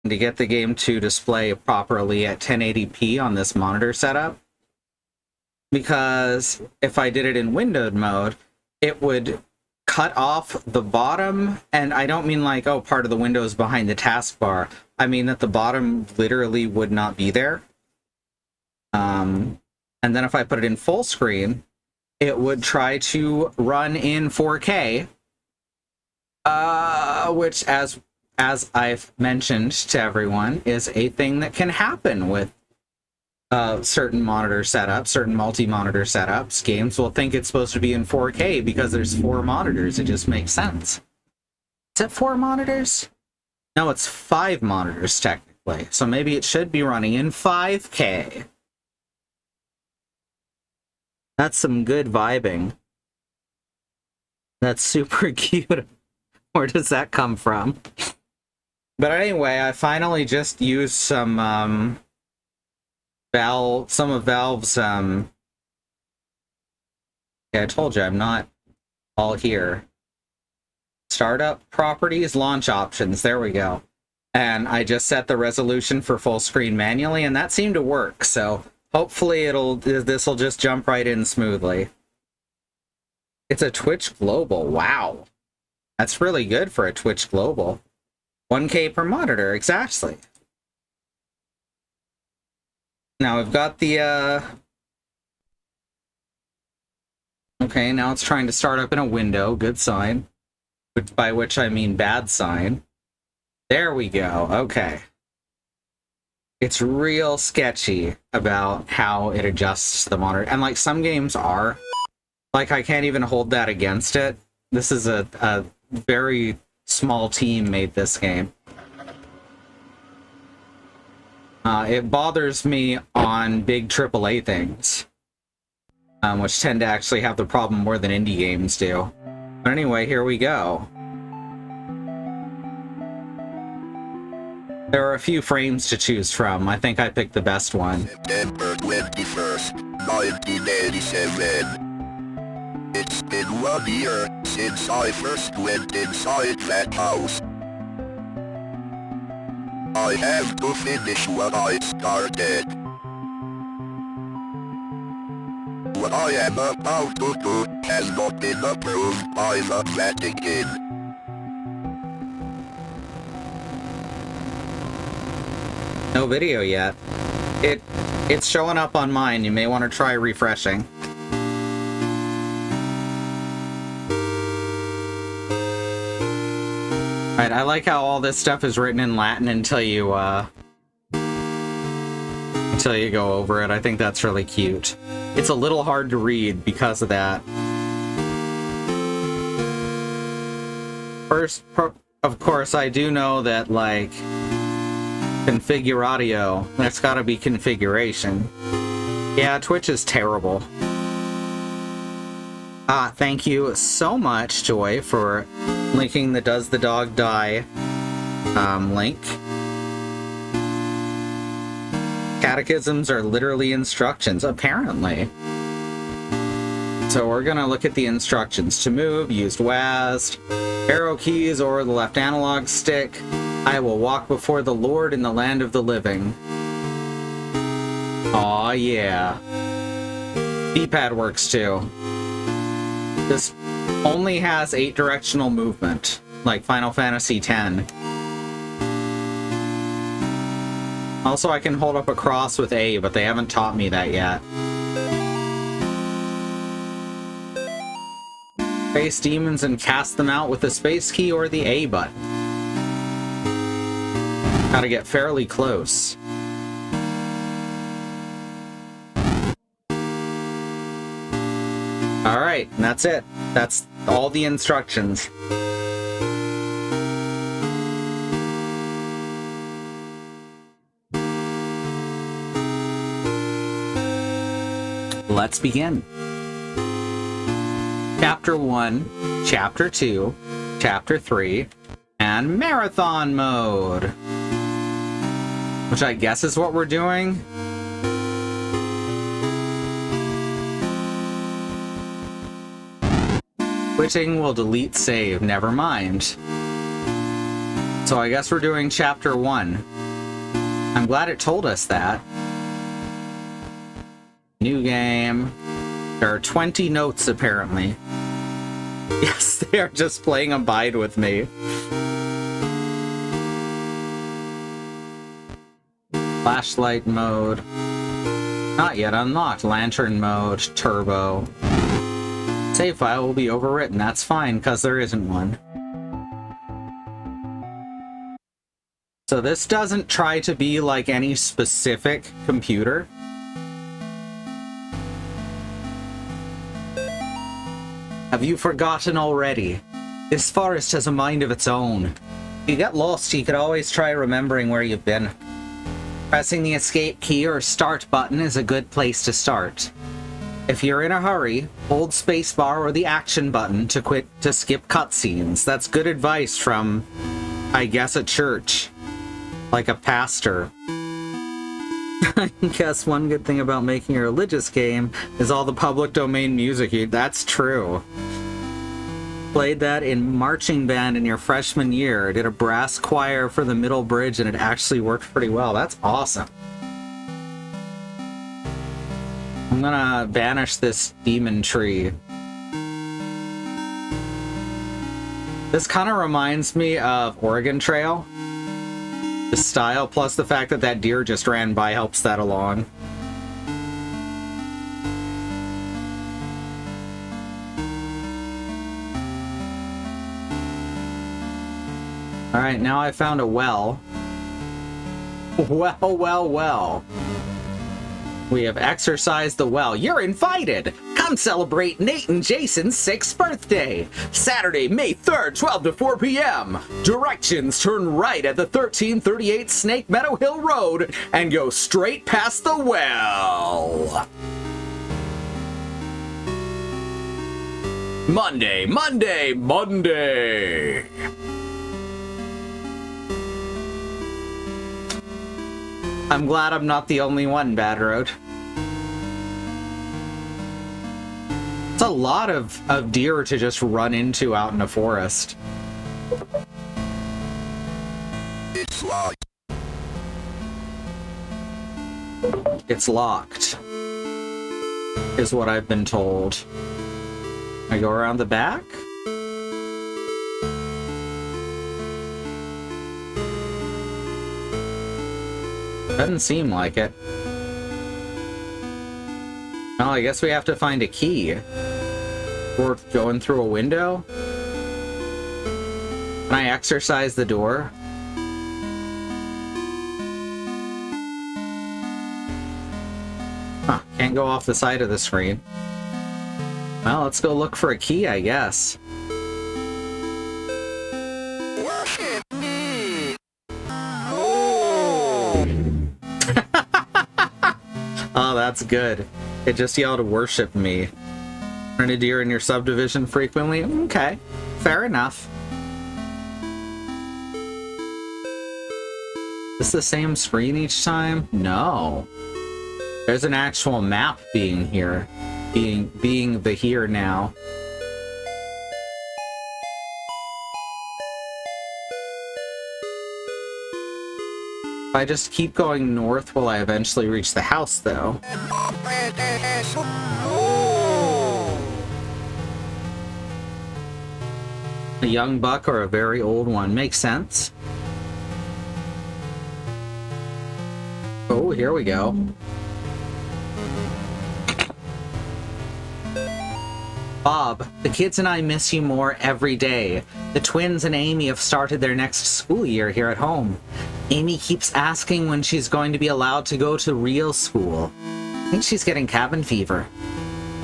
to get the game to display properly at 1080p on this monitor setup. Because if I did it in windowed mode, it would cut off the bottom, and I don't mean like, oh, part of the window is behind the taskbar. I mean that the bottom literally would not be there. And then if I put it in full screen, it would try to run in 4K, which, as I've mentioned to everyone, is a thing that can happen with certain monitor setups, certain multi-monitor setups. Games will think it's supposed to be in 4K because there's 4 monitors. It just makes sense. Is it 4 monitors? No, it's 5 monitors technically. So maybe it should be running in 5K. That's some good vibing. That's super cute. Where does that come from? But anyway, I finally just used some of Valve's yeah, I told you I'm not all here. Startup properties, launch options, there we go. And I just set the resolution for full screen manually, and that seemed to work, so hopefully this will just jump right in smoothly. It's a Twitch Global, wow. That's really good for a Twitch Global. 1K per monitor, exactly. Now we've got the, okay, now it's trying to start up in a window, good sign. By which I mean bad sign. There we go, okay. It's real sketchy about how it adjusts the monitor. And like some games are, like I can't even hold that against it. This is a very small team made this game. It bothers me on big AAA things, which tend to actually have the problem more than indie games do. But anyway, here we go. There are a few frames to choose from. I think I picked the best one. September 21st, 1987. It's been 1 year since I first went inside that house. I have to finish what I started. What I am about to do has not been approved by the Vatican. No video yet. It's showing up on mine. You may want to try refreshing. Alright, I like how all this stuff is written in Latin until you go over it. I think that's really cute. It's a little hard to read because of that. First, of course, I do know that, like, configuratio, that's gotta be configuration. Yeah, Twitch is terrible. Thank you so much, Joy, for linking the Does the Dog Die link. Catechisms are literally instructions, apparently. So we're gonna look at the instructions. To move, use WASD, arrow keys, or the left analog stick. I will walk before the Lord in the land of the living. Aw, yeah. D-pad works too. This only has 8 directional movement, like Final Fantasy X. Also, I can hold up a cross with A, but they haven't taught me that yet. Face demons and cast them out with the space key or the A button. Gotta get fairly close. Alright, and that's it. That's all the instructions. Let's begin. Chapter 1, Chapter 2, Chapter 3, and Marathon Mode. Which I guess is what we're doing. Quitting will delete save, never mind. So I guess we're doing chapter 1. I'm glad it told us that. New game. There are 20 notes, apparently. Yes, they are just playing Abide with me. Flashlight mode. Not yet unlocked. Lantern mode. Turbo. Save file will be overwritten. That's fine, because there isn't one. So this doesn't try to be like any specific computer. Have you forgotten already? This forest has a mind of its own. If you get lost, you could always try remembering where you've been. Pressing the escape key or start button is a good place to start. If you're in a hurry, hold spacebar or the action button to skip cutscenes. That's good advice from, I guess, a church. Like a pastor. I guess one good thing about making a religious game is all the public domain music. That's true. Played that in marching band in your freshman year. Did a brass choir for the middle bridge and it actually worked pretty well. That's awesome. I'm gonna banish this demon tree. This kind of reminds me of Oregon Trail. The style, plus the fact that that deer just ran by, helps that along. Alright, now I found a well. Well. We have exercised the well. You're invited! Come celebrate Nate and Jason's 6th birthday! Saturday, May 3rd, 12 to 4 p.m. Directions: turn right at the 1338 Snake Meadow Hill Road and go straight past the well. Monday. I'm glad I'm not the only one, Bad Road. It's a lot of deer to just run into out in a forest. It's locked. It's locked, is what I've been told. I go around the back? Doesn't seem like it. Oh, I guess we have to find a key. Or going through a window? Can I exercise the door? Huh, can't go off the side of the screen. Well, let's go look for a key, I guess. Worship me. Oh, that's good. It just yelled worship me. Run a deer in your subdivision frequently? Okay, fair enough. Is this the same screen each time? No. There's an actual map being here. Being the here now. If I just keep going north, will I eventually reach the house, though? A young buck or a very old one? Makes sense. Oh, here we go. Bob, the kids and I miss you more every day. The twins and Amy have started their next school year here at home. Amy keeps asking when she's going to be allowed to go to real school. I think she's getting cabin fever.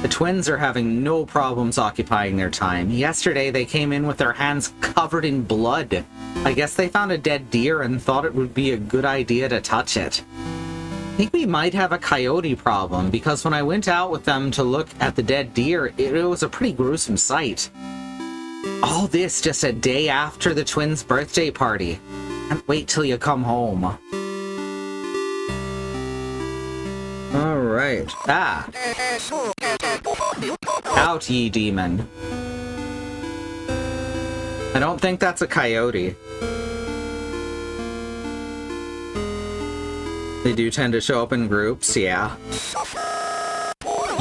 The twins are having no problems occupying their time. Yesterday, they came in with their hands covered in blood. I guess they found a dead deer and thought it would be a good idea to touch it. I think we might have a coyote problem, because when I went out with them to look at the dead deer, it was a pretty gruesome sight. All this just a day after the twins' birthday party. Can't wait till you come home. Alright. Ah. Out, ye demon. I don't think that's a coyote. They do tend to show up in groups, yeah.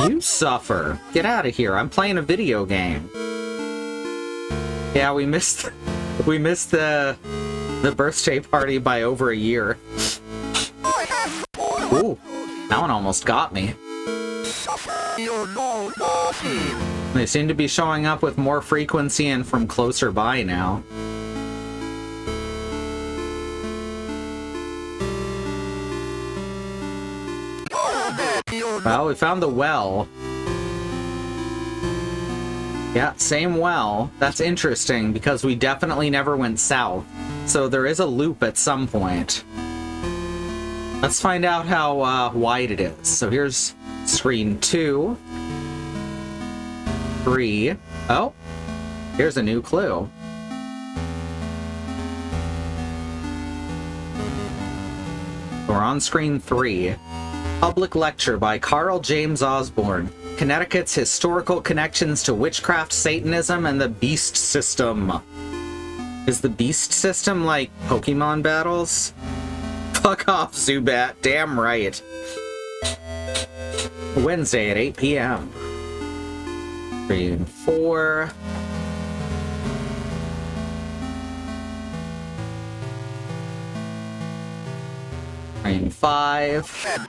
You suffer. Get out of here. I'm playing a video game. Yeah, we missed the birthday party by over a year. Ooh, that one almost got me. They seem to be showing up with more frequency and from closer by now. Well, we found the well. Yeah, same well. That's interesting because we definitely never went south. So there is a loop at some point. Let's find out how wide it is. So here's screen 2. 3. Oh, here's a new clue. We're on screen 3. Public lecture by Carl James Osborne. Connecticut's historical connections to witchcraft, Satanism, and the beast system. Is the beast system like Pokemon battles? Fuck off, Zubat. Damn right. Wednesday at 8 p.m. 3 and 4. Screen 5.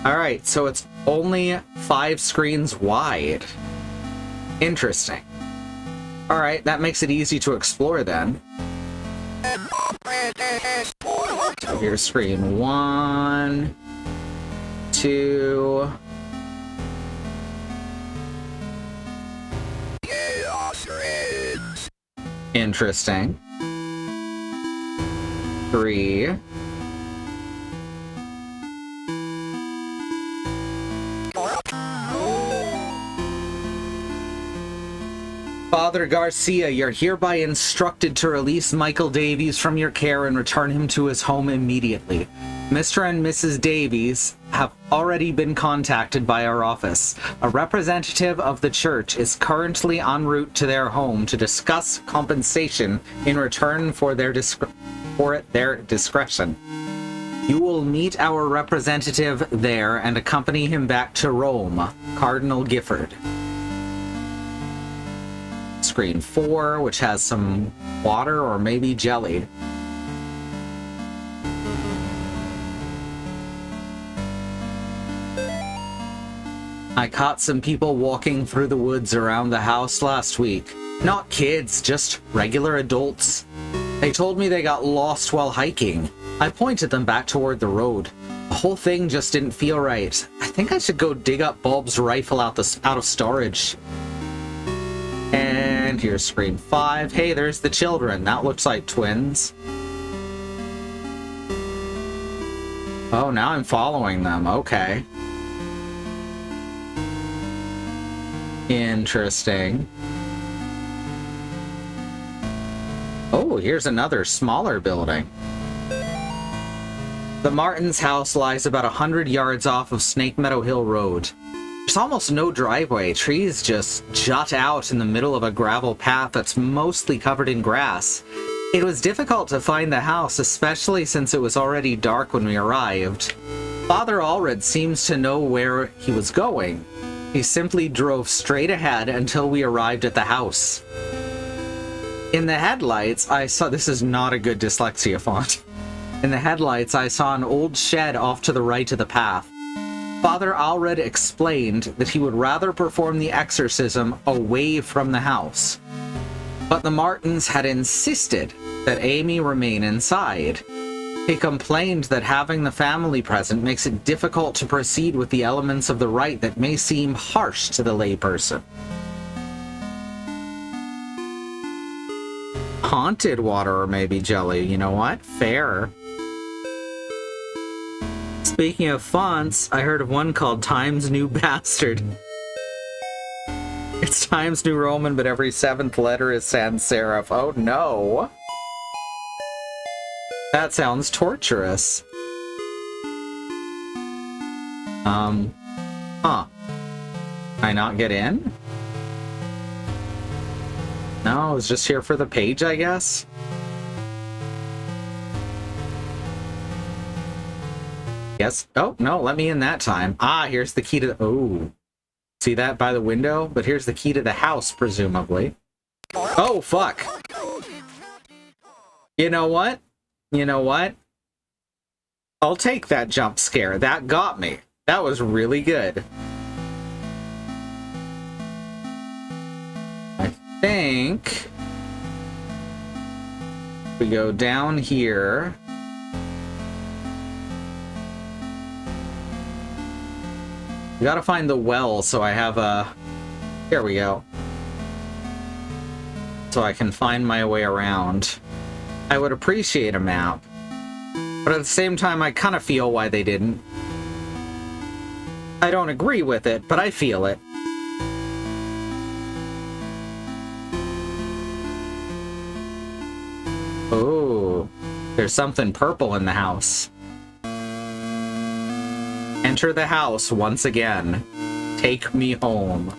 Alright, so it's only 5 screens wide. Interesting. Alright, that makes it easy to explore then. So here's screen 1, 2. Interesting. 3. Father Garcia, you're hereby instructed to release Michael Davies from your care and return him to his home immediately. Mr. and Mrs. Davies have already been contacted by our office. A representative of the church is currently en route to their home to discuss compensation in return for their discretion. You will meet our representative there and accompany him back to Rome. Cardinal Gifford. Screen 4, which has some water or maybe jelly. I caught some people walking through the woods around the house last week. Not kids, just regular adults. They told me they got lost while hiking. I pointed them back toward the road. The whole thing just didn't feel right. I think I should go dig up Bob's rifle out of storage. And here's screen 5. Hey, there's the children. That looks like twins. Oh, now I'm following them. Okay. Interesting. Oh, here's another smaller building. The Martins' house lies about 100 yards off of Snake Meadow Hill Road. There's almost no driveway. Trees just jut out in the middle of a gravel path that's mostly covered in grass. It was difficult to find the house, especially since it was already dark when we arrived. Father Allred seems to know where he was going. He simply drove straight ahead until we arrived at the house. In the headlights, I saw... This is not a good dyslexia font. In the headlights, I saw an old shed off to the right of the path. Father Allred explained that he would rather perform the exorcism away from the house. But the Martins had insisted that Amy remain inside. He complained that having the family present makes it difficult to proceed with the elements of the rite that may seem harsh to the layperson. Haunted water or maybe jelly, you know what? Fair. Speaking of fonts, I heard of one called Times New Bastard. It's Times New Roman, but every 7th letter is sans serif. Oh no! That sounds torturous. Huh. Can I not get in? No, I was just here for the page, I guess. Yes. Oh, no, let me in that time. Ah, here's the key to the... Oh. See that by the window? But here's the key to the house, presumably. Oh, fuck. You know what? You know what? I'll take that jump scare. That got me. That was really good. I think... we go down here... we gotta find the well, so I have a... here we go. So I can find my way around. I would appreciate a map. But at the same time, I kind of feel why they didn't. I don't agree with it, but I feel it. Oh, there's something purple in the house. Enter the house once again. Take me home.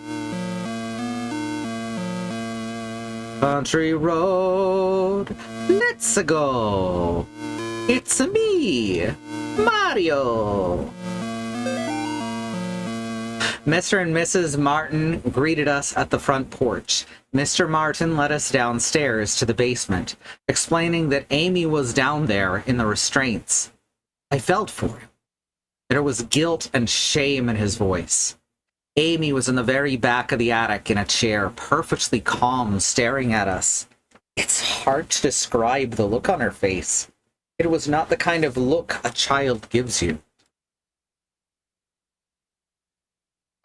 Country road, let's go. It's me, Mario. Mr. and Mrs. Martin greeted us at the front porch. Mr. Martin led us downstairs to the basement, explaining that Amy was down there in the restraints. I felt for him. There was guilt and shame in his voice. Amy was in the very back of the attic in a chair, perfectly calm, staring at us. It's hard to describe the look on her face. It was not the kind of look a child gives you.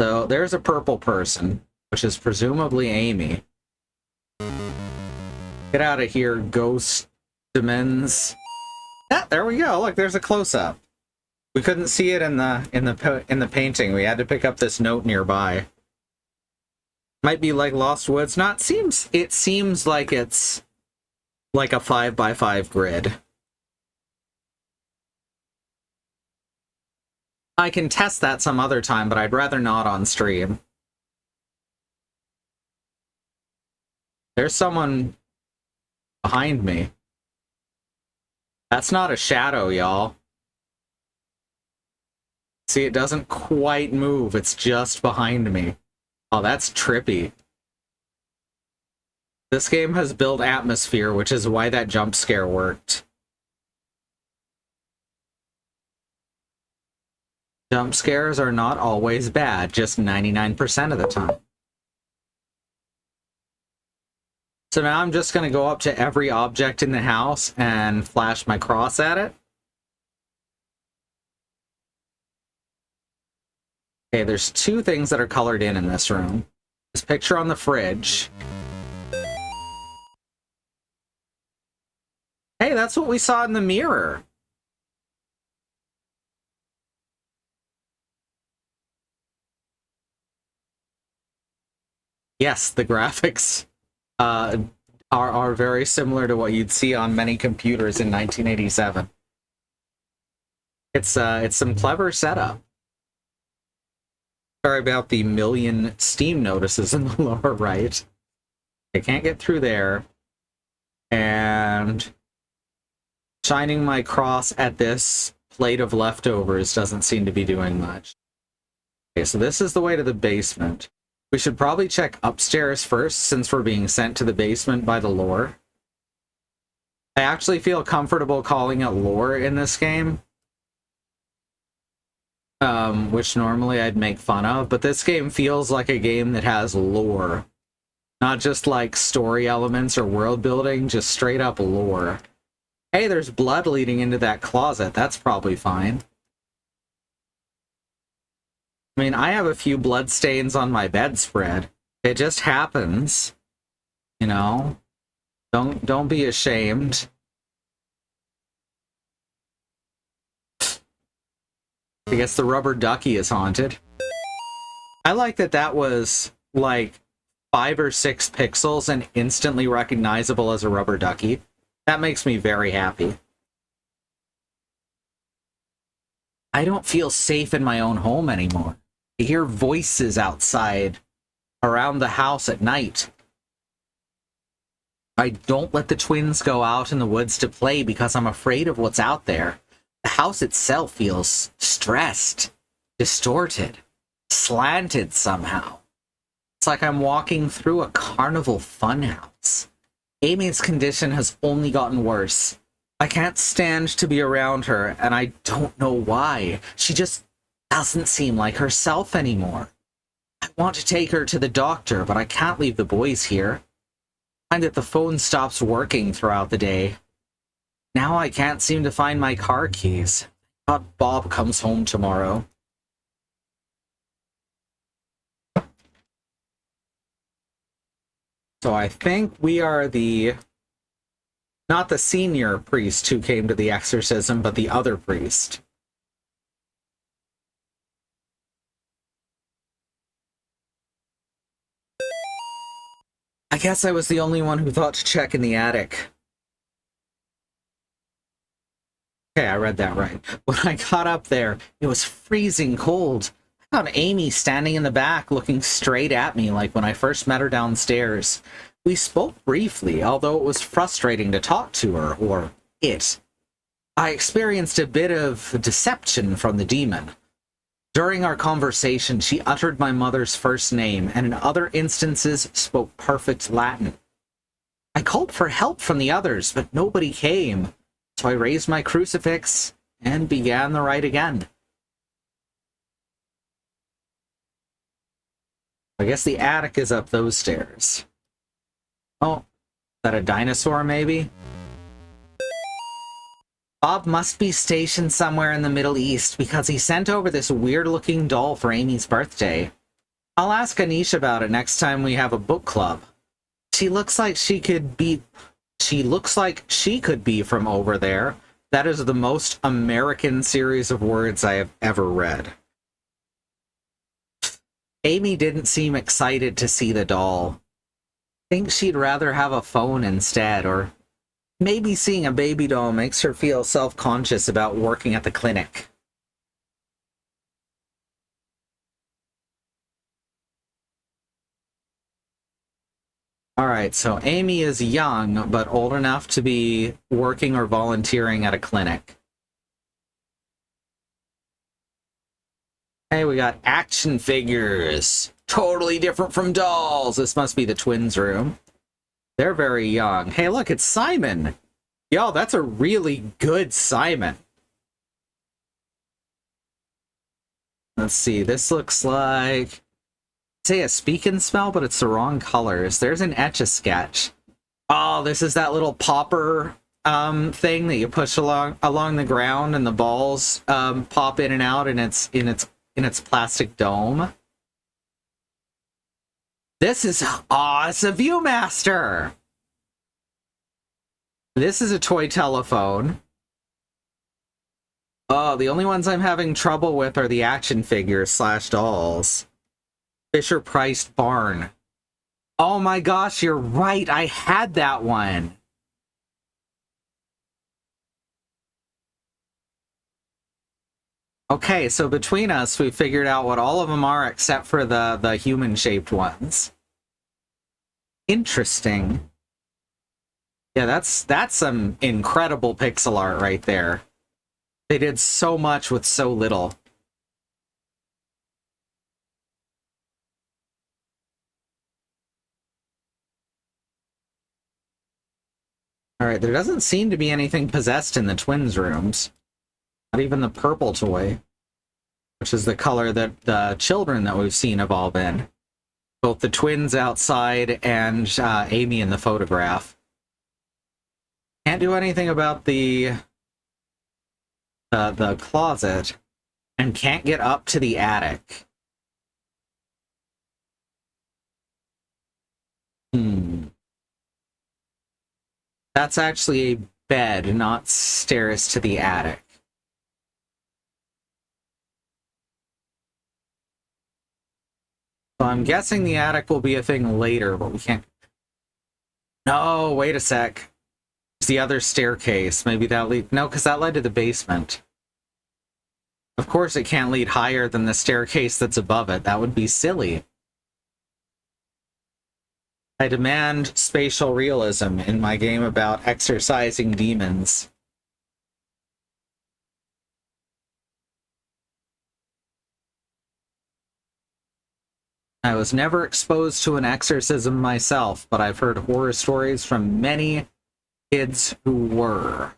So there's a purple person, which is presumably Amy. Get out of here, ghost demons. Ah, there we go. Look, there's a close-up. We couldn't see it in the painting. We had to pick up this note nearby. Might be like Lost Woods. It seems like it's like a 5x5 grid. I can test that some other time, but I'd rather not on stream. There's someone behind me. That's not a shadow, y'all. See, it doesn't quite move. It's just behind me. Oh, that's trippy. This game has built atmosphere, which is why that jump scare worked. Jump scares are not always bad, just 99% of the time. So now I'm just going to go up to every object in the house and flash my cross at it. Okay, there's two things that are colored in this room. This picture on the fridge. Hey, that's what we saw in the mirror. Yes, the graphics are very similar to what you'd see on many computers in 1987. It's some clever setup. Sorry about the million Steam notices in the lower right. I can't get through there. And shining my cross at this plate of leftovers doesn't seem to be doing much. Okay, so this is the way to the basement. We should probably check upstairs first, since we're being sent to the basement by the lore. I actually feel comfortable calling it lore in this game. Which normally I'd make fun of, but this game feels like a game that has lore. Not just like story elements or world building, just straight up lore. Hey, there's blood leading into that closet. That's probably fine. I mean, I have a few blood stains on my bedspread. It just happens. You know? Don't be ashamed. I guess the rubber ducky is haunted. I like that that was like 5 or 6 pixels and instantly recognizable as a rubber ducky. That makes me very happy. I don't feel safe in my own home anymore. I hear voices outside around the house at night. I don't let the twins go out in the woods to play because I'm afraid of what's out there. The house itself feels stressed, distorted, slanted somehow. It's like I'm walking through a carnival funhouse. Amy's condition has only gotten worse. I can't stand to be around her, and I don't know why. She just doesn't seem like herself anymore. I want to take her to the doctor, but I can't leave the boys here. I find that the phone stops working throughout the day. Now I can't seem to find my car keys. I thought Bob comes home tomorrow. So I think we are not the senior priest who came to the exorcism, but the other priest. I guess I was the only one who thought to check in the attic. Okay, I read that right. When I got up there, it was freezing cold. I found Amy standing in the back, looking straight at me like when I first met her downstairs. We spoke briefly, although it was frustrating to talk to her, or it. I experienced a bit of deception from the demon. During our conversation, she uttered my mother's first name, and in other instances spoke perfect Latin. I called for help from the others, but nobody came, so I raised my crucifix and began the rite again. I guess the attic is up those stairs. Oh, is that a dinosaur, maybe? Bob must be stationed somewhere in the Middle East because he sent over this weird-looking doll for Amy's birthday. I'll ask Anish about it next time we have a book club. She looks like she could be from over there. That is the most American series of words I have ever read. Amy didn't seem excited to see the doll. I think she'd rather have a phone instead, or maybe seeing a baby doll makes her feel self-conscious about working at the clinic. Alright, so Amy is young, but old enough to be working or volunteering at a clinic. Hey, we got action figures. Totally different from dolls. This must be the twins' room. They're very young. Hey, look, it's Simon. Yo, that's a really good Simon. Let's see, this looks like, say a speak and spell, but it's the wrong colors. There's an Etch-a-Sketch. Oh, this is that little popper thing that you push along the ground, and the balls pop in and out, and it's in its plastic dome. This is, it's a Viewmaster! This is a toy telephone. Oh, the only ones I'm having trouble with are the action figures / dolls. Fisher-Price Barn. Oh my gosh, you're right, I had that one! Okay, so between us, we figured out what all of them are except for the human-shaped ones. Interesting. Yeah, that's some incredible pixel art right there. They did so much with so little. Alright, there doesn't seem to be anything possessed in the twins' rooms. Not even the purple toy, which is the color that the children that we've seen have all been. Both the twins outside and Amy in the photograph. Can't do anything about the closet, and can't get up to the attic. That's actually a bed, not stairs to the attic. So I'm guessing the attic will be a thing later, but we can't... No, wait a sec. It's the other staircase. Maybe that lead... No, because that led to the basement. Of course it can't lead higher than the staircase that's above it. That would be silly. I demand spatial realism in my game about exorcising demons. I was never exposed to an exorcism myself, but I've heard horror stories from many kids who were.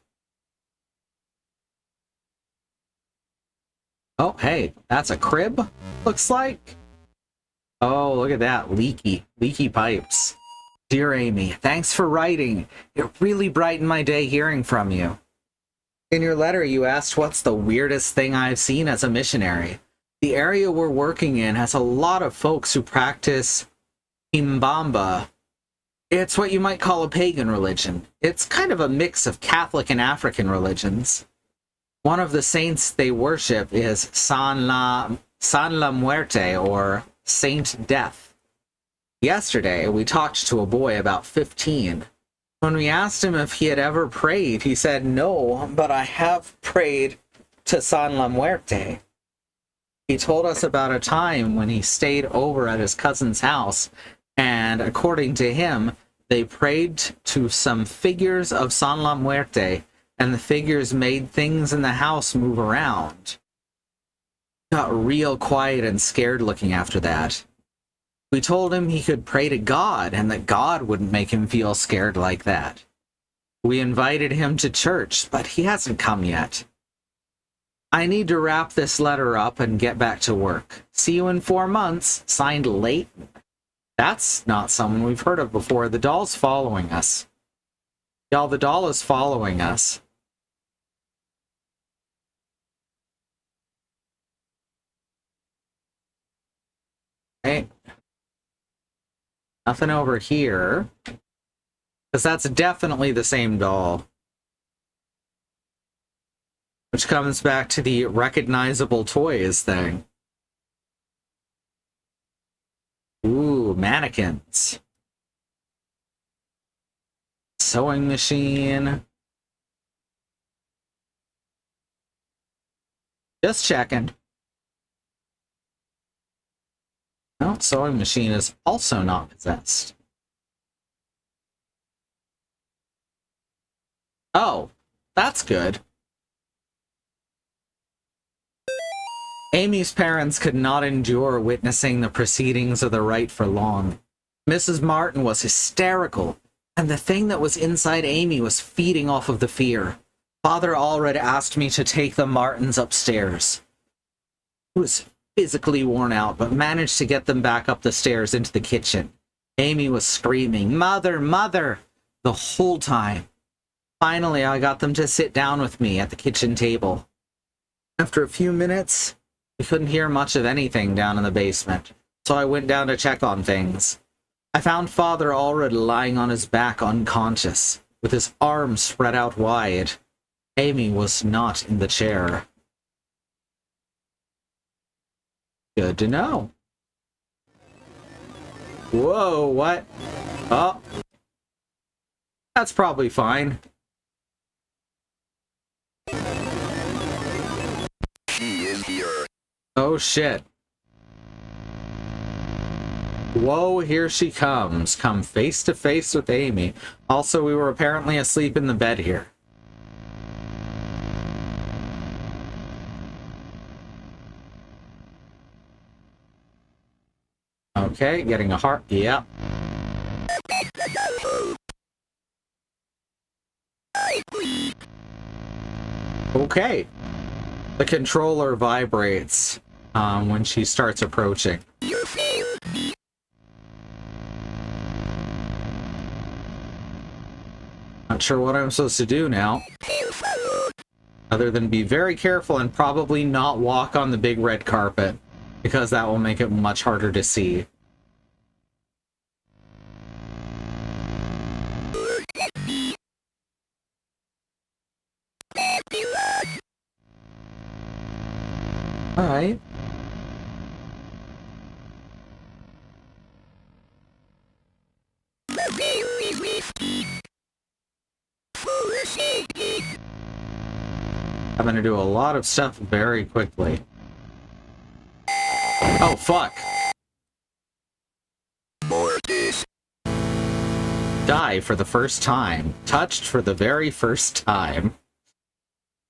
Oh, hey, that's a crib, looks like. Oh, look at that. Leaky pipes. Dear Amy, thanks for writing. It really brightened my day hearing from you. In your letter, you asked what's the weirdest thing I've seen as a missionary. The area we're working in has a lot of folks who practice Imbamba. It's what you might call a pagan religion. It's kind of a mix of Catholic and African religions. One of the saints they worship is San La Muerte, or Saint Death. Yesterday, we talked to a boy about 15. When we asked him if he had ever prayed, he said, "No, but I have prayed to San La Muerte." He told us about a time when he stayed over at his cousin's house, and according to him, they prayed to some figures of San La Muerte, and the figures made things in the house move around. He got real quiet and scared looking after that. We told him he could pray to God, and that God wouldn't make him feel scared like that. We invited him to church, but he hasn't come yet. I need to wrap this letter up and get back to work. See you in 4 months. Signed, Leighton. That's not someone we've heard of before. The doll's following us. Y'all, the doll is following us. Hey. Nothing over here. Because that's definitely the same doll. Which comes back to the recognizable toys thing. Ooh, mannequins. Sewing machine. Just checking. No, sewing machine is also not possessed. Oh, that's good. Amy's parents could not endure witnessing the proceedings of the rite for long. Mrs. Martin was hysterical, and the thing that was inside Amy was feeding off of the fear. Father Allred asked me to take the Martins upstairs. He was physically worn out, but managed to get them back up the stairs into the kitchen. Amy was screaming, "Mother, Mother!" the whole time. Finally, I got them to sit down with me at the kitchen table. After a few minutes, we couldn't hear much of anything down in the basement, so I went down to check on things. I found Father Allred lying on his back unconscious, with his arms spread out wide. Amy was not in the chair. Good to know. Whoa, what? Oh. That's probably fine. She is here. Oh shit. Whoa, here she comes. Come face to face with Amy. Also, we were apparently asleep in the bed here. Okay, getting a heart. Yep. Okay. The controller vibrates when she starts approaching. Not sure what I'm supposed to do now. Other than be very careful and probably not walk on the big red carpet, because that will make it much harder to see. Alright. I'm gonna do a lot of stuff very quickly. Oh, fuck. Mortis. Die for the first time. Touched for the very first time.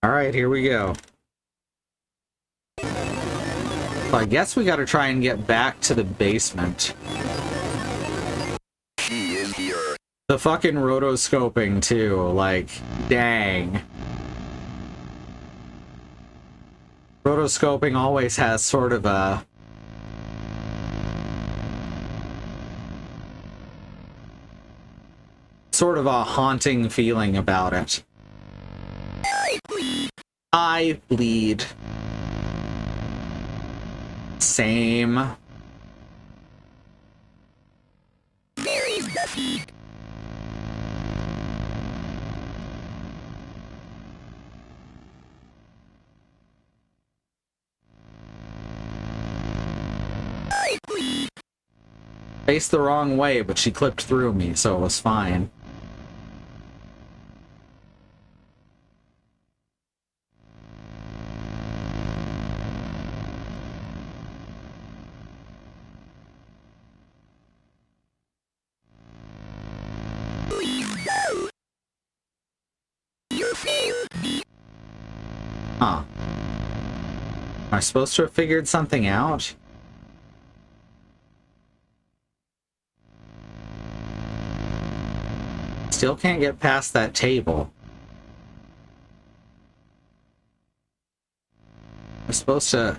Alright, here we go. So I guess we gotta try and get back to the basement. She is here. The fucking rotoscoping, too. Like, dang. Rotoscoping always has sort of a... haunting feeling about it. I bleed. Same. Very messy. I bleed. Faced the wrong way, but she clipped through me, so it was fine. Huh. Am I supposed to have figured something out? Still can't get past that table. I'm supposed to...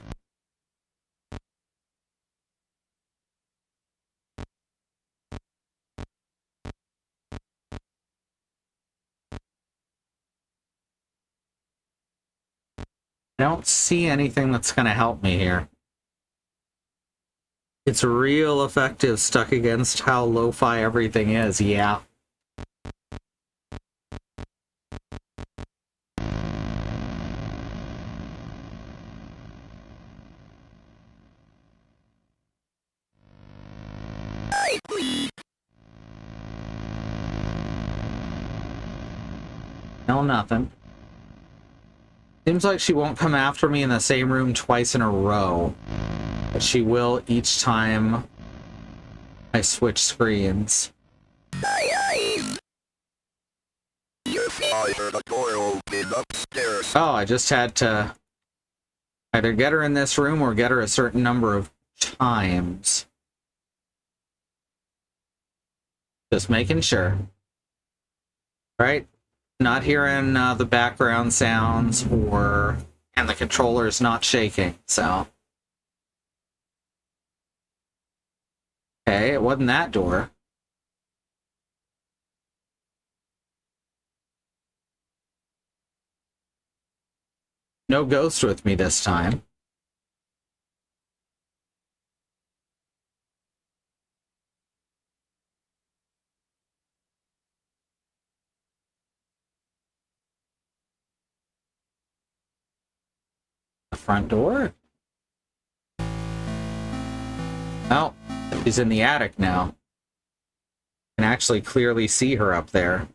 I don't see anything that's going to help me here. It's real effective stuck against how lo-fi everything is, yeah. No, nothing. Seems like she won't come after me in the same room twice in a row. But she will each time I switch screens. I heard a door open upstairs. Oh, I just had to either get her in this room or get her a certain number of times. Just making sure. Right? Not hearing the background sounds and the controller's not shaking, so. Okay, it wasn't that door. No ghost with me this time. The front door? Oh, she's in the attic now. I can actually clearly see her up there.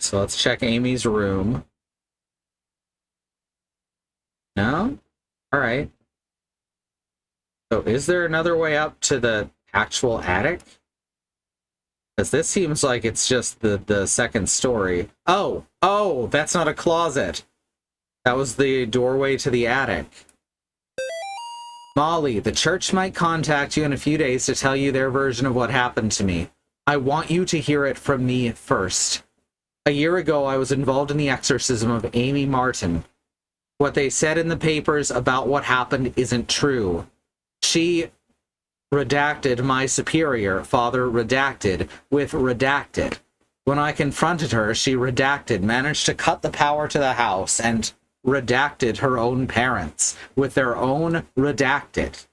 So let's check Amy's room. No? Alright. So is there another way up to the actual attic? Because this seems like it's just the second story. Oh! Oh! That's not a closet! That was the doorway to the attic. Molly, the church might contact you in a few days to tell you their version of what happened to me. I want you to hear it from me first. A year ago, I was involved in the exorcism of Amy Martin. What they said in the papers about what happened isn't true. She redacted my superior, Father Redacted, with Redacted. When I confronted her, she redacted, managed to cut the power to the house, and redacted her own parents with their own redacted.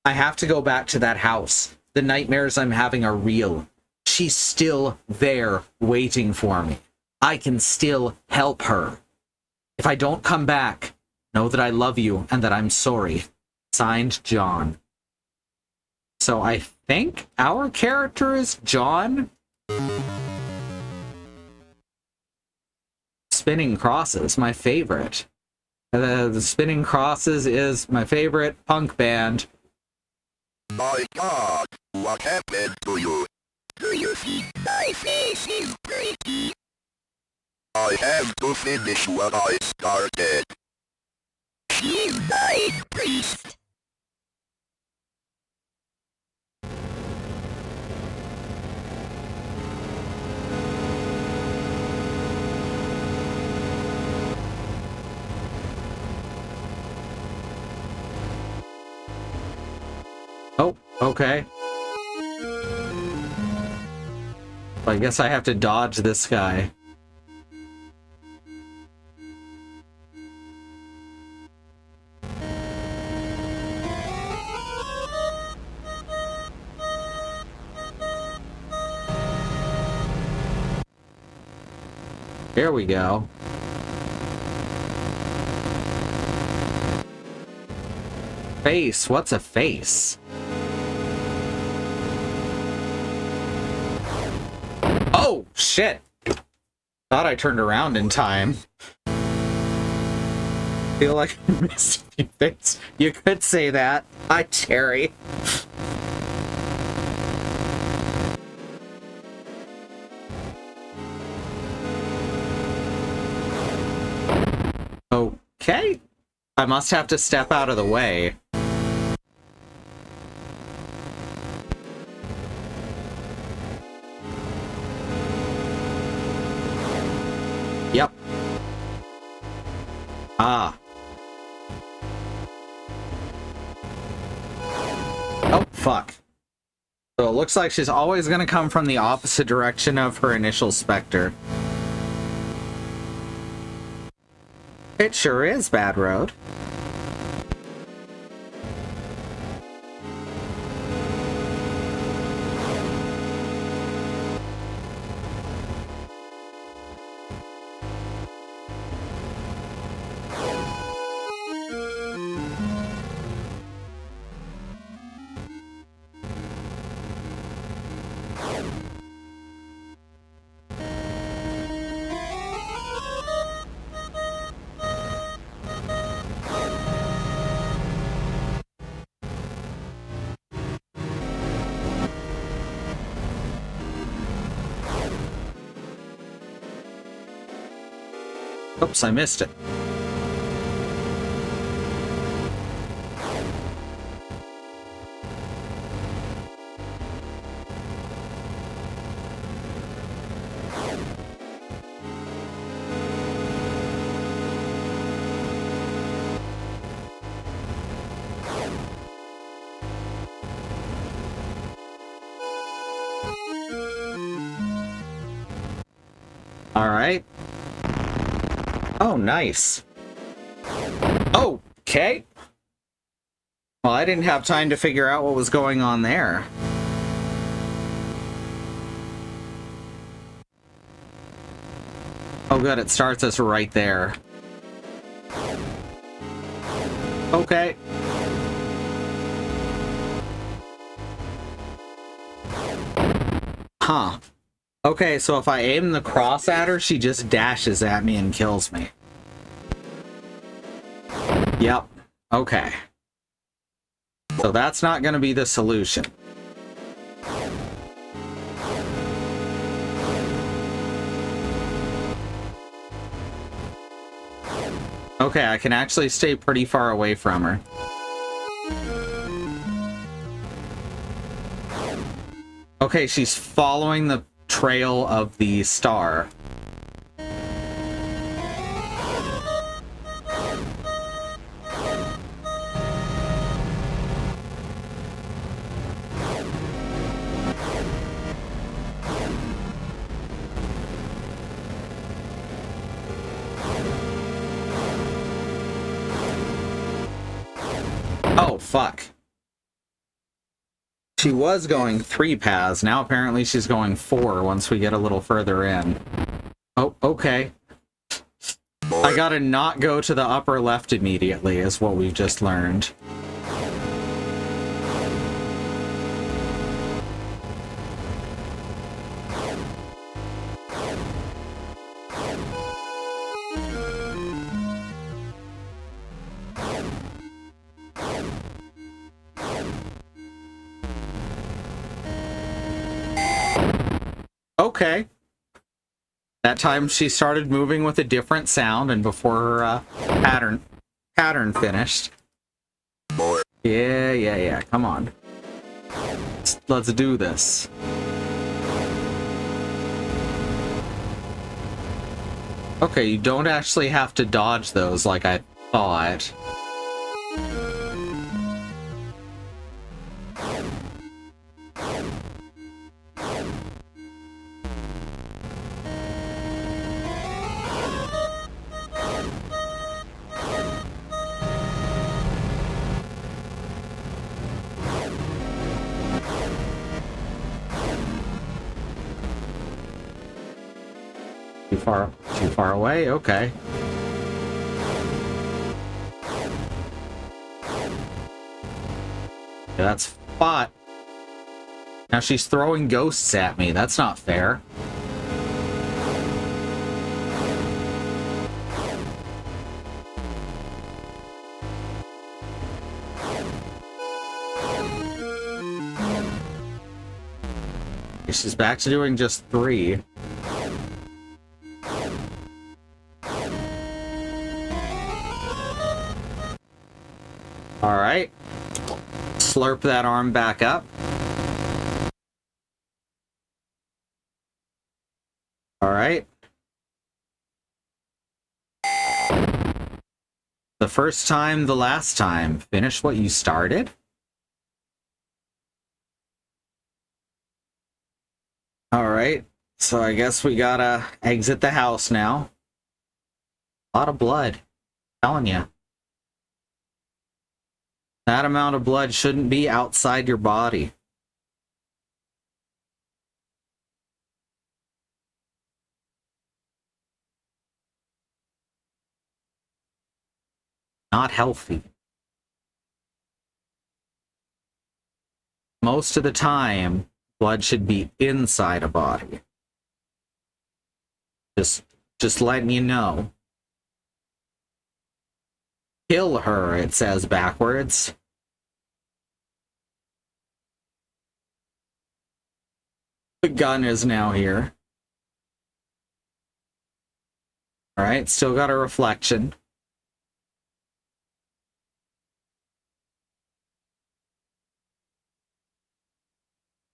I have to go back to that house. The nightmares I'm having are real. She's still there waiting for me. I can still help her. If I don't come back, know that I love you and that I'm sorry. Signed, John. So I think our character is John? Spinning Crosses, my favorite. The Spinning Crosses is my favorite punk band. My God, what happened to you? Do you think my face is pretty? I have to finish what I started. She's my priest. Oh, okay. I guess I have to dodge this guy. Here we go. Face, what's a face? Oh, shit! Thought I turned around in time. Feel like I missed a few things. You could say that. Hi, Cherry. Okay. I must have to step out of the way. Yep. Ah. Oh, fuck. So it looks like she's always going to come from the opposite direction of her initial Spectre. It sure is, Bad Road. Oops, I missed it. All right. Oh, nice. Okay. Well, I didn't have time to figure out what was going on there. Oh, good. It starts us right there. Okay. Huh. Okay, so if I aim the cross at her, she just dashes at me and kills me. Yep. Okay. So that's not going to be the solution. Okay, I can actually stay pretty far away from her. Okay, she's following the trail of the star. Oh, fuck. She was going 3 paths. Now apparently she's going 4 once we get a little further in. Oh, okay. I gotta not go to the upper left immediately, is what we've just learned. Okay. That time she started moving with a different sound, and before her pattern finished. More. Yeah. Come on. Let's do this. Okay, you don't actually have to dodge those like I thought. Too far away? Okay. Yeah, that's spot. Now she's throwing ghosts at me. That's not fair. She's back to doing just 3. Alright. Slurp that arm back up. Alright. The first time, the last time. Finish what you started? Alright. So I guess we gotta exit the house now. A lot of blood. I'm telling you. That amount of blood shouldn't be outside your body. Not healthy. Most of the time, blood should be inside a body. Just letting you know. Kill her, it says backwards. The gun is now here. Alright, still got a reflection.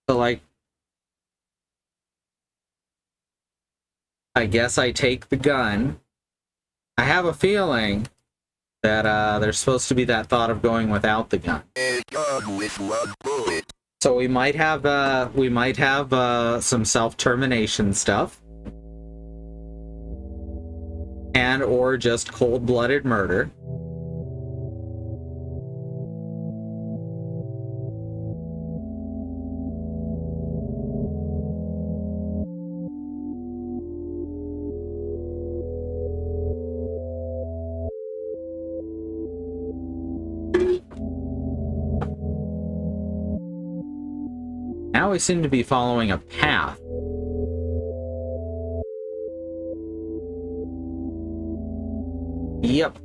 So, like, I guess I take the gun. I have a feeling that there's supposed to be that thought of going without the gun. A gun with 1 bullet. So we might have some self-termination stuff. And or just cold-blooded murder. Now we seem to be following a path. Yep.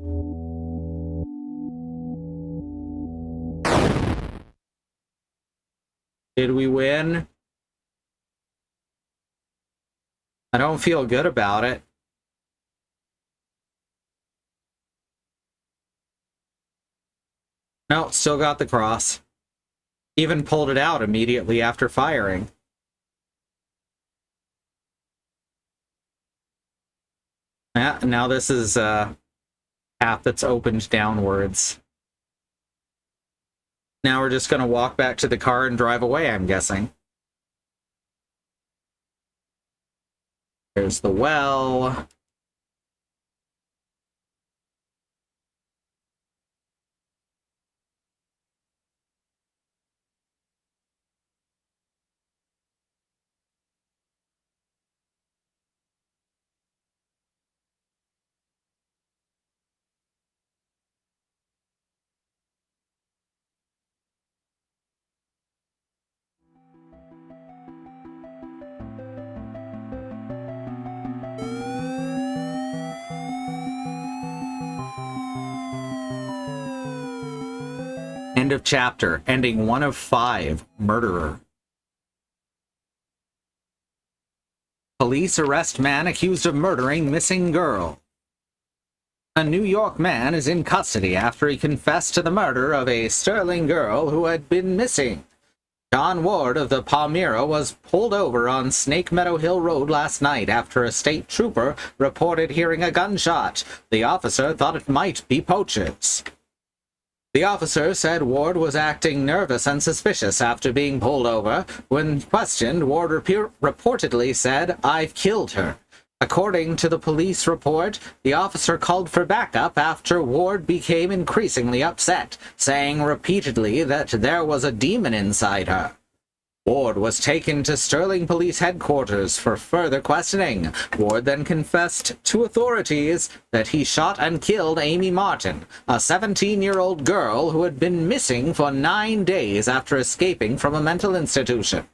Did we win? I don't feel good about it. No, still got the cross. Even pulled it out immediately after firing. Yeah, now this is a path that's opened downwards. Now we're just going to walk back to the car and drive away, I'm guessing. There's the well. End of chapter. Ending 1 of 5. Murderer. Police arrest man accused of murdering missing girl. A New York man is in custody after he confessed to the murder of a Sterling girl who had been missing. John Ward of the Palmyra was pulled over on Snake Meadow Hill Road last night after a state trooper reported hearing a gunshot. The officer thought it might be poachers. The officer said Ward was acting nervous and suspicious after being pulled over. When questioned, Ward reportedly said, "I've killed her." According to the police report, the officer called for backup after Ward became increasingly upset, saying repeatedly that there was a demon inside her. Ward was taken to Sterling Police Headquarters for further questioning. Ward then confessed to authorities that he shot and killed Amy Martin, a 17-year-old girl who had been missing for 9 days after escaping from a mental institution.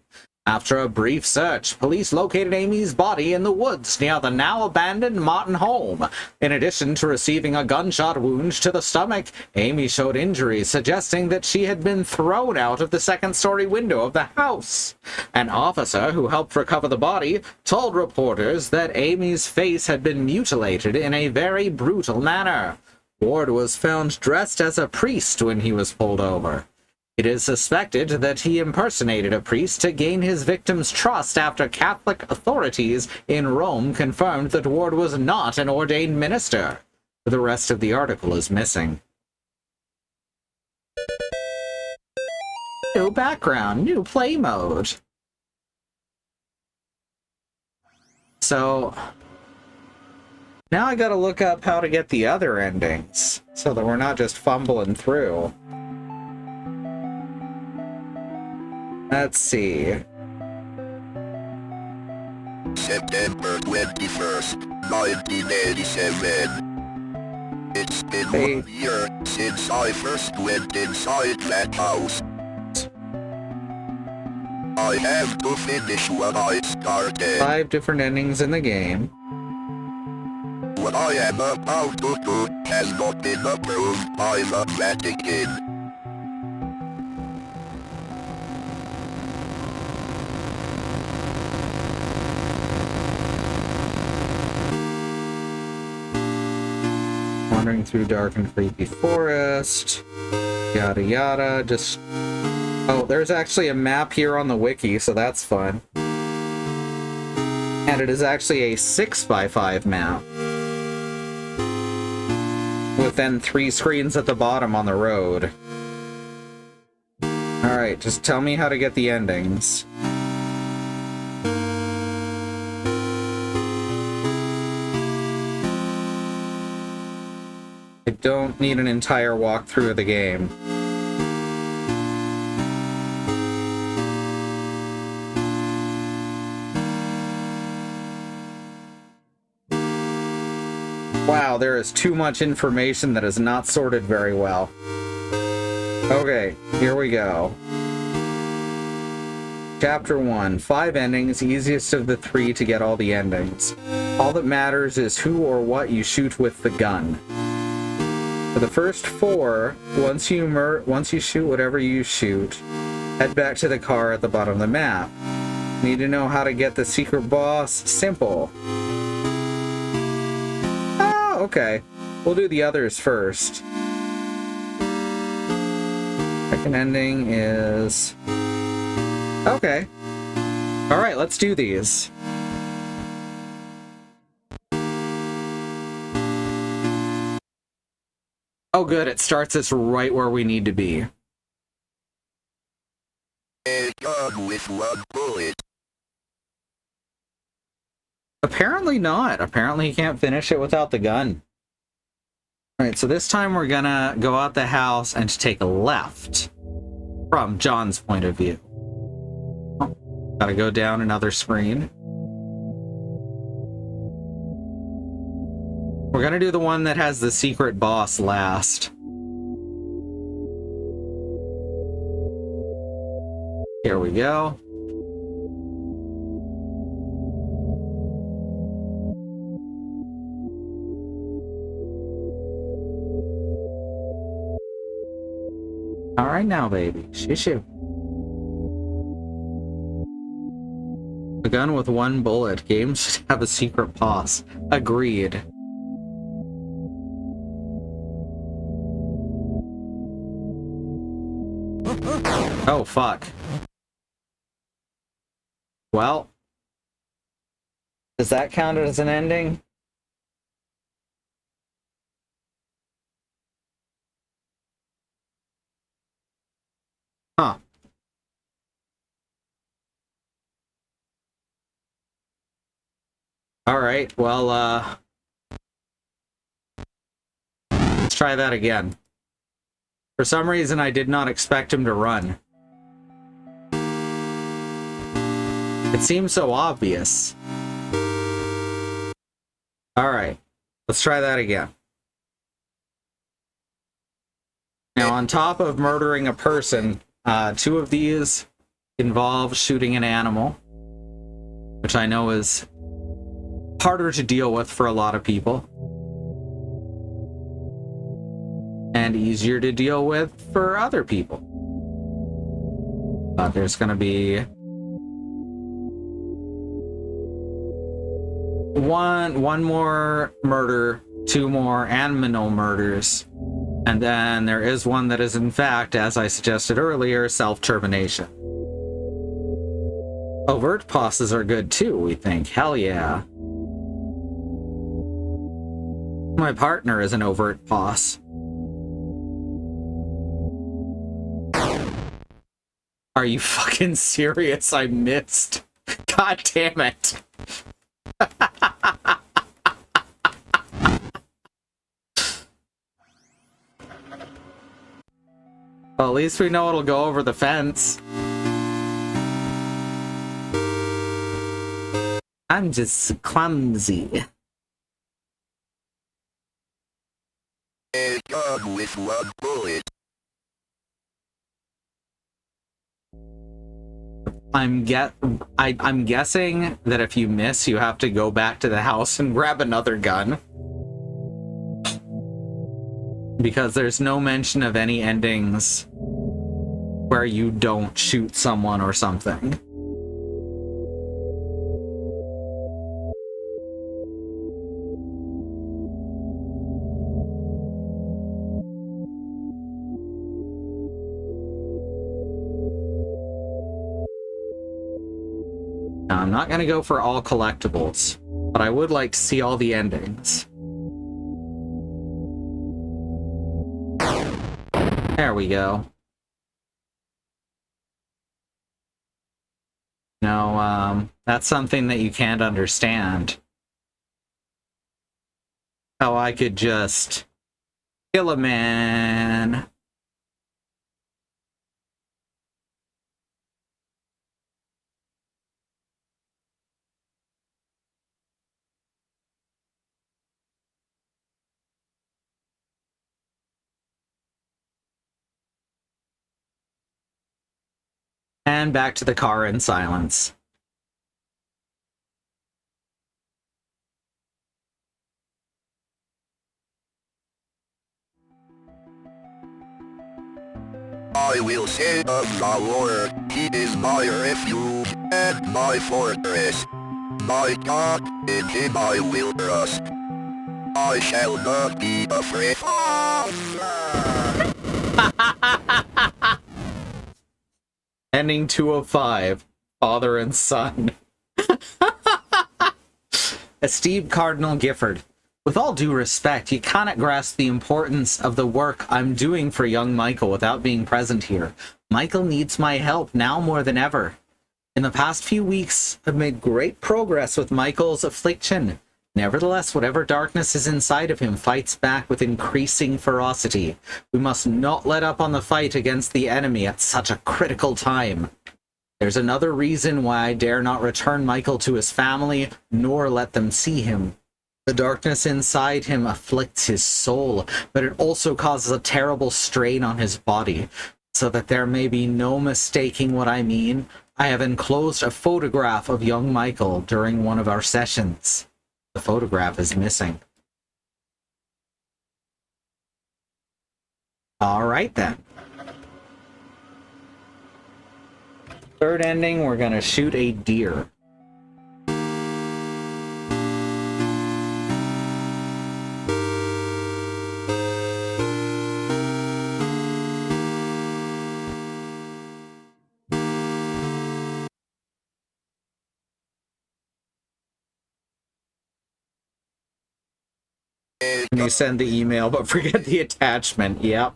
After a brief search, police located Amy's body in the woods near the now-abandoned Martin home. In addition to receiving a gunshot wound to the stomach, Amy showed injuries suggesting that she had been thrown out of the second-story window of the house. An officer who helped recover the body told reporters that Amy's face had been mutilated in a very brutal manner. Ward was found dressed as a priest when he was pulled over. It is suspected that he impersonated a priest to gain his victim's trust after Catholic authorities in Rome confirmed that Ward was not an ordained minister. The rest of the article is missing. New background, new play mode. So, now I gotta look up how to get the other endings, so that we're not just fumbling through. Let's see. September 21st, 1987. It's been 1 year since I first went inside that house. I have to finish what I started. 5 different endings in the game. What I am about to do has not been approved by the Vatican. Wandering through dark and creepy forest. Yada yada. Just... Oh, there's actually a map here on the wiki, so that's fun. And it is actually a 6x5 map. With then 3 screens at the bottom on the road. Alright, just tell me how to get the endings. I don't need an entire walkthrough of the game. Wow, there is too much information that is not sorted very well. Okay, here we go. Chapter 1. 5 endings, easiest of the 3 to get all the endings. All that matters is who or what you shoot with the gun. For the first 4, once you shoot whatever you shoot, head back to the car at the bottom of the map. Need to know how to get the secret boss? Simple. Oh, okay. We'll do the others first. Second ending is... Okay. Alright, let's do these. Oh good, it starts us right where we need to be. A gun with 1 bullet. Apparently not. Apparently you can't finish it without the gun. Alright, so this time we're gonna go out the house and take a left. From John's point of view. Oh, gotta go down another screen. We're gonna do the one that has the secret boss last. Here we go. All right now, baby. Shoo. A gun with one bullet. Games should have a secret pause. Agreed. Oh, fuck. Well, does that count as an ending? Huh. All right, well, let's try that again. For some reason, I did not expect him to run. It seems so obvious. All right, let's try that again. Now, on top of murdering a person, 2 of these involve shooting an animal, which I know is harder to deal with for a lot of people, and easier to deal with for other people. There's going to be one more murder, 2 more animal murders, and then there is one that is, in fact, as I suggested earlier, self-termination. Overt posses are good too, we think. Hell yeah. My partner is an overt poss. Are you fucking serious? I missed. God damn it. Well, at least we know it'll go over the fence. I'm just clumsy. A gun with one bullet. I'm guessing that if you miss, you have to go back to the house and grab another gun. Because there's no mention of any endings where you don't shoot someone or something. Now, I'm not going to go for all collectibles, but I would like to see all the endings. There we go. No, that's something that you can't understand. How I could just kill a man. And back to the car in silence. I will say of the Lord, He is my refuge and my fortress. My God, in Him I will trust. I shall not be afraid. Ending 205, father and son. Esteemed Cardinal Gifford, with all due respect, you cannot grasp the importance of the work I'm doing for young Michael without being present here. Michael needs my help now more than ever. In the past few weeks, I've made great progress with Michael's affliction. Nevertheless, whatever darkness is inside of him fights back with increasing ferocity. We must not let up on the fight against the enemy at such a critical time. There's another reason why I dare not return Michael to his family, nor let them see him. The darkness inside him afflicts his soul, but it also causes a terrible strain on his body. So that there may be no mistaking what I mean, I have enclosed a photograph of young Michael during one of our sessions. The photograph is missing. All right, then. Third ending, we're going to shoot a deer. And you send the email, but forget the attachment. Yep.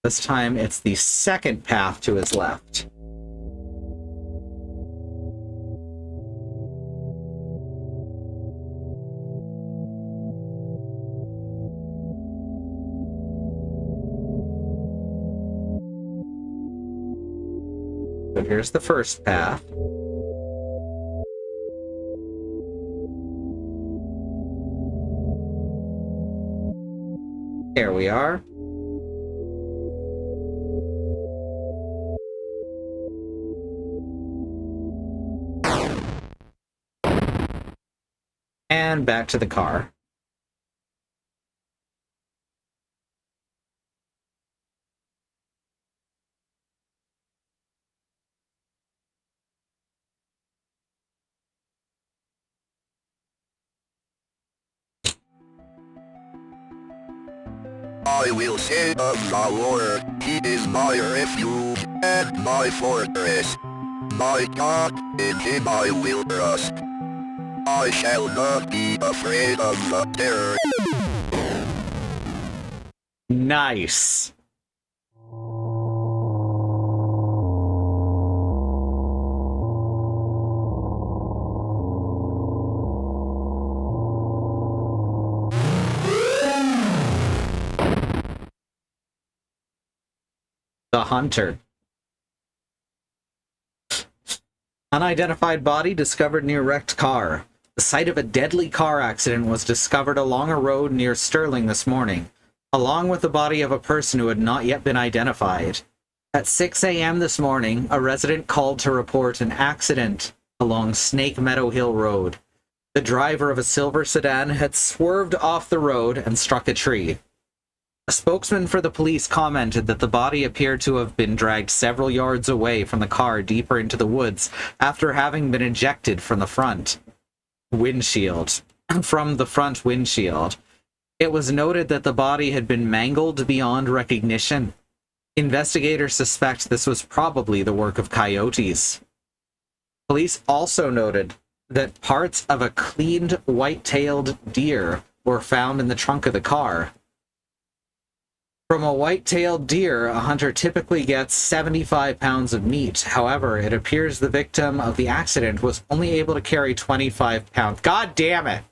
This time it's the second path to his left. So here's the first path. There we are. And back to the car. I will say of the Lord, he is my refuge and my fortress. My God, in him I will trust. I shall not be afraid of the terror. Nice. The hunter. Unidentified body discovered near wrecked car. The site of a deadly car accident was discovered along a road near Sterling this morning, along with the body of a person who had not yet been identified. At 6 a.m. this morning, a resident called to report an accident along Snake Meadow Hill Road. The driver of a silver sedan had swerved off the road and struck a tree. A spokesman for the police commented that the body appeared to have been dragged several yards away from the car deeper into the woods after having been ejected from the front windshield. It was noted that the body had been mangled beyond recognition. Investigators suspect this was probably the work of coyotes. Police also noted that parts of a cleaned white-tailed deer were found in the trunk of the car. From a white-tailed deer, a hunter typically gets 75 pounds of meat. However, it appears the victim of the accident was only able to carry 25 pounds. God damn it!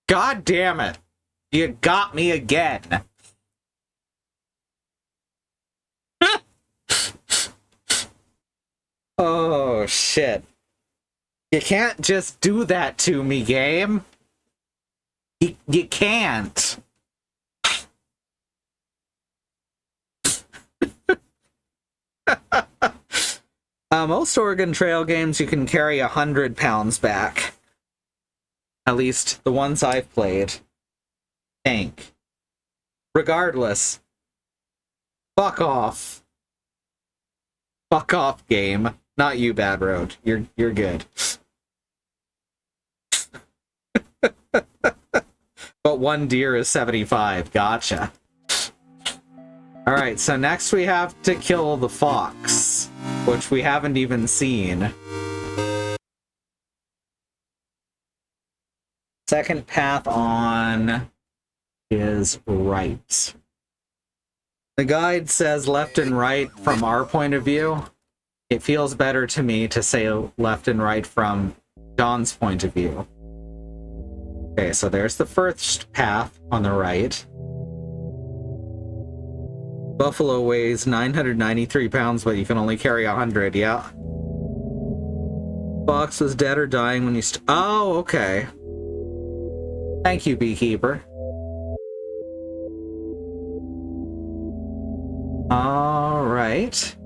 God damn it! You got me again! Oh, shit. You can't just do that to me, game. You can't. Most Oregon Trail games you can carry 100 pounds back. At least the ones I've played. Think. Regardless. Fuck off. Fuck off, game. Not you, Bad Road. You're good. But one deer is 75. Gotcha. Alright, so next we have to kill the fox, which we haven't even seen. Second path on is right. The guide says left and right from our point of view. It feels better to me to say left and right from John's point of view. Okay, so there's the first path on the right. Buffalo weighs 993 pounds, but you can only carry 100, yeah. Fox was dead or dying when you oh, okay. Thank you, Beekeeper. All right.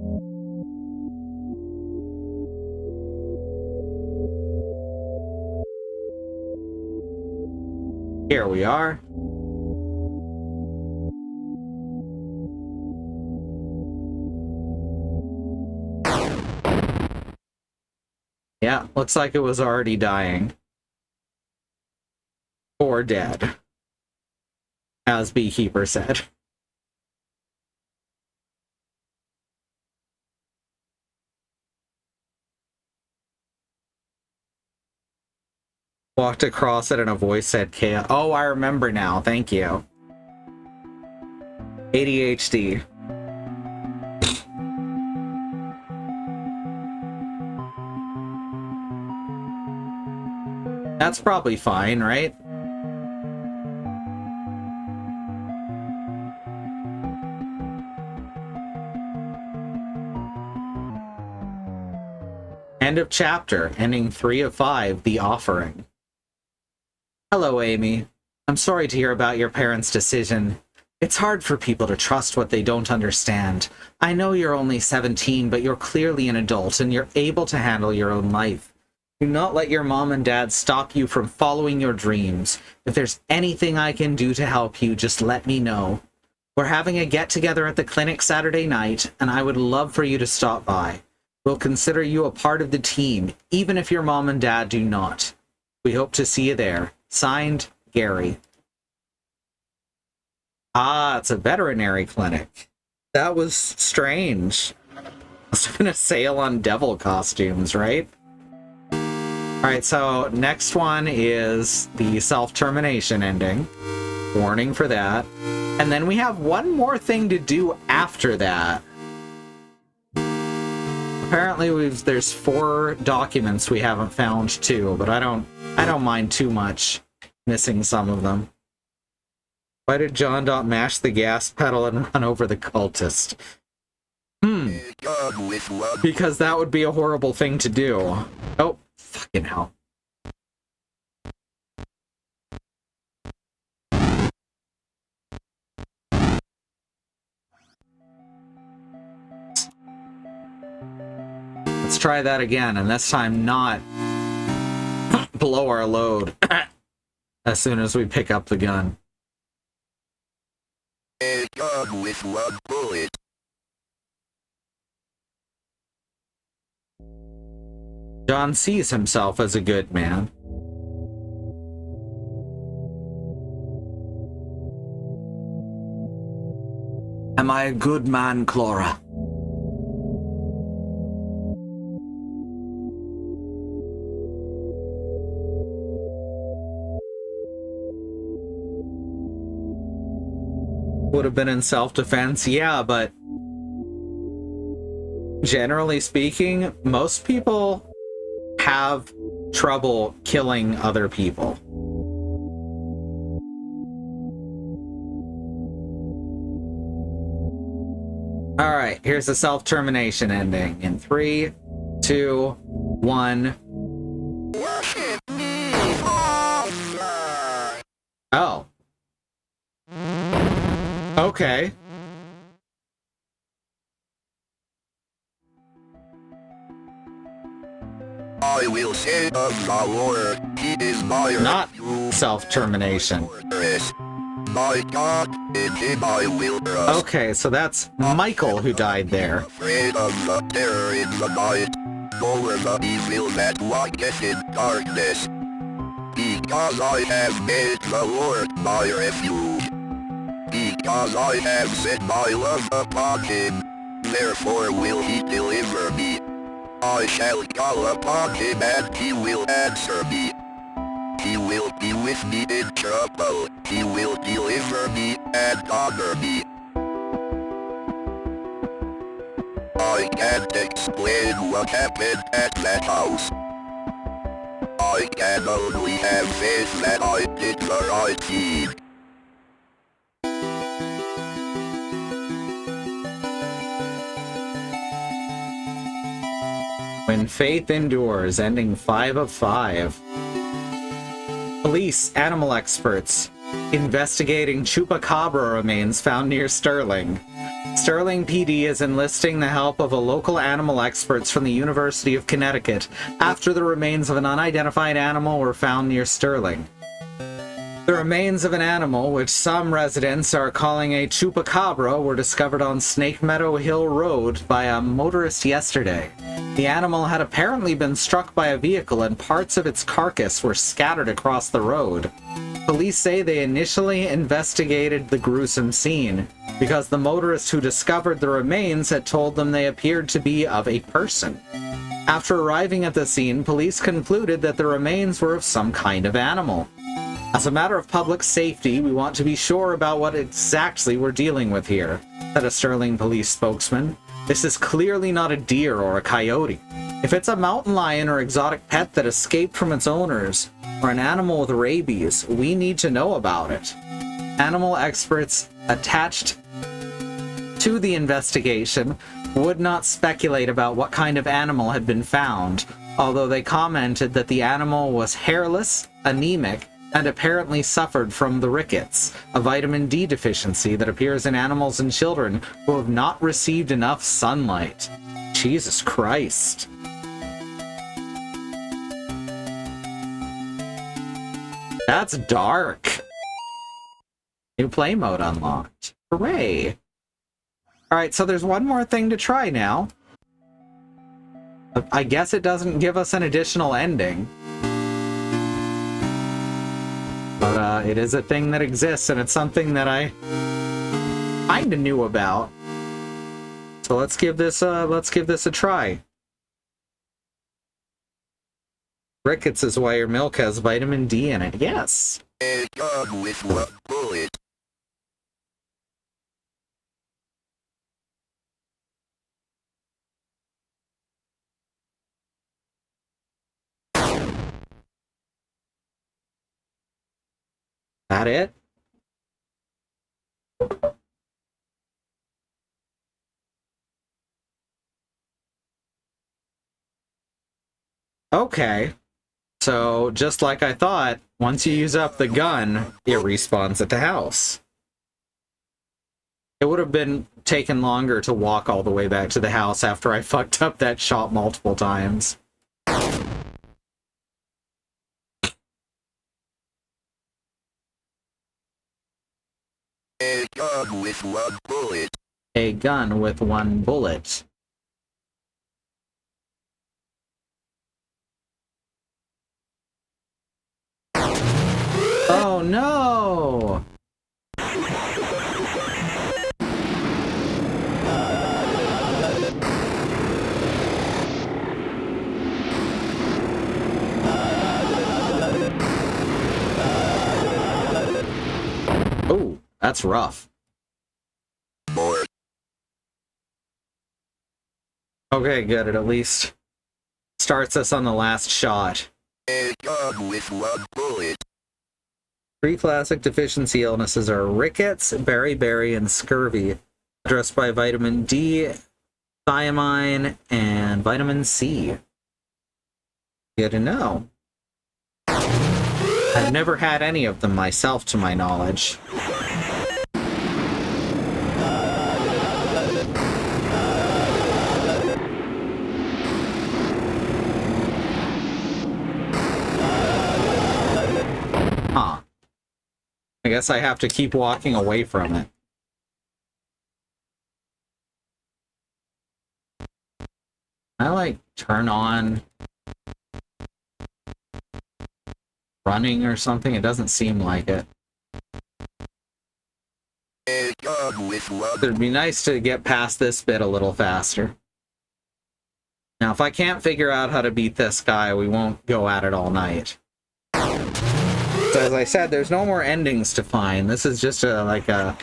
Here we are. Yeah, looks like it was already dying. Or dead. As Beekeeper said. Walked across it and a voice said chaos. Oh, I remember now. Thank you. ADHD. That's probably fine, right? End of chapter, ending 3 of 5, The Offering. Hello, Amy. I'm sorry to hear about your parents' decision. It's hard for people to trust what they don't understand. I know you're only 17, but you're clearly an adult and you're able to handle your own life. Do not let your mom and dad stop you from following your dreams. If there's anything I can do to help you, just let me know. We're having a get-together at the clinic Saturday night, and I would love for you to stop by. We'll consider you a part of the team, even if your mom and dad do not. We hope to see you there. Signed, Gary. Ah, it's a veterinary clinic. That was strange. Must have been a sale on devil costumes, right? Alright, so next one is the self-termination ending. Warning for that. And then we have one more thing to do after that. Apparently there's 4 documents we haven't found too, but I don't mind too much missing some of them. Why did John Dot mash the gas pedal and run over the cultist? Because that would be a horrible thing to do. Oh, fucking hell. Let's try that again, and this time not blow our load as soon as we pick up the gun. A gun with 1 bullet. John sees himself as a good man. Am I a good man, Clara? Would have been in self-defense, yeah, but generally speaking, most people have trouble killing other people. Alright, here's the self-termination ending in 3, 2, 1. Oh. Okay. I will say of the Lord, he is my Not refuge, self-termination. fortress. My God, in him I will trust. Okay, so that's Michael who died there. Afraid of the terror in the night, nor the evil that walketh in darkness. Because I have made the Lord my refuge. Because I have set my love upon him, therefore will he deliver me. I shall call upon him and he will answer me. He will be with me in trouble. He will deliver me and honor me. I can't explain what happened at that house. I can only have faith that I did the right deed. When Faith Endures, ending 5 of 5. Police, animal experts, investigating chupacabra remains found near Sterling. Sterling PD is enlisting the help of a local animal experts from the University of Connecticut after the remains of an unidentified animal were found near Sterling. The remains of an animal, which some residents are calling a chupacabra, were discovered on Snake Meadow Hill Road by a motorist yesterday. The animal had apparently been struck by a vehicle and parts of its carcass were scattered across the road. Police say they initially investigated the gruesome scene because the motorist who discovered the remains had told them they appeared to be of a person. After arriving at the scene, police concluded that the remains were of some kind of animal. As a matter of public safety, we want to be sure about what exactly we're dealing with here, said a Sterling police spokesman. This is clearly not a deer or a coyote. If it's a mountain lion or exotic pet that escaped from its owners, or an animal with rabies, we need to know about it. Animal experts attached to the investigation would not speculate about what kind of animal had been found, although they commented that the animal was hairless, anemic, and apparently suffered from the rickets, a vitamin D deficiency that appears in animals and children who have not received enough sunlight. Jesus Christ. That's dark. New play mode unlocked. Hooray. Alright, so there's one more thing to try now. I guess it doesn't give us an additional ending. But it is a thing that exists, and it's something that I kinda knew about. So let's give this a try. Rickets is why your milk has vitamin D in it. Yes. A gun with one bullet. That it? Okay. So, just like I thought, once you use up the gun, it respawns at the house. It would have been taken longer to walk all the way back to the house after I fucked up that shot multiple times. A gun with one bullet. A gun with one bullet. Oh no! Oh, that's rough. More. Okay, good. It at least starts us on the last shot. A gun with one bullet. 3 classic deficiency illnesses are rickets, beriberi, and scurvy, addressed by vitamin D, thiamine, and vitamin C. Good to know. I've never had any of them myself, to my knowledge. Huh. I guess I have to keep walking away from it. I like turn on running or something. It doesn't seem like it. A gun with one. It'd be nice to get past this bit a little faster. Now, if I can't figure out how to beat this guy, we won't go at it all night. So as I said, there's no more endings to find. This is just a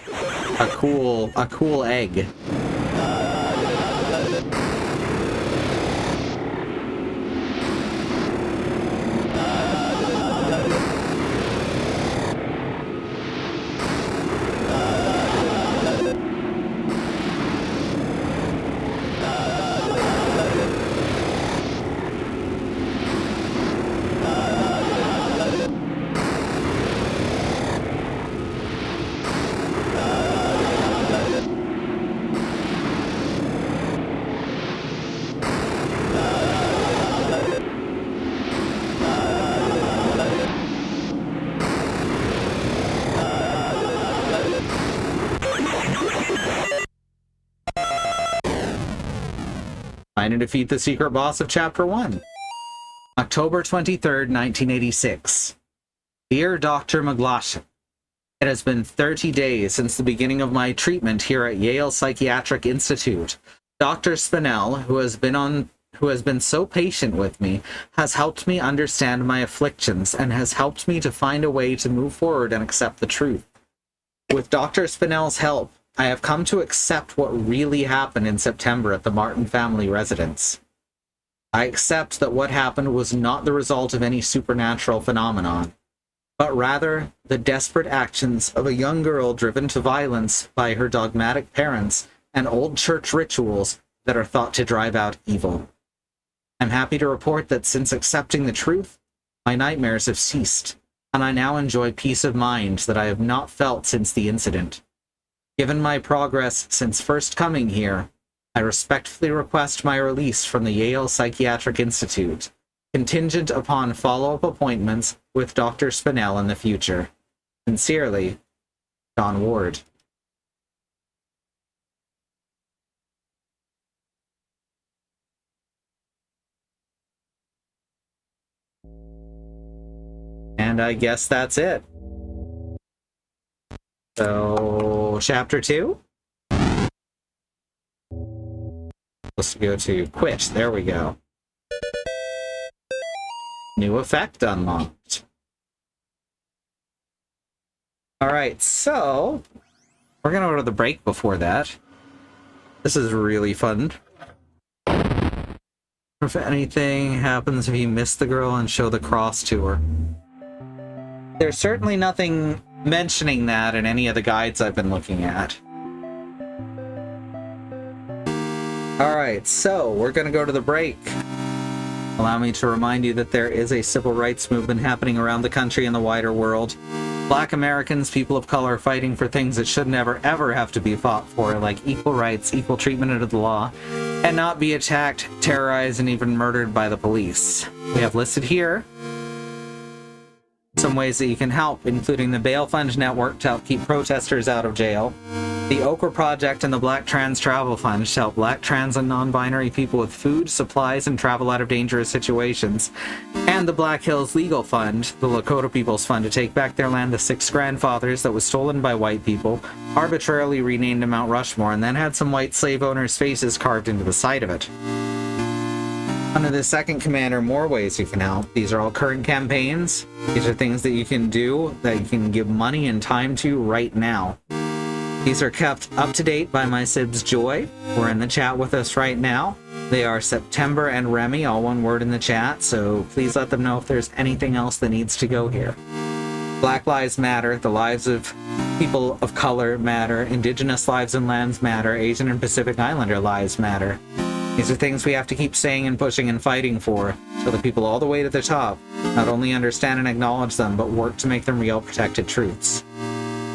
cool egg. Find and defeat the secret boss of Chapter 1. October 23rd, 1986. Dear Dr. McGlashan, it has been 30 days since the beginning of my treatment here at Yale Psychiatric Institute. Dr. Spinell, who who has been so patient with me, has helped me understand my afflictions, and has helped me to find a way to move forward and accept the truth. With Dr. Spinell's help, I have come to accept what really happened in September at the Martin family residence. I accept that what happened was not the result of any supernatural phenomenon, but rather the desperate actions of a young girl driven to violence by her dogmatic parents and old church rituals that are thought to drive out evil. I'm happy to report that since accepting the truth, my nightmares have ceased, and I now enjoy peace of mind that I have not felt since the incident. Given my progress since first coming here, I respectfully request my release from the Yale Psychiatric Institute, contingent upon follow-up appointments with Dr. Spinell in the future. Sincerely, John Ward. And I guess that's it. So, Chapter 2? Let's go to quit. There we go. New effect unlocked. Alright, so we're gonna go to the break before that. This is really fun. If anything happens if you miss the girl and show the cross to her. There's certainly nothing mentioning that in any of the guides I've been looking at. Alright, so we're gonna go to the break. Allow me to remind you that there is a civil rights movement happening around the country and the wider world. Black Americans, people of color, fighting for things that should never ever have to be fought for, like equal rights, equal treatment under the law, and not be attacked, terrorized, and even murdered by the police. We have listed here some ways that you can help, including the Bail Fund Network to help keep protesters out of jail, the Okra Project and the Black Trans Travel Fund to help Black, trans, and non-binary people with food, supplies, and travel out of dangerous situations, and the Black Hills Legal Fund, the Lakota People's Fund, to take back their land, the Six Grandfathers, that was stolen by white people, arbitrarily renamed to Mount Rushmore, and then had some white slave owners' faces carved into the side of it. Under the second commander, more ways you can help. These are all current campaigns. These are things that you can do, that you can give money and time to right now. These are kept up to date by my Sibs Joy, who are in the chat with us right now. They are September and Remy, all one word in the chat, so please let them know if there's anything else that needs to go here. Black Lives Matter, the lives of people of color matter, Indigenous lives and lands matter, Asian and Pacific Islander lives matter. These are things we have to keep saying and pushing and fighting for, so that people all the way to the top not only understand and acknowledge them, but work to make them real protected truths.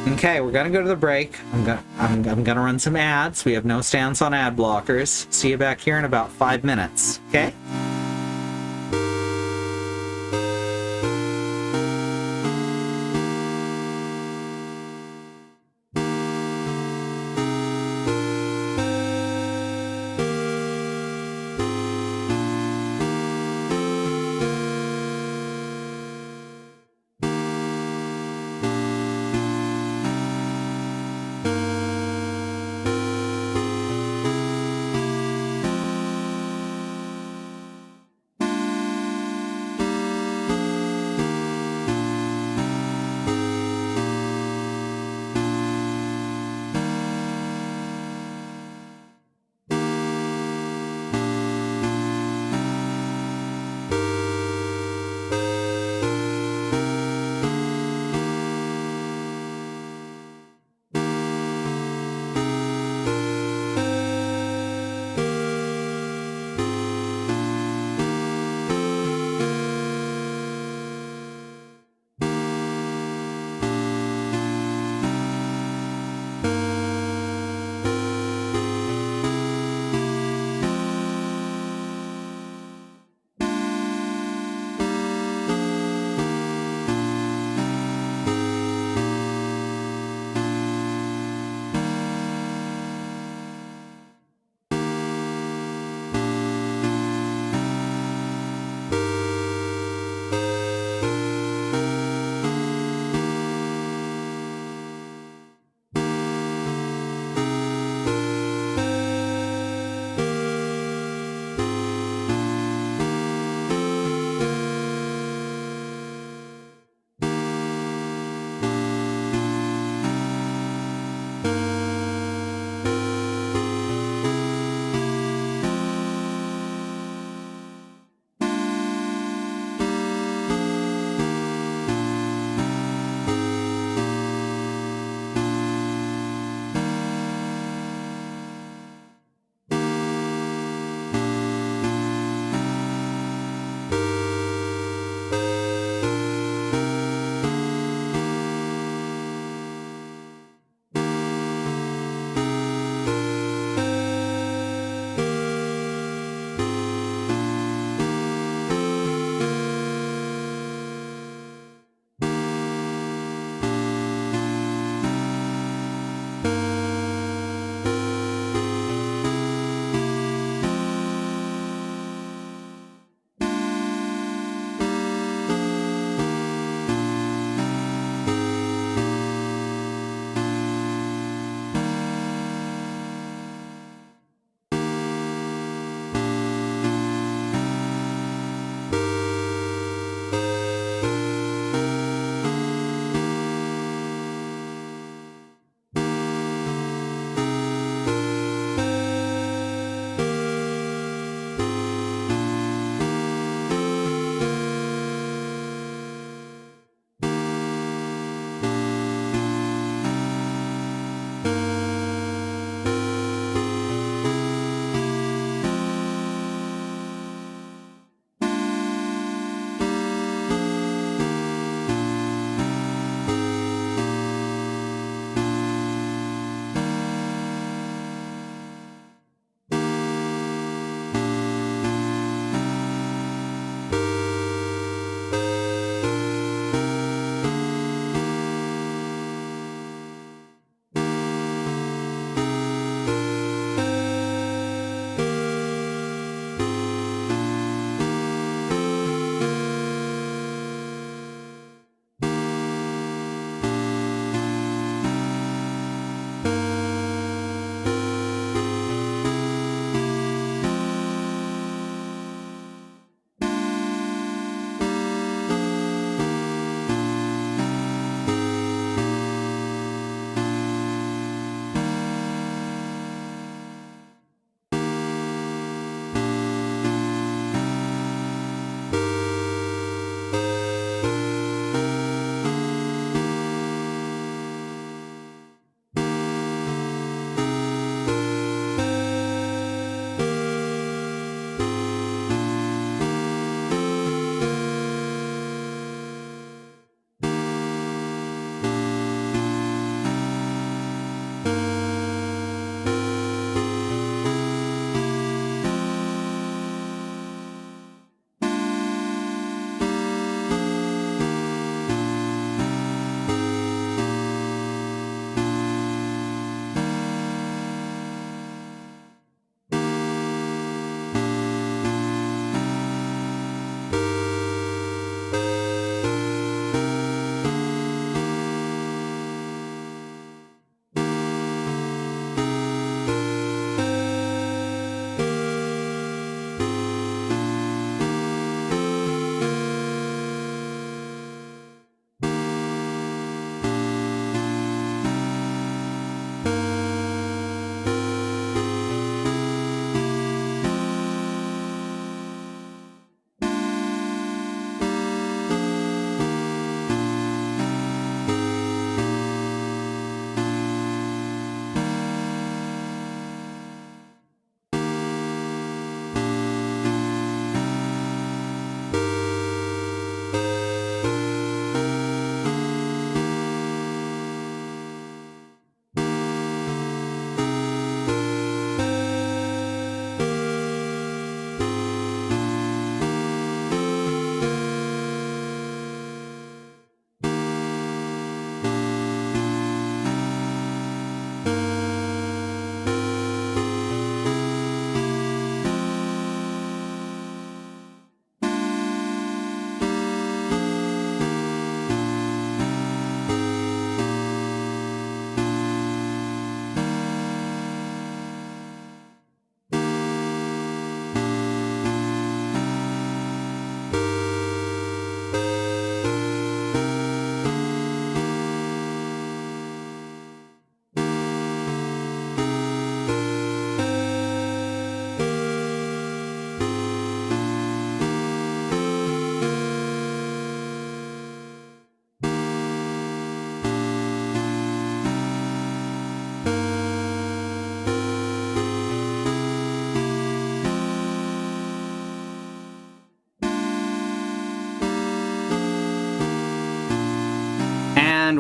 Okay, we're gonna go to the break. I'm gonna run some ads. We have no stance on ad blockers. See you back here in about 5 minutes, okay?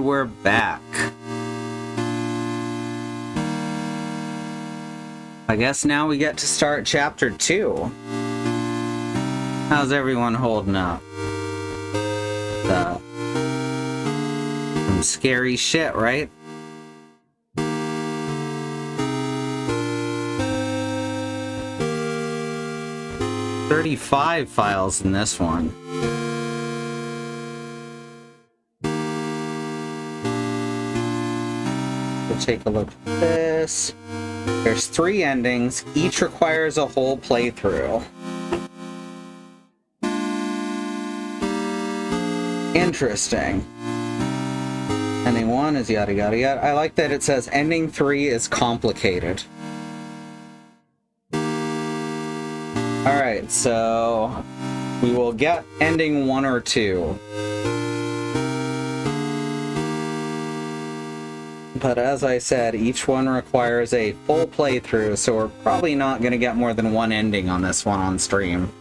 we're back. I guess now we get to start chapter 2. How's everyone holding up? Some scary shit, right? "35 files in this one. We'll take a look at this. There's 3 endings. Each requires a whole playthrough. Interesting. Ending 1 is yada yada yada. I like that it says ending 3 is complicated. Alright, so we will get ending 1 or 2. But as I said, each one requires a full playthrough, so we're probably not going to get more than 1 ending on this one on stream.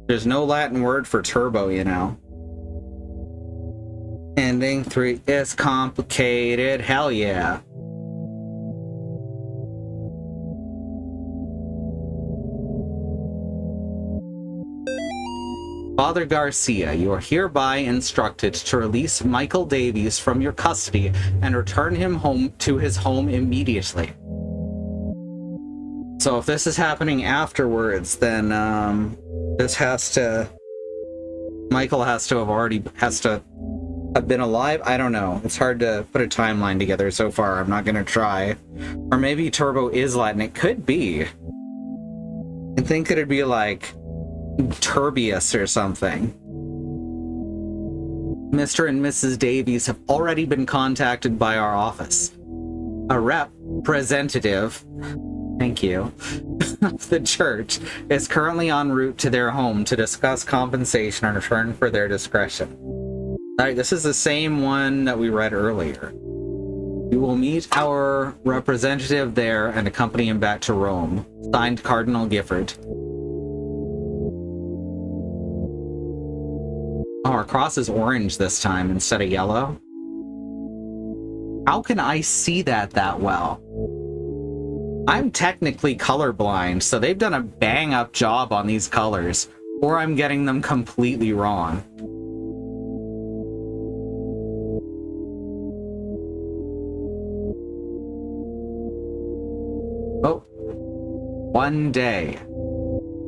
There's no Latin word for turbo, you know. Ending 3 is complicated. Hell yeah. Father Garcia, you are hereby instructed to release Michael Davies from your custody and return him home to his home immediately. So if this is happening afterwards, then this has to... Michael has to have been alive? I don't know. It's hard to put a timeline together so far. I'm not going to try. Or maybe Turbo is Latin. It could be. I think it'd be like Turbius or something. Mr. and Mrs. Davies have already been contacted by our office. A representative, thank you, of the church is currently en route to their home to discuss compensation in return for their discretion. Alright, this is the same one that we read earlier. We will meet our representative there and accompany him back to Rome. Signed, Cardinal Gifford. Oh, our cross is orange this time instead of yellow. How can I see that well? I'm technically colorblind, so they've done a bang-up job on these colors, or I'm getting them completely wrong. Oh, 1 day.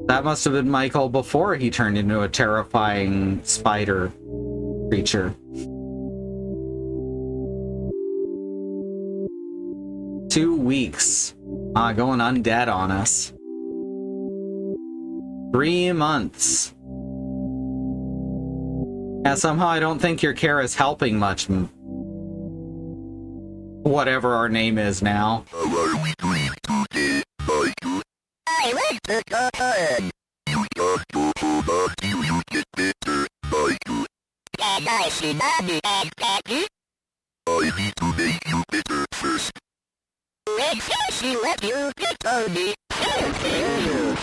That must have been Michael before he turned into a terrifying spider creature. 2 weeks. Going undead on us. 3 months. Yeah, somehow I don't think your care is helping much. Whatever our name is now. How are we doing today, Michael? I like to go home. You got to hold on till you get better, Michael. Can I see Mommy and Daddy? I need to make you better first. When she let you pick on me, she'll kill you.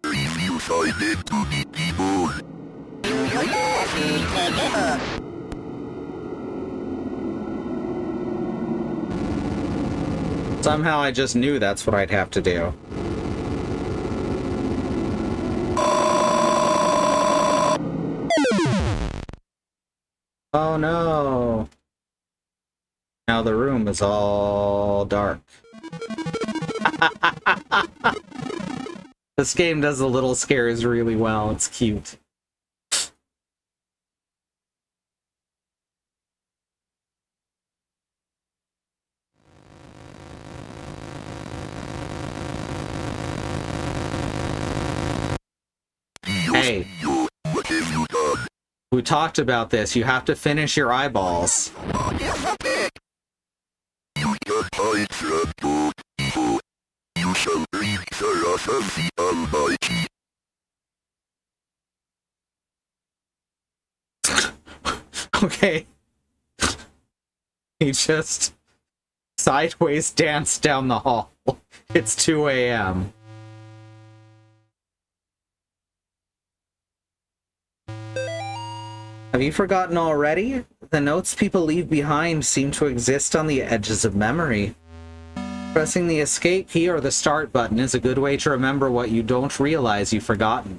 Reviews I meant to be people. You love me forever. Somehow I just knew that's what I'd have to do. Oh no! Now the room is all dark. This game does the little scares really well. It's cute. Hey, What have you done? we talked about this. You have to finish your eyeballs. You just hide from good evil. You shall read the wrath of the Almighty. Okay. He just sideways dance down the hall. It's 2 a.m. Have you forgotten already? The notes people leave behind seem to exist on the edges of memory. Pressing the escape key or the start button is a good way to remember what you don't realize you've forgotten.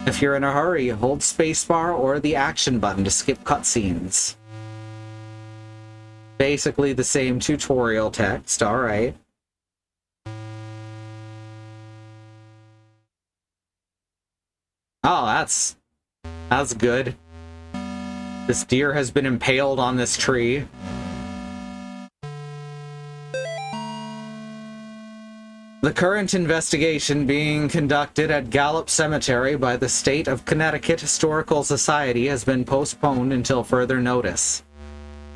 If you're in a hurry, hold spacebar or the action button to skip cutscenes. Basically the same tutorial text, alright. Oh, that's good. This deer has been impaled on this tree. The current investigation being conducted at Gallup Cemetery by the State of Connecticut Historical Society has been postponed until further notice.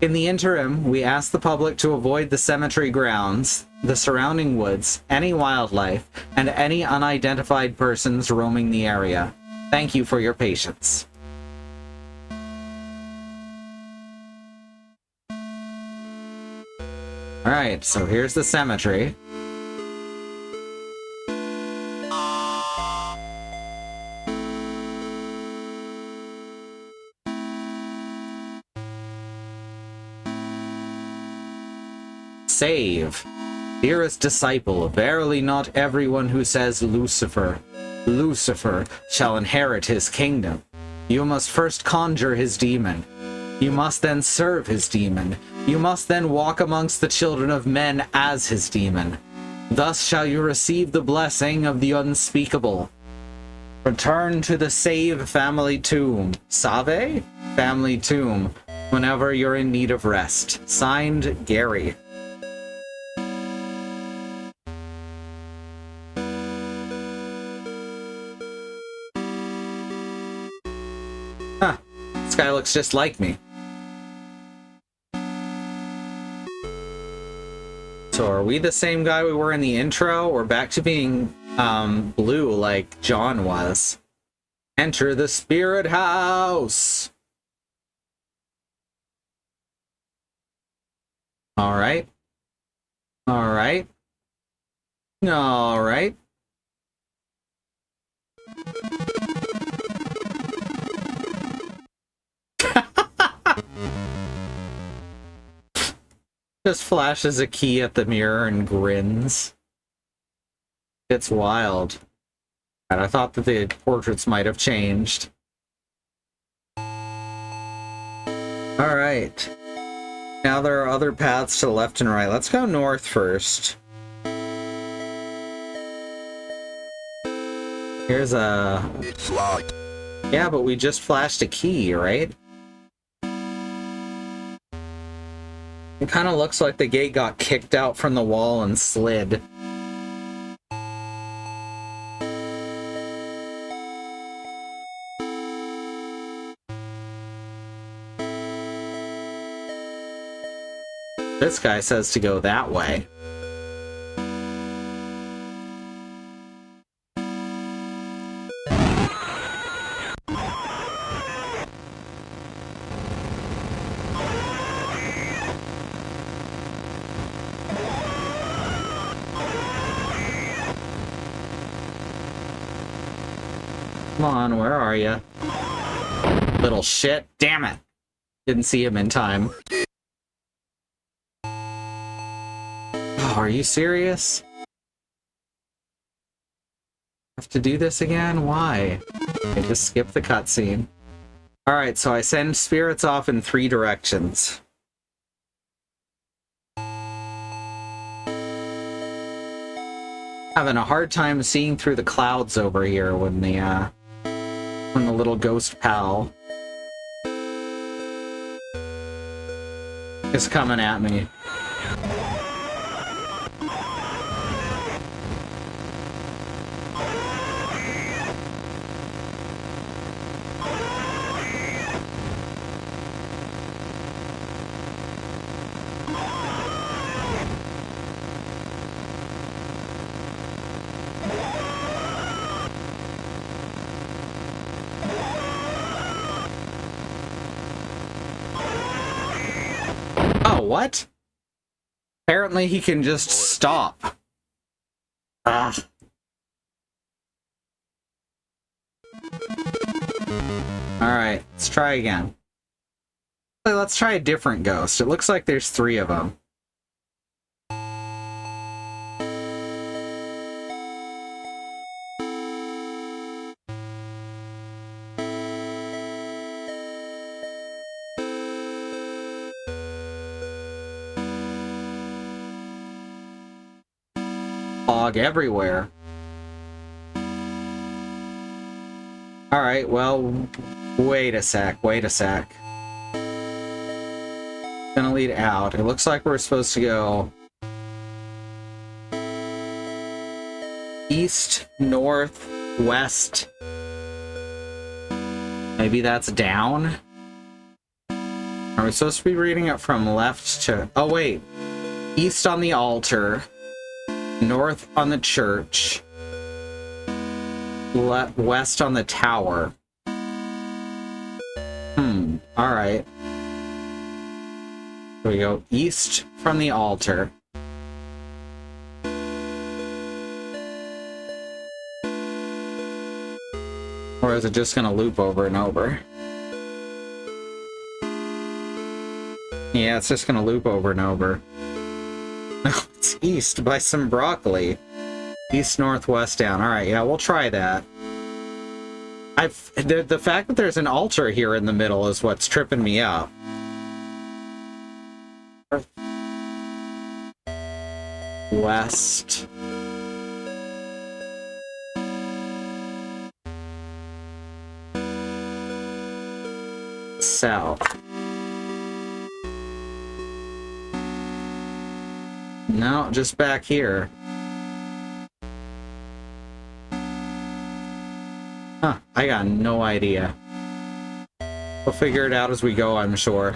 In the interim, we ask the public to avoid the cemetery grounds, the surrounding woods, any wildlife, and any unidentified persons roaming the area. Thank you for your patience. Alright, so here's the cemetery. Save. Dearest disciple, verily not everyone who says Lucifer, Lucifer, shall inherit his kingdom. You must first conjure his demon. You must then serve his demon. You must then walk amongst the children of men as his demon. Thus shall you receive the blessing of the unspeakable. Return to the Save family tomb. Save? Family tomb. Whenever you're in need of rest. Signed, Gary. Huh. This guy looks just like me. So are we the same guy we were in the intro, or back to being blue like John was? Enter the spirit house! Alright. Alright. Alright. Just flashes a key at the mirror and grins. It's wild. And I thought that the portraits might have changed. Alright. Now there are other paths to the left and right. Let's go north first. Here's a... It's locked. Yeah, but we just flashed a key, right? It kind of looks like the gate got kicked out from the wall and slid. This guy says to go that way. Come on, where are you? Little shit. Damn it. Didn't see him in time. Oh, are you serious? Have to do this again? Why? I just skipped the cutscene. Alright, so I send spirits off in 3 directions. Having a hard time seeing through the clouds over here when the little ghost pal is coming at me. Oh, what? Apparently he can just stop. Ah. Alright, let's try again. Let's try a different ghost. It looks like there's 3 of them. Fog everywhere. Alright, well, wait a sec. Gonna lead out. It looks like we're supposed to go east, north, west. Maybe that's down? Are we supposed to be reading it from left to... Oh, wait. East on the altar. North on the church. West on the tower. Alright. So we go east from the altar. Or is it just gonna loop over and over? Yeah, it's just gonna loop over and over. No, it's east by some broccoli. East, northwest, down. Alright, yeah, we'll try that. The fact that there's an altar here in the middle is what's tripping me up. West. South. No, just back here. Huh, I got no idea. We'll figure it out as we go, I'm sure.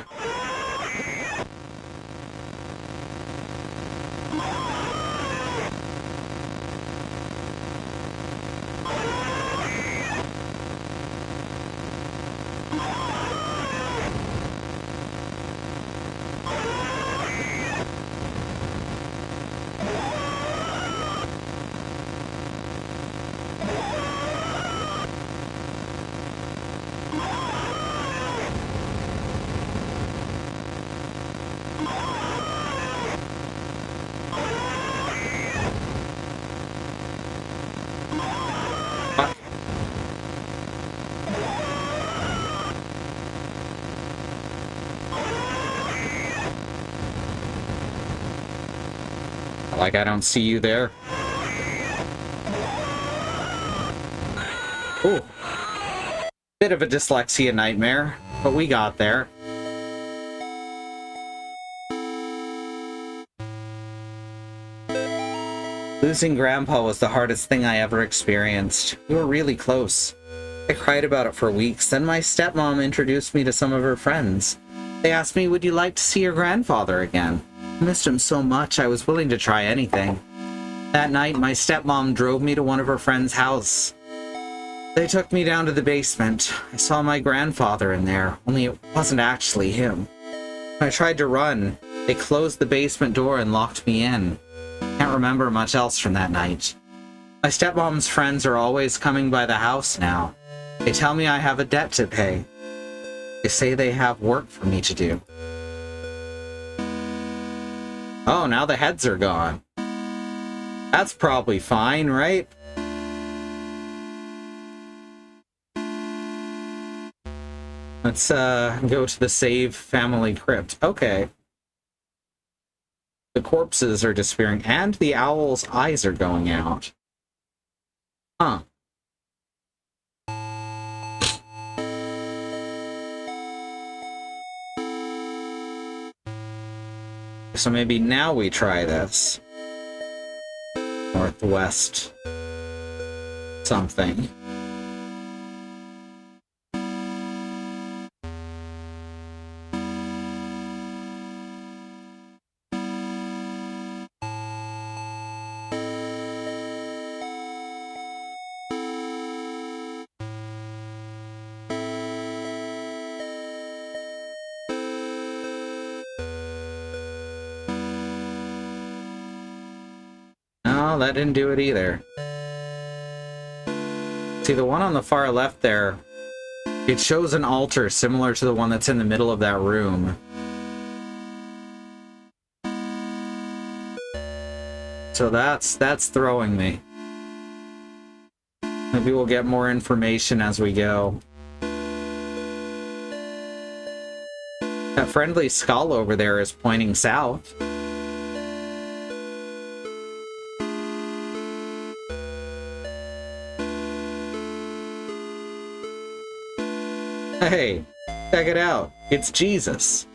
Like I don't see you there. Ooh. Bit of a dyslexia nightmare, but we got there. Losing Grandpa was the hardest thing I ever experienced. We were really close. I cried about it for weeks, then my stepmom introduced me to some of her friends. They asked me, would you like to see your grandfather again? I missed him so much, I was willing to try anything. That night, my stepmom drove me to one of her friends' house. They took me down to the basement. I saw my grandfather in there, only it wasn't actually him. When I tried to run, they closed the basement door and locked me in. Can't remember much else from that night. My stepmom's friends are always coming by the house now. They tell me I have a debt to pay. They say they have work for me to do. Oh, now the heads are gone. That's probably fine, right? Let's go to the Save Family Crypt. Okay. The corpses are disappearing, and the owl's eyes are going out. Huh. So maybe now we try this. Northwest something. No, that didn't do it either. See, the one on the far left there, it shows an altar similar to the one that's in the middle of that room. So that's throwing me. Maybe we'll get more information as we go. That friendly skull over there is pointing south. Hey, check it out. It's Jesus.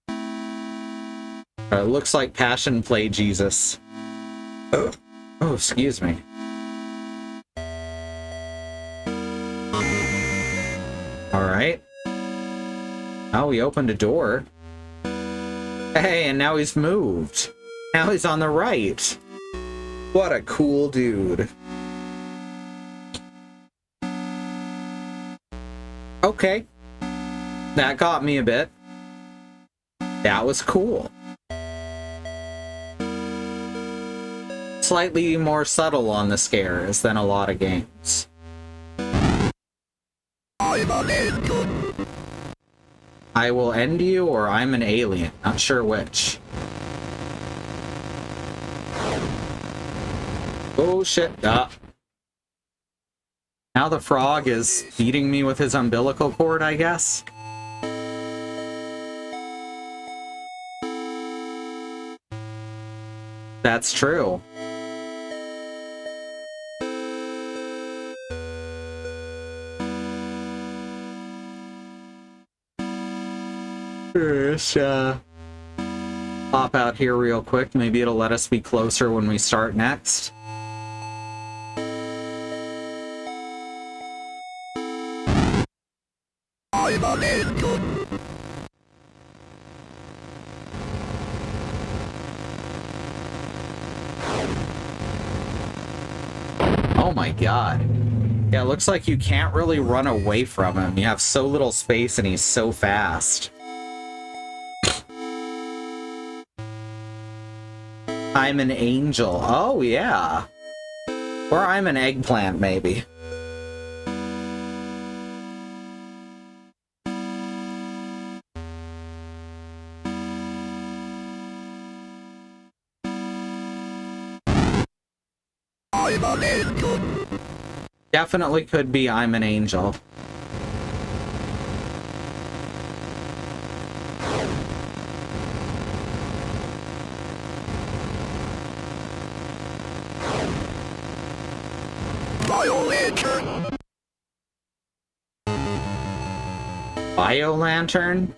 It looks like Passion Play Jesus. Oh, excuse me. Alright. Oh, he opened a door. Hey, and now he's moved. Now he's on the right. What a cool dude. Okay. That got me a bit. That was cool. Slightly more subtle on the scares than a lot of games. I'm an angel. I will end you, or I'm an alien. Not sure which. Oh shit. Now the frog is feeding me with his umbilical cord, I guess. That's true. Let's pop out here real quick. Maybe it'll let us be closer when we start next. I'm an angel. Oh my god. Yeah, it looks like you can't really run away from him. You have so little space and he's so fast. I'm an angel. Oh, yeah. Or I'm an eggplant, maybe. I'm an angel. Definitely could be I'm an angel. Bio-lantern. Bio-lantern?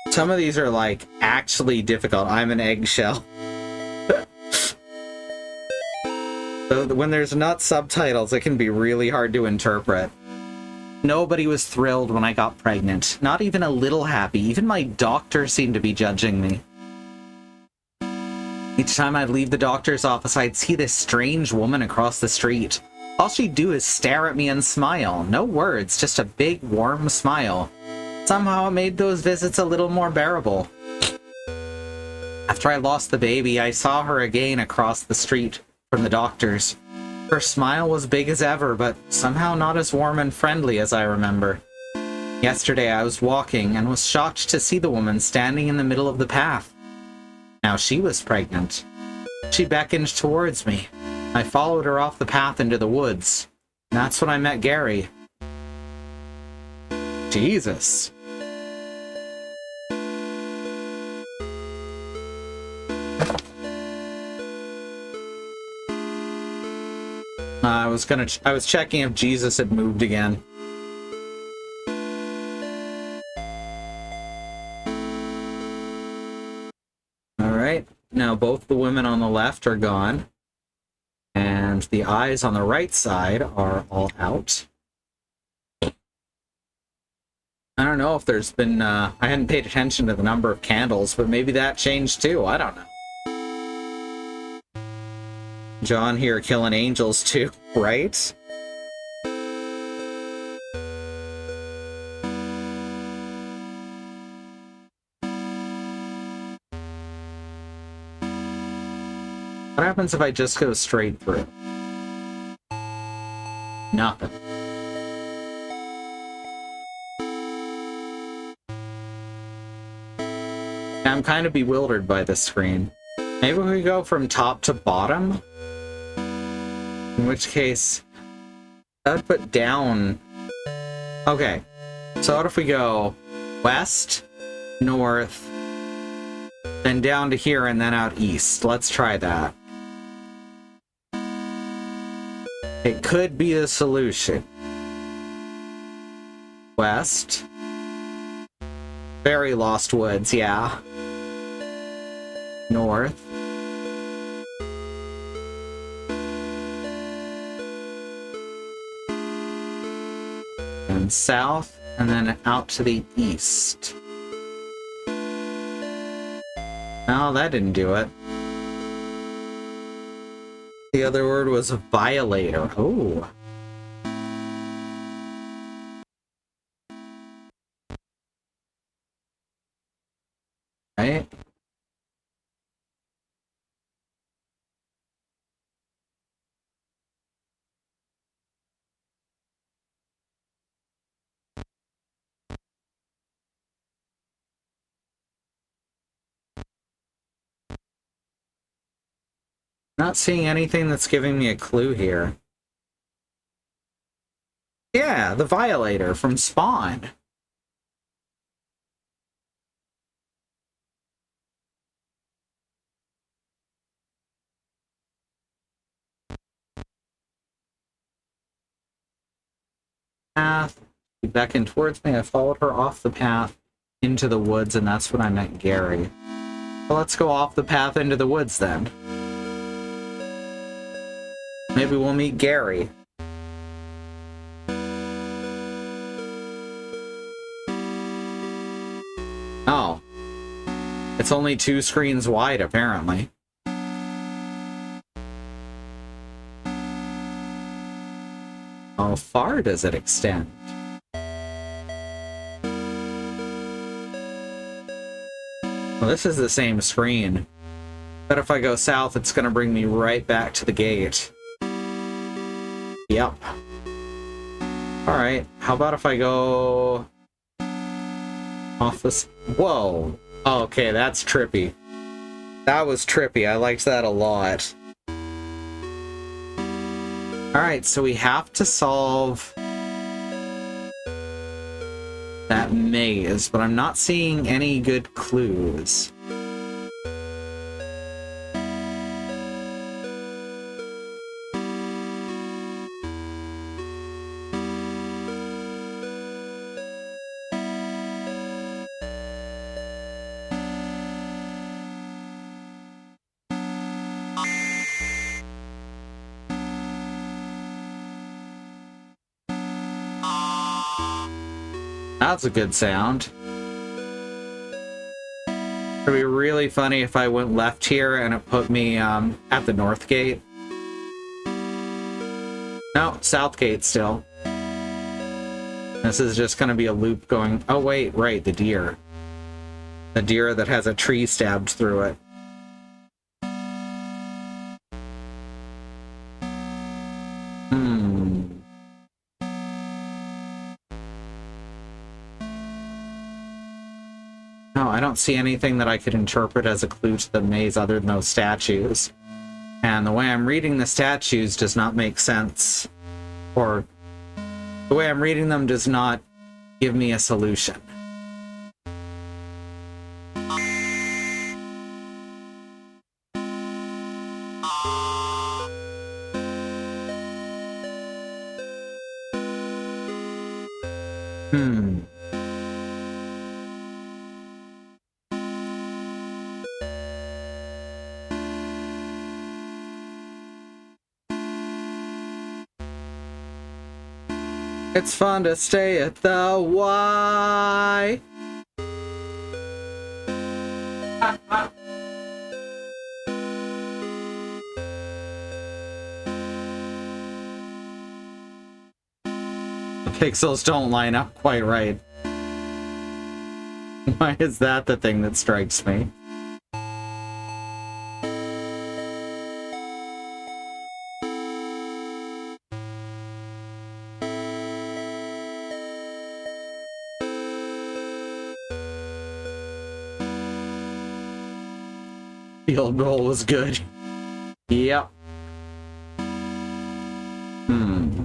Some of these are, like, actually difficult. I'm an eggshell. So when there's not subtitles, it can be really hard to interpret. Nobody was thrilled when I got pregnant. Not even a little happy. Even my doctor seemed to be judging me. Each time I'd leave the doctor's office, I'd see this strange woman across the street. All she'd do is stare at me and smile. No words, just a big, warm smile. Somehow it made those visits a little more bearable. After I lost the baby, I saw her again across the street from the doctor's. Her smile was big as ever, but somehow not as warm and friendly as I remember. Yesterday I was walking and was shocked to see the woman standing in the middle of the path. Now she was pregnant. She beckoned towards me. I followed her off the path into the woods. And that's when I met Gary. Jesus. I was checking if Jesus had moved again. Alright, now both the women on the left are gone. And the eyes on the right side are all out. I don't know if there's been, I hadn't paid attention to the number of candles, but maybe that changed too, I don't know. John here killing angels too, right? What happens if I just go straight through? Nothing. I'm kind of bewildered by this screen. Maybe we go from top to bottom? In which case, that would put down... Okay, so what if we go west, north, then down to here, and then out east? Let's try that. It could be the solution. West. Very Lost Woods, yeah. North. And south, and then out to the east. No, that didn't do it. The other word was violator. Oh. Right? Not seeing anything that's giving me a clue here. Yeah, the Violator from Spawn. Path. She beckoned towards me. I followed her off the path into the woods, and that's when I met Gary. Well, let's go off the path into the woods then. Maybe we'll meet Gary. Oh. It's only 2 screens wide, apparently. How far does it extend? Well, this is the same screen. But if I go south, it's going to bring me right back to the gate. Yep. Alright, how about if I go... off this... Whoa! Oh, okay, that's trippy. That was trippy, I liked that a lot. Alright, so we have to solve... that maze, but I'm not seeing any good clues. That's a good sound. It'd be really funny if I went left here and it put me at the north gate. No, south gate still. This is just going to be a loop going... Oh wait, right, the deer. The deer that has a tree stabbed through it. No, I don't see anything that I could interpret as a clue to the maze other than those statues. And the way I'm reading the statues does not make sense. Or the way I'm reading them does not give me a solution. It's fun to stay at the Y. The pixels don't line up quite right. Why is that the thing that strikes me? Field goal was good. Yep. Hmm.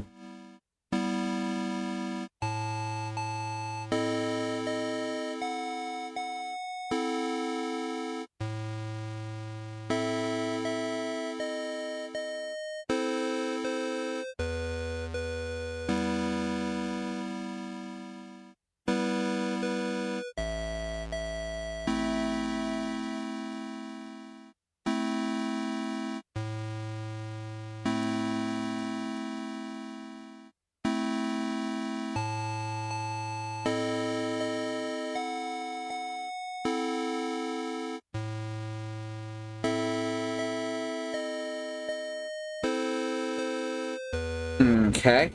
Okay.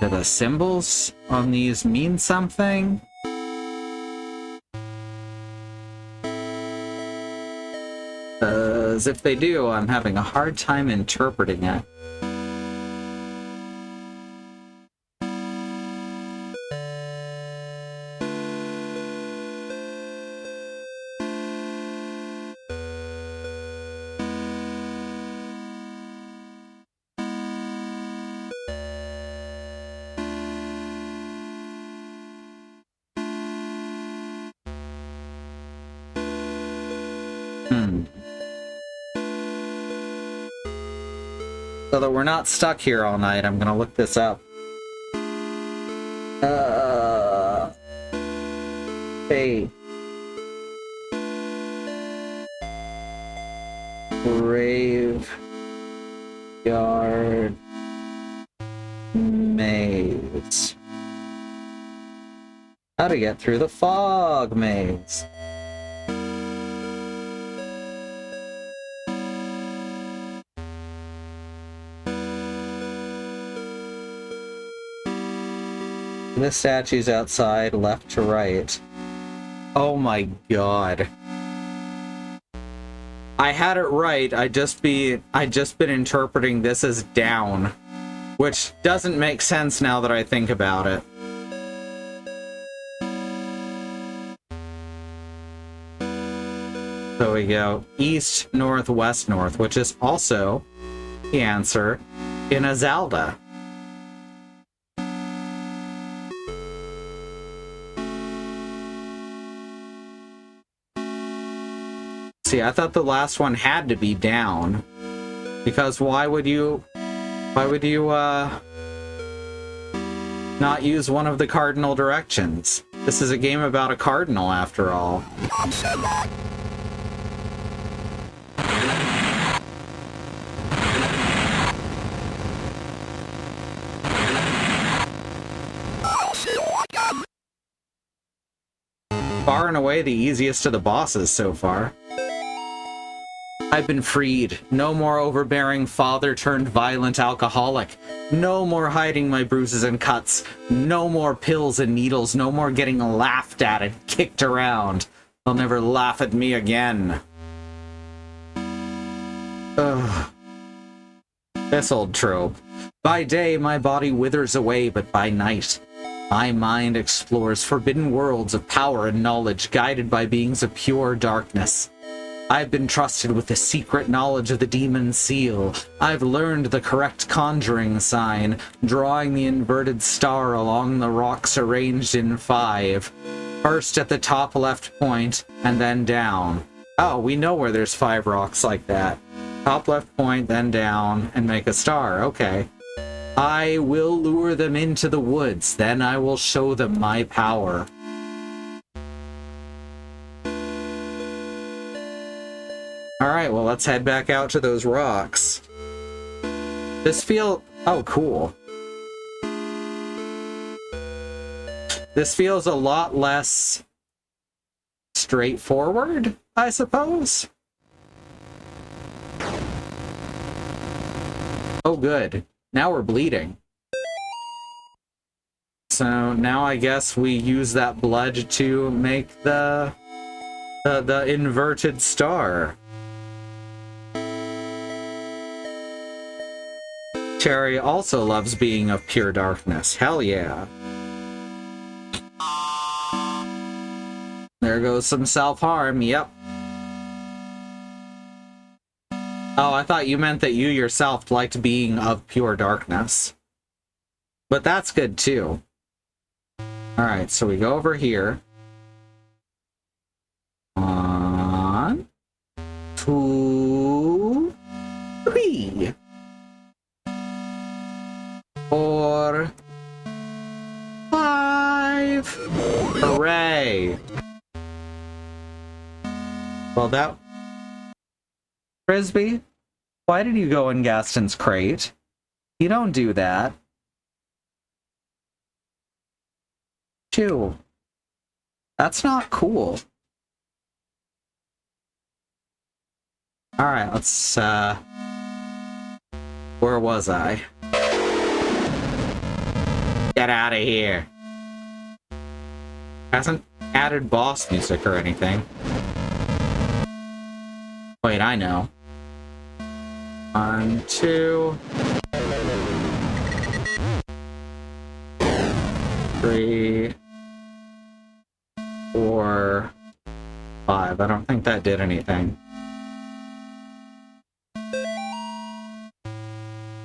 Do the symbols on these mean something? As if they do, I'm having a hard time interpreting it. So that we're not stuck here all night, I'm gonna look this up. Hey. Graveyard maze. How to get through the fog maze. The statues outside, left to right. Oh my god. I had it right, I'd just been interpreting this as down, which doesn't make sense now that I think about it. So we go east, north, west, north, which is also the answer in a Zelda. See, I thought the last one had to be down, because why would you not use one of the cardinal directions? This is a game about a cardinal, after all. Far and away the easiest of the bosses so far. I've been freed. No more overbearing father turned violent alcoholic. No more hiding my bruises and cuts. No more pills and needles. No more getting laughed at and kicked around. They'll never laugh at me again. Ugh. This old trope. By day, my body withers away, but by night, my mind explores forbidden worlds of power and knowledge, guided by beings of pure darkness. I've been trusted with the secret knowledge of the demon seal. I've learned the correct conjuring sign, drawing the inverted star along the rocks arranged in 5. First at the top left point, and then down. Oh, we know where there's 5 rocks like that. Top left point, then down, and make a star. Okay. I will lure them into the woods, then I will show them my power. Alright, well, let's head back out to those rocks. Oh, cool. This feels a lot less straightforward, I suppose. Oh, good. Now we're bleeding. So now I guess we use that blood to make the inverted star. Cherry also loves being of pure darkness. Hell yeah. There goes some self-harm, yep. Oh, I thought you meant that you yourself liked being of pure darkness. But that's good too. Alright, so we go over here. 1, 2, 3, 4, 5. Hooray! Well, that... Frisbee, why did you go in Gaston's crate? You don't do that. 2. That's not cool. Alright, let's, where was I? Get out of here. Hasn't added boss music or anything. Wait, I know. 1, 2, 3, 4, 5. I don't think that did anything.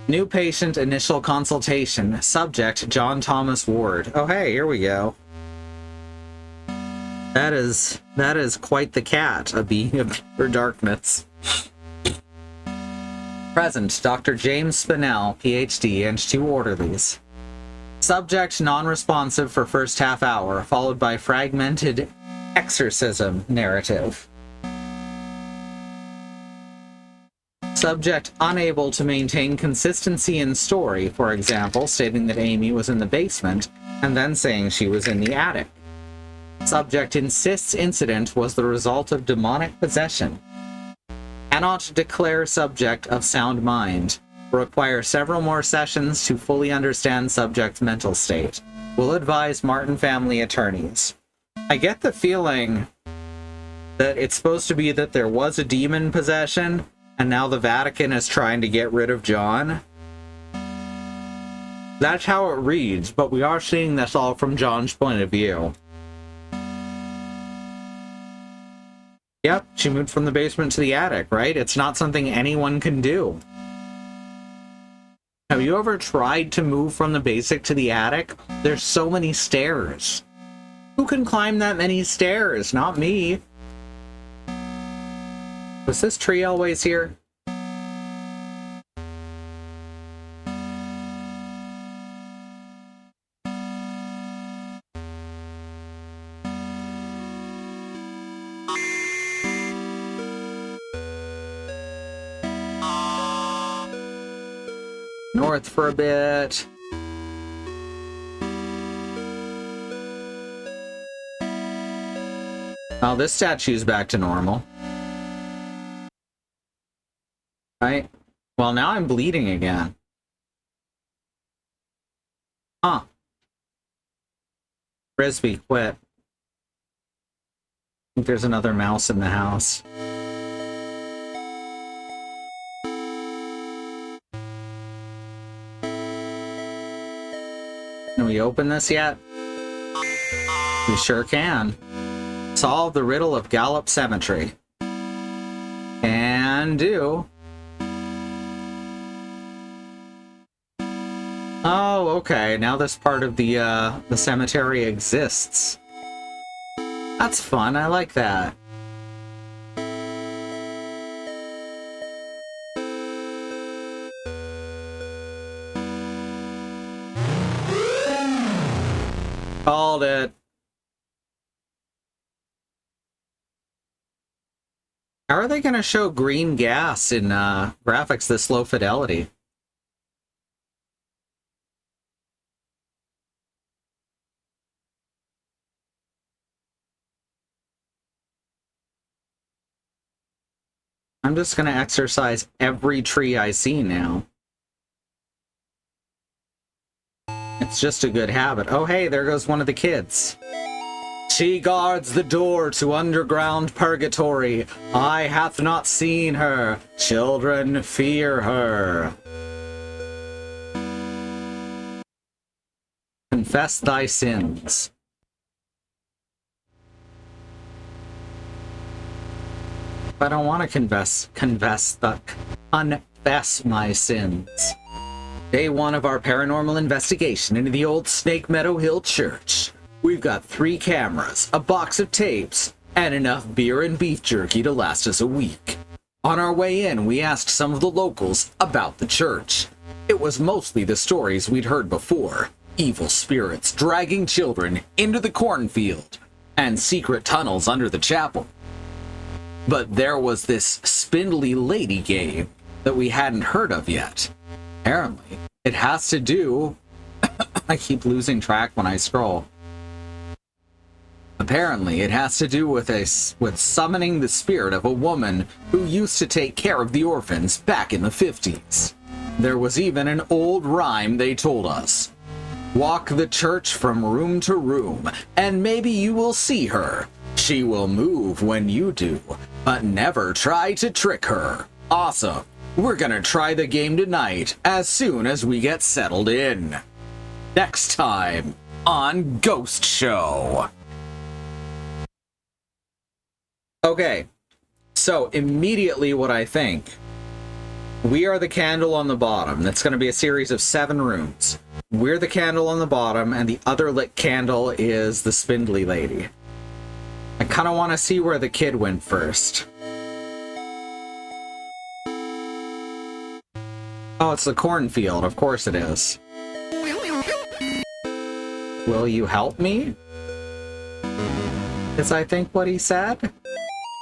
New patient initial consultation. Subject John Thomas Ward. Oh hey, here we go. That is quite the cat, a being of pure darkness. Present, Dr. James Spinell, PhD, and 2 orderlies. Subject non-responsive for first half hour, followed by fragmented exorcism narrative. Subject unable to maintain consistency in story, for example, stating that Amy was in the basement, and then saying she was in the attic. Subject insists incident was the result of demonic possession. Cannot declare subject of sound mind. Require several more sessions to fully understand subject's mental state. Will advise Martin family attorneys. I get the feeling that it's supposed to be that there was a demon possession, and now the Vatican is trying to get rid of John. That's how it reads, but we are seeing this all from John's point of view. Yep, she moved from the basement to the attic, right? It's not something anyone can do. Have you ever tried to move from the basic to the attic? There's so many stairs. Who can climb that many stairs? Not me. Was this tree always here? North for a bit. Oh, this statue's back to normal. Right? Well, now I'm bleeding again. Huh. Frisbee, quit. I think there's another mouse in the house. Can we open this yet? We sure can. Solve the riddle of Gallup Cemetery. Can do. Oh, okay. Now this part of the cemetery exists. That's fun. I like that. Called it. How are they going to show green gas in graphics this low fidelity? I'm just going to exercise every tree I see now. It's just a good habit. Oh, hey, there goes one of the kids. She guards the door to underground purgatory. Eye hath not seen her. Children fear her. confess thy sins. I don't want to confess my sins. Day one of our paranormal investigation into the old Snake Meadow Hill Church. We've got 3 cameras, a box of tapes, and enough beer and beef jerky to last us a week. On our way in, we asked some of the locals about the church. It was mostly the stories we'd heard before. Evil spirits dragging children into the cornfield, and secret tunnels under the chapel. But there was this spindly lady game that we hadn't heard of yet. Apparently, it has to do... I keep losing track when I scroll. Apparently, it has to do with summoning the spirit of a woman who used to take care of the orphans back in the 50s. There was even an old rhyme they told us. Walk the church from room to room, and maybe you will see her. She will move when you do, but never try to trick her. Awesome. We're gonna try the game tonight, as soon as we get settled in. Next time on Ghost Show. Okay, so immediately what I think. We are the candle on the bottom. That's going to be a series of 7 rooms. We're the candle on the bottom, and the other lit candle is the spindly lady. I kind of want to see where the kid went first. Oh, it's the cornfield. Of course it is. Will you help me? Is I think what he said?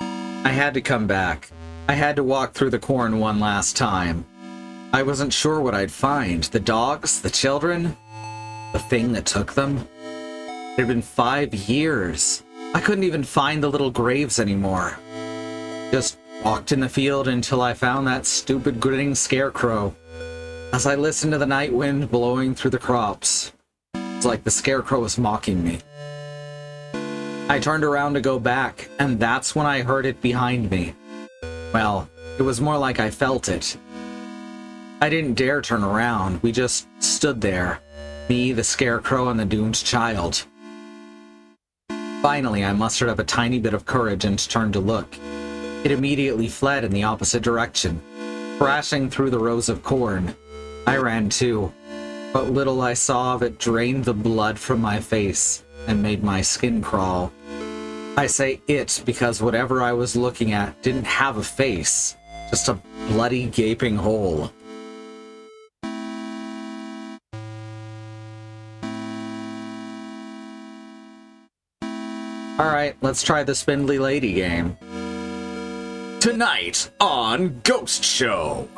I had to come back. I had to walk through the corn one last time. I wasn't sure what I'd find. The dogs, the children, the thing that took them. It had been 5 years. I couldn't even find the little graves anymore. Just walked in the field until I found that stupid grinning scarecrow. As I listened to the night wind blowing through the crops, it's like the scarecrow was mocking me. I turned around to go back, and that's when I heard it behind me. Well, it was more like I felt it. I didn't dare turn around. We just stood there. Me, the scarecrow, and the doomed child. Finally, I mustered up a tiny bit of courage and turned to look. It immediately fled in the opposite direction, crashing through the rows of corn. I ran too. What little I saw of it drained the blood from my face and made my skin crawl. I say it because whatever I was looking at didn't have a face, just a bloody gaping hole. Alright, let's try the spindly lady game. Tonight on Ghost Show.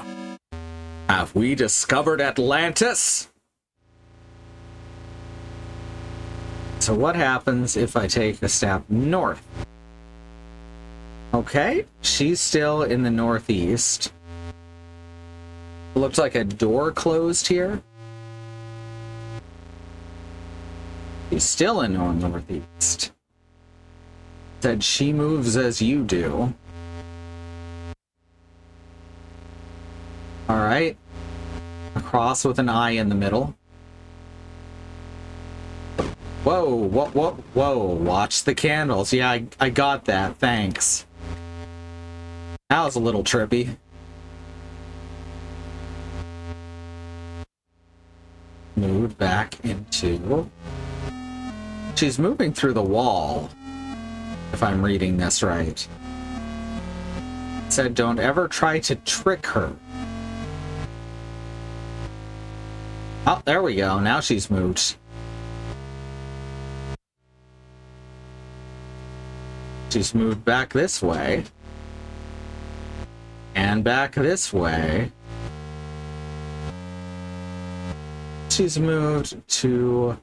Have we discovered Atlantis? So what happens if I take a step north? Okay, she's still in the northeast. Looks like a door closed here. She's still in the northeast. Said she moves as you do. Alright. A cross with an eye in the middle. Whoa, whoa, watch the candles. Yeah, I got that, thanks. That was a little trippy. Move back into... She's moving through the wall, if I'm reading this right. It said don't ever try to trick her. Oh, there we go, now she's moved. She's moved back this way. And back this way. She's moved to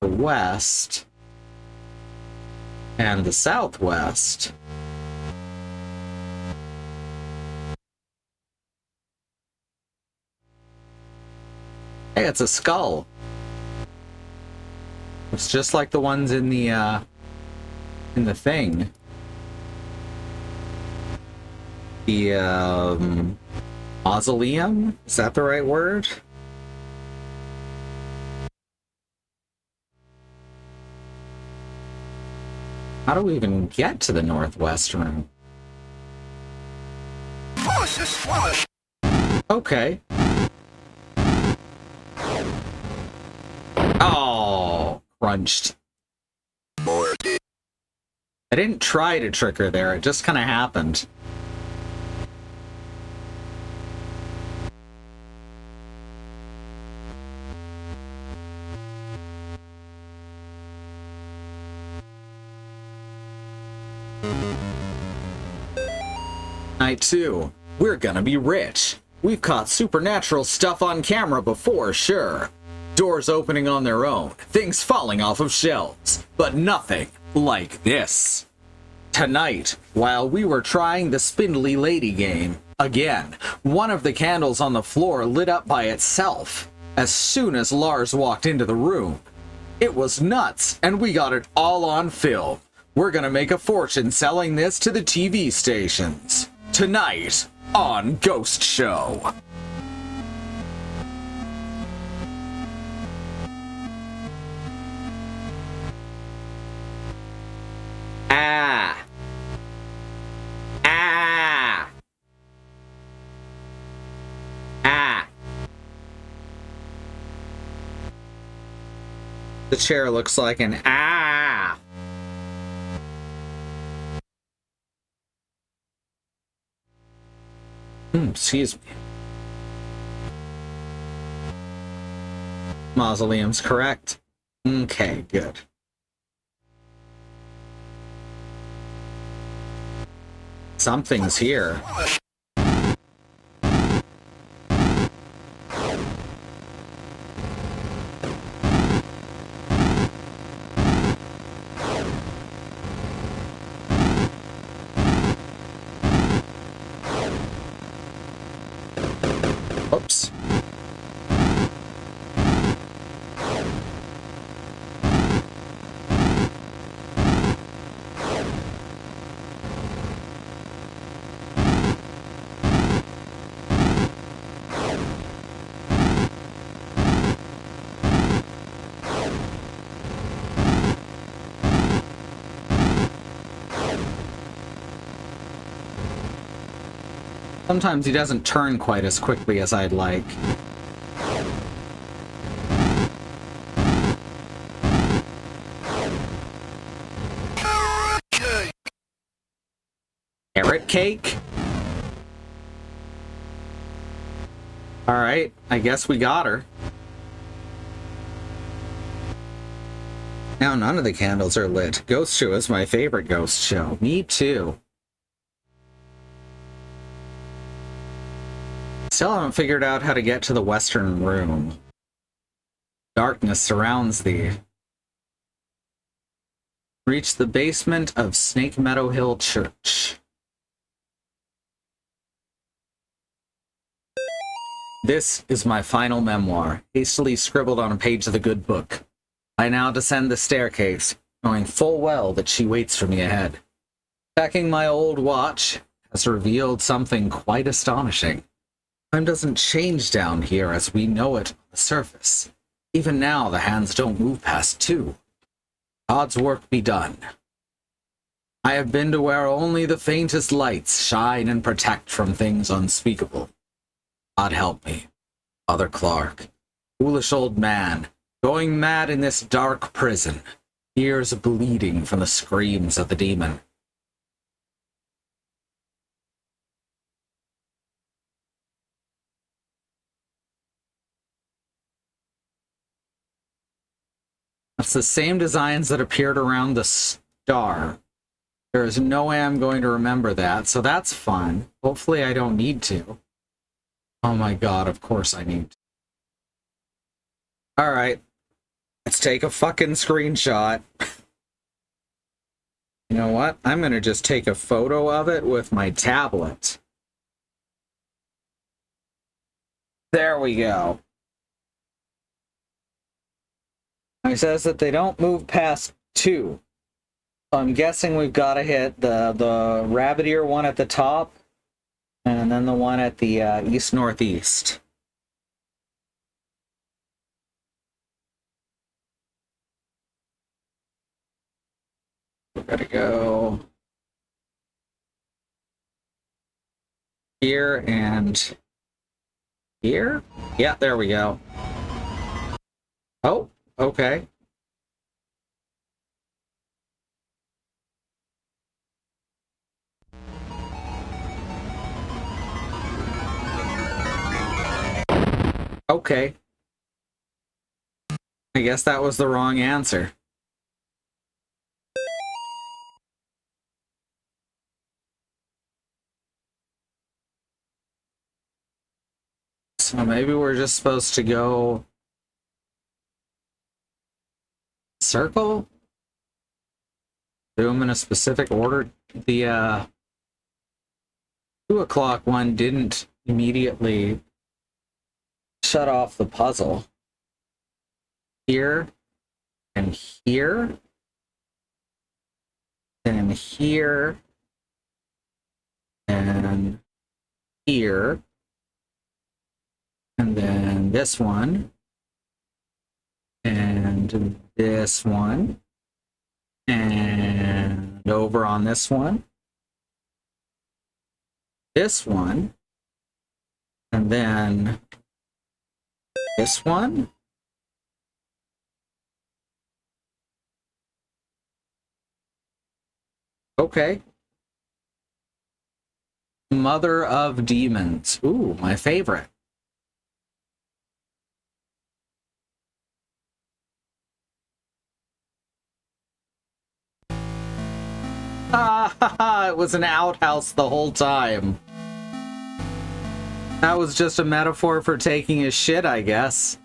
the west and the southwest. Hey, it's a skull. It's just like the ones in the thing. The mausoleum? Is that the right word? How do we even get to the northwest room? Faucet flush. Okay. Oh, crunched. Morty. I didn't try to trick her there, it just kind of happened. Night 2. We're gonna be rich. We've caught supernatural stuff on camera before, sure. Doors opening on their own, things falling off of shelves, but nothing like this. Tonight, while we were trying the Spindly Lady game, again, one of the candles on the floor lit up by itself as soon as Lars walked into the room. It was nuts, and we got it all on film. We're gonna make a fortune selling this to the TV stations. Tonight on Ghost Show. Ah. Ah. Ah. The chair looks like an ah. Excuse me. Mausoleum's correct. Okay, good. Something's here. Oops. Sometimes he doesn't turn quite as quickly as I'd like. Carrot cake? Alright, I guess we got her. Now none of the candles are lit. Ghost Show is my favorite ghost show. Me too. Still haven't figured out how to get to the western room. Darkness surrounds thee. Reach the basement of Snake Meadow Hill Church. This is my final memoir, hastily scribbled on a page of the good book. I now descend the staircase, knowing full well that she waits for me ahead. Checking my old watch has revealed something quite astonishing. Time doesn't change down here as we know it on the surface. Even now, the hands don't move past 2. God's work be done. I have been to where only the faintest lights shine and protect from things unspeakable. God help me, Father Clark, foolish old man, going mad in this dark prison, ears bleeding from the screams of the demon. It's the same designs that appeared around the star. There is no way I'm going to remember that, so that's fun. Hopefully I don't need to. Oh my god, of course I need to. Alright. Let's take a fucking screenshot. You know what? I'm gonna just take a photo of it with my tablet. There we go. It says that they don't move past 2. So I'm guessing we've got to hit the rabbit ear one at the top, and then the one at the east-northeast. We're gonna go here and here. Yeah, there we go. Oh, okay. Okay. I guess that was the wrong answer. So maybe we're just supposed to go circle? Do them in a specific order. The 2 o'clock one didn't immediately shut off the puzzle. Here and here and here and here and then this one and this one and over on this one, and then this one. Okay. Mother of Demons. Ooh, my favorite. It was an outhouse the whole time. That was just a metaphor for taking a shit, I guess.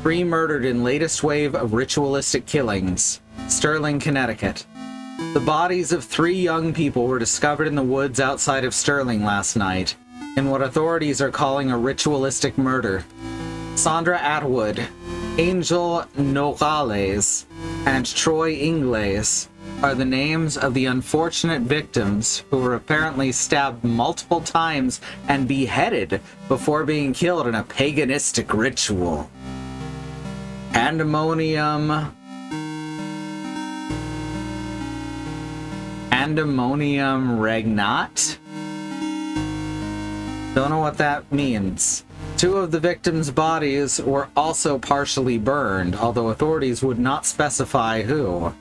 Three murdered in latest wave of ritualistic killings. Sterling, Connecticut. The bodies of 3 young people were discovered in the woods outside of Sterling last night, in what authorities are calling a ritualistic murder. Sandra Atwood, Angel Nogales, and Troy Ingles are the names of the unfortunate victims who were apparently stabbed multiple times and beheaded before being killed in a paganistic ritual. Pandemonium Regnat? Don't know what that means. 2 of the victims' bodies were also partially burned, although authorities would not specify who.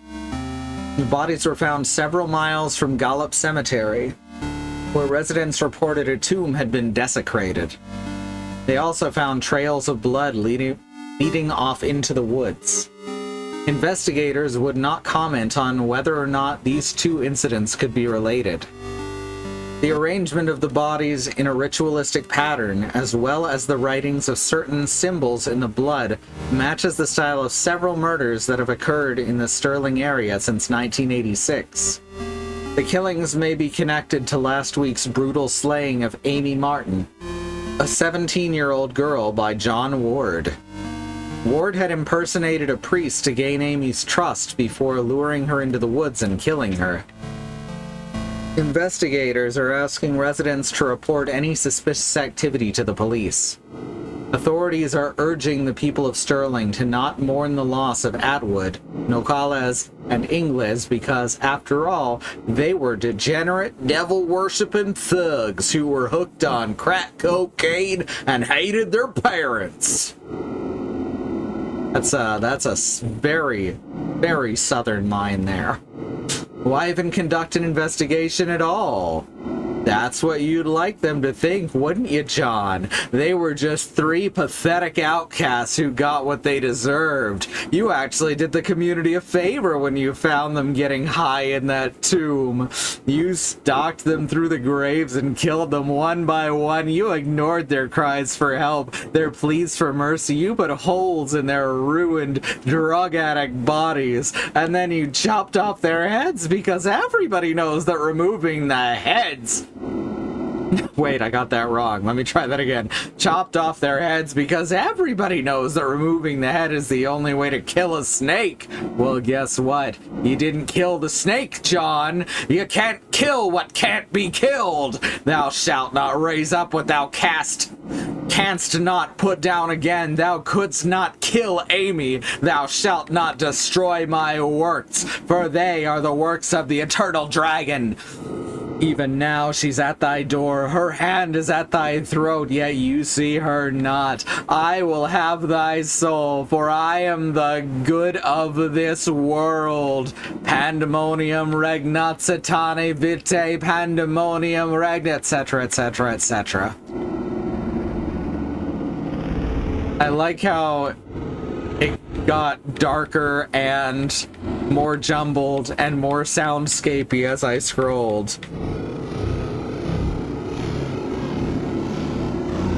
The bodies were found several miles from Gallup Cemetery, where residents reported a tomb had been desecrated. They also found trails of blood leading off into the woods. Investigators would not comment on whether or not these 2 incidents could be related. The arrangement of the bodies in a ritualistic pattern, as well as the writings of certain symbols in the blood, matches the style of several murders that have occurred in the Sterling area since 1986. The killings may be connected to last week's brutal slaying of Amy Martin, a 17-year-old girl by John Ward. Ward had impersonated a priest to gain Amy's trust before luring her into the woods and killing her. Investigators are asking residents to report any suspicious activity to the police. Authorities are urging the people of Sterling to not mourn the loss of Atwood, Nogales, and Ingles because, after all, they were degenerate, devil-worshipping thugs who were hooked on crack cocaine and hated their parents. That's a very, very southern line there. Why even conduct an investigation at all? That's what you'd like them to think, wouldn't you, John? They were just 3 pathetic outcasts who got what they deserved. You actually did the community a favor when you found them getting high in that tomb. You stalked them through the graves and killed them one by one. You ignored their cries for help, their pleas for mercy. You put holes in their ruined, drug addict bodies, and then you chopped off their heads because everybody knows that removing the heads Wait, I got that wrong. Let me try that again. Chopped off their heads because everybody knows that removing the head is the only way to kill a snake. Well, guess what? You didn't kill the snake, John. You can't kill what can't be killed. Thou shalt not raise up what thou canst not put down again. Thou couldst not kill Amy. Thou shalt not destroy my works, for they are the works of the eternal dragon. Even now she's at thy door, her hand is at thy throat, yet you see her not. I will have thy soul, for I am the good of this world. Pandemonium regnat satane vitae, pandemonium regnat, etc., etc., etc. I like how it got darker and more jumbled and more soundscapey as I scrolled.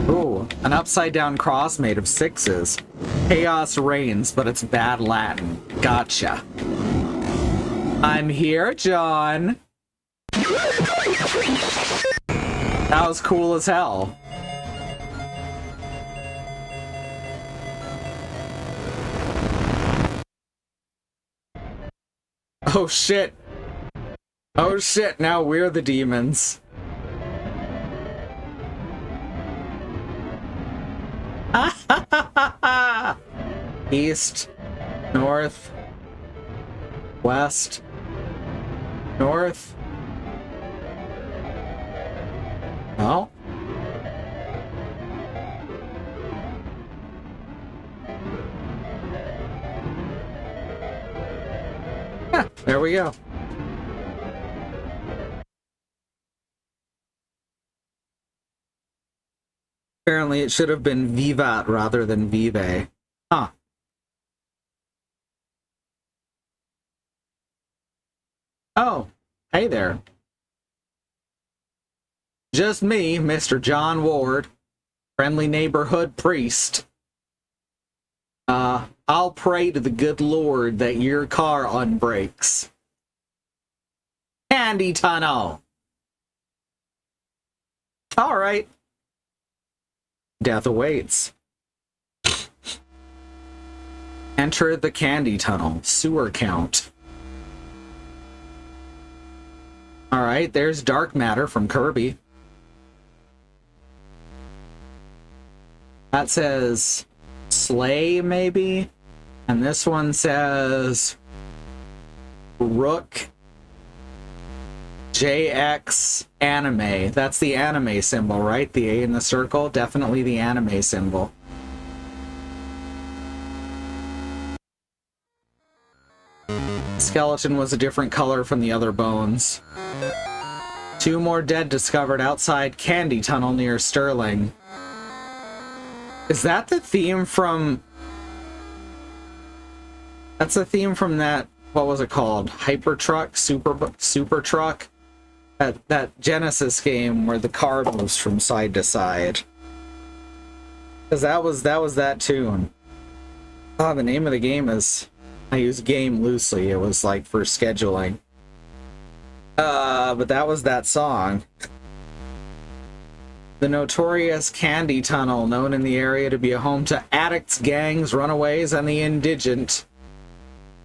Ooh, an upside down cross made of 6s. Chaos reigns, but it's bad Latin. Gotcha. I'm here, John. That was cool as hell. Oh shit. Oh shit, now we're the demons. East, north, west, north. Oh. Yeah, there we go. Apparently it should have been Vivat rather than Vive. Huh. Oh, hey there. Just me, Mr. John Ward, friendly neighborhood priest. I'll pray to the good Lord that your car unbrakes. Candy tunnel. All right. Death awaits. Enter the candy tunnel. Sewer count. All right, there's dark matter from Kirby. That says Slay, maybe? And this one says Rook JX anime. That's the anime symbol, right? The A in the circle? Definitely the anime symbol. Skeleton was a different color from the other bones. 2 more dead discovered outside Candy Tunnel near Sterling. Is that the theme from... That's the theme from that, what was it called? Hyper Truck? Super Truck? That Genesis game where the car moves from side to side. Because that was that tune. Oh, the name of the game is... I use game loosely. It was like for scheduling. But that was that song. The notorious Candy Tunnel, known in the area to be a home to addicts, gangs, runaways, and the indigent,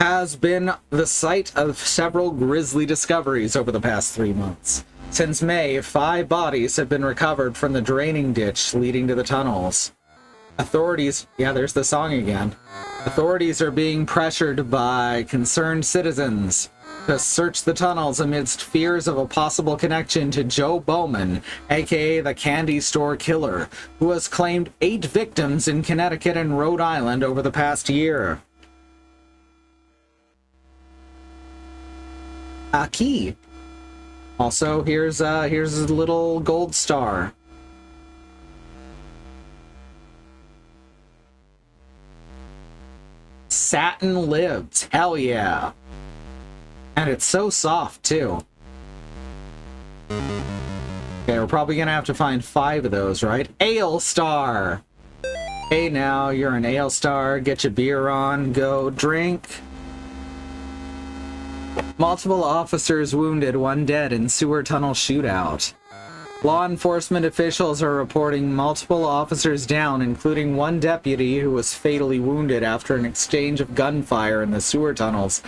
has been the site of several grisly discoveries over the past 3 months. Since May, 5 bodies have been recovered from the draining ditch leading to the tunnels. Authorities... Yeah, there's the song again. Authorities are being pressured by concerned citizens to search the tunnels amidst fears of a possible connection to Joe Bowman, aka the Candy Store Killer, who has claimed 8 victims in Connecticut and Rhode Island over the past year. A key. Also, here's a little gold star. Satin lives. Hell yeah. And it's so soft, too. Okay, we're probably gonna have to find 5 of those, right? Ale Star! Hey now, you're an Ale Star. Get your beer on. Go drink. Multiple officers wounded, 1 dead in sewer tunnel shootout. Law enforcement officials are reporting multiple officers down, including one deputy who was fatally wounded after an exchange of gunfire in the sewer tunnels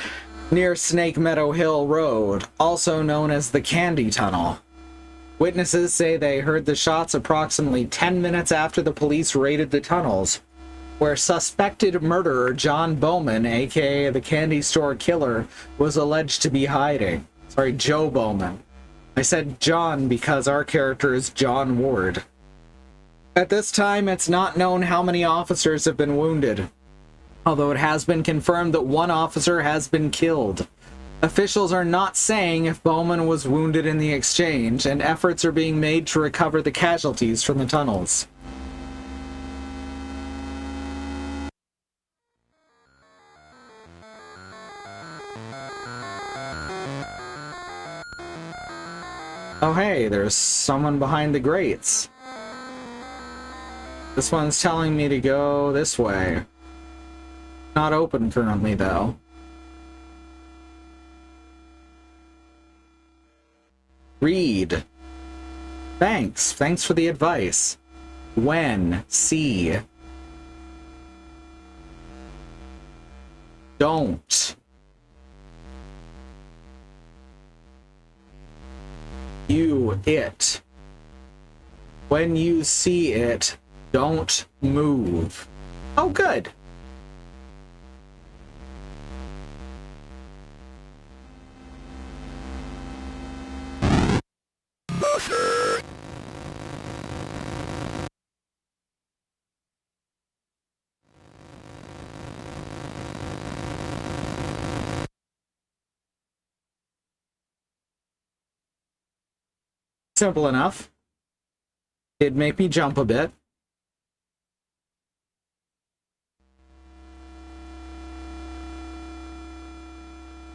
near Snake Meadow Hill Road, also known as the Candy Tunnel. Witnesses say they heard the shots approximately 10 minutes after the police raided the tunnels, where suspected murderer John Bowman, aka the Candy Store Killer, was alleged to be hiding. Sorry, Joe Bowman. I said John because our character is John Ward. At this time, it's not known how many officers have been wounded, although it has been confirmed that one officer has been killed. Officials are not saying if Bowman was wounded in the exchange, and efforts are being made to recover the casualties from the tunnels. Oh hey, there's someone behind the grates. This one's telling me to go this way. Not open currently, though. Read. Thanks. Thanks for the advice. When. See. Don't. You, it. When you see it, don't move. Oh, good. Simple enough. It'd make me jump a bit.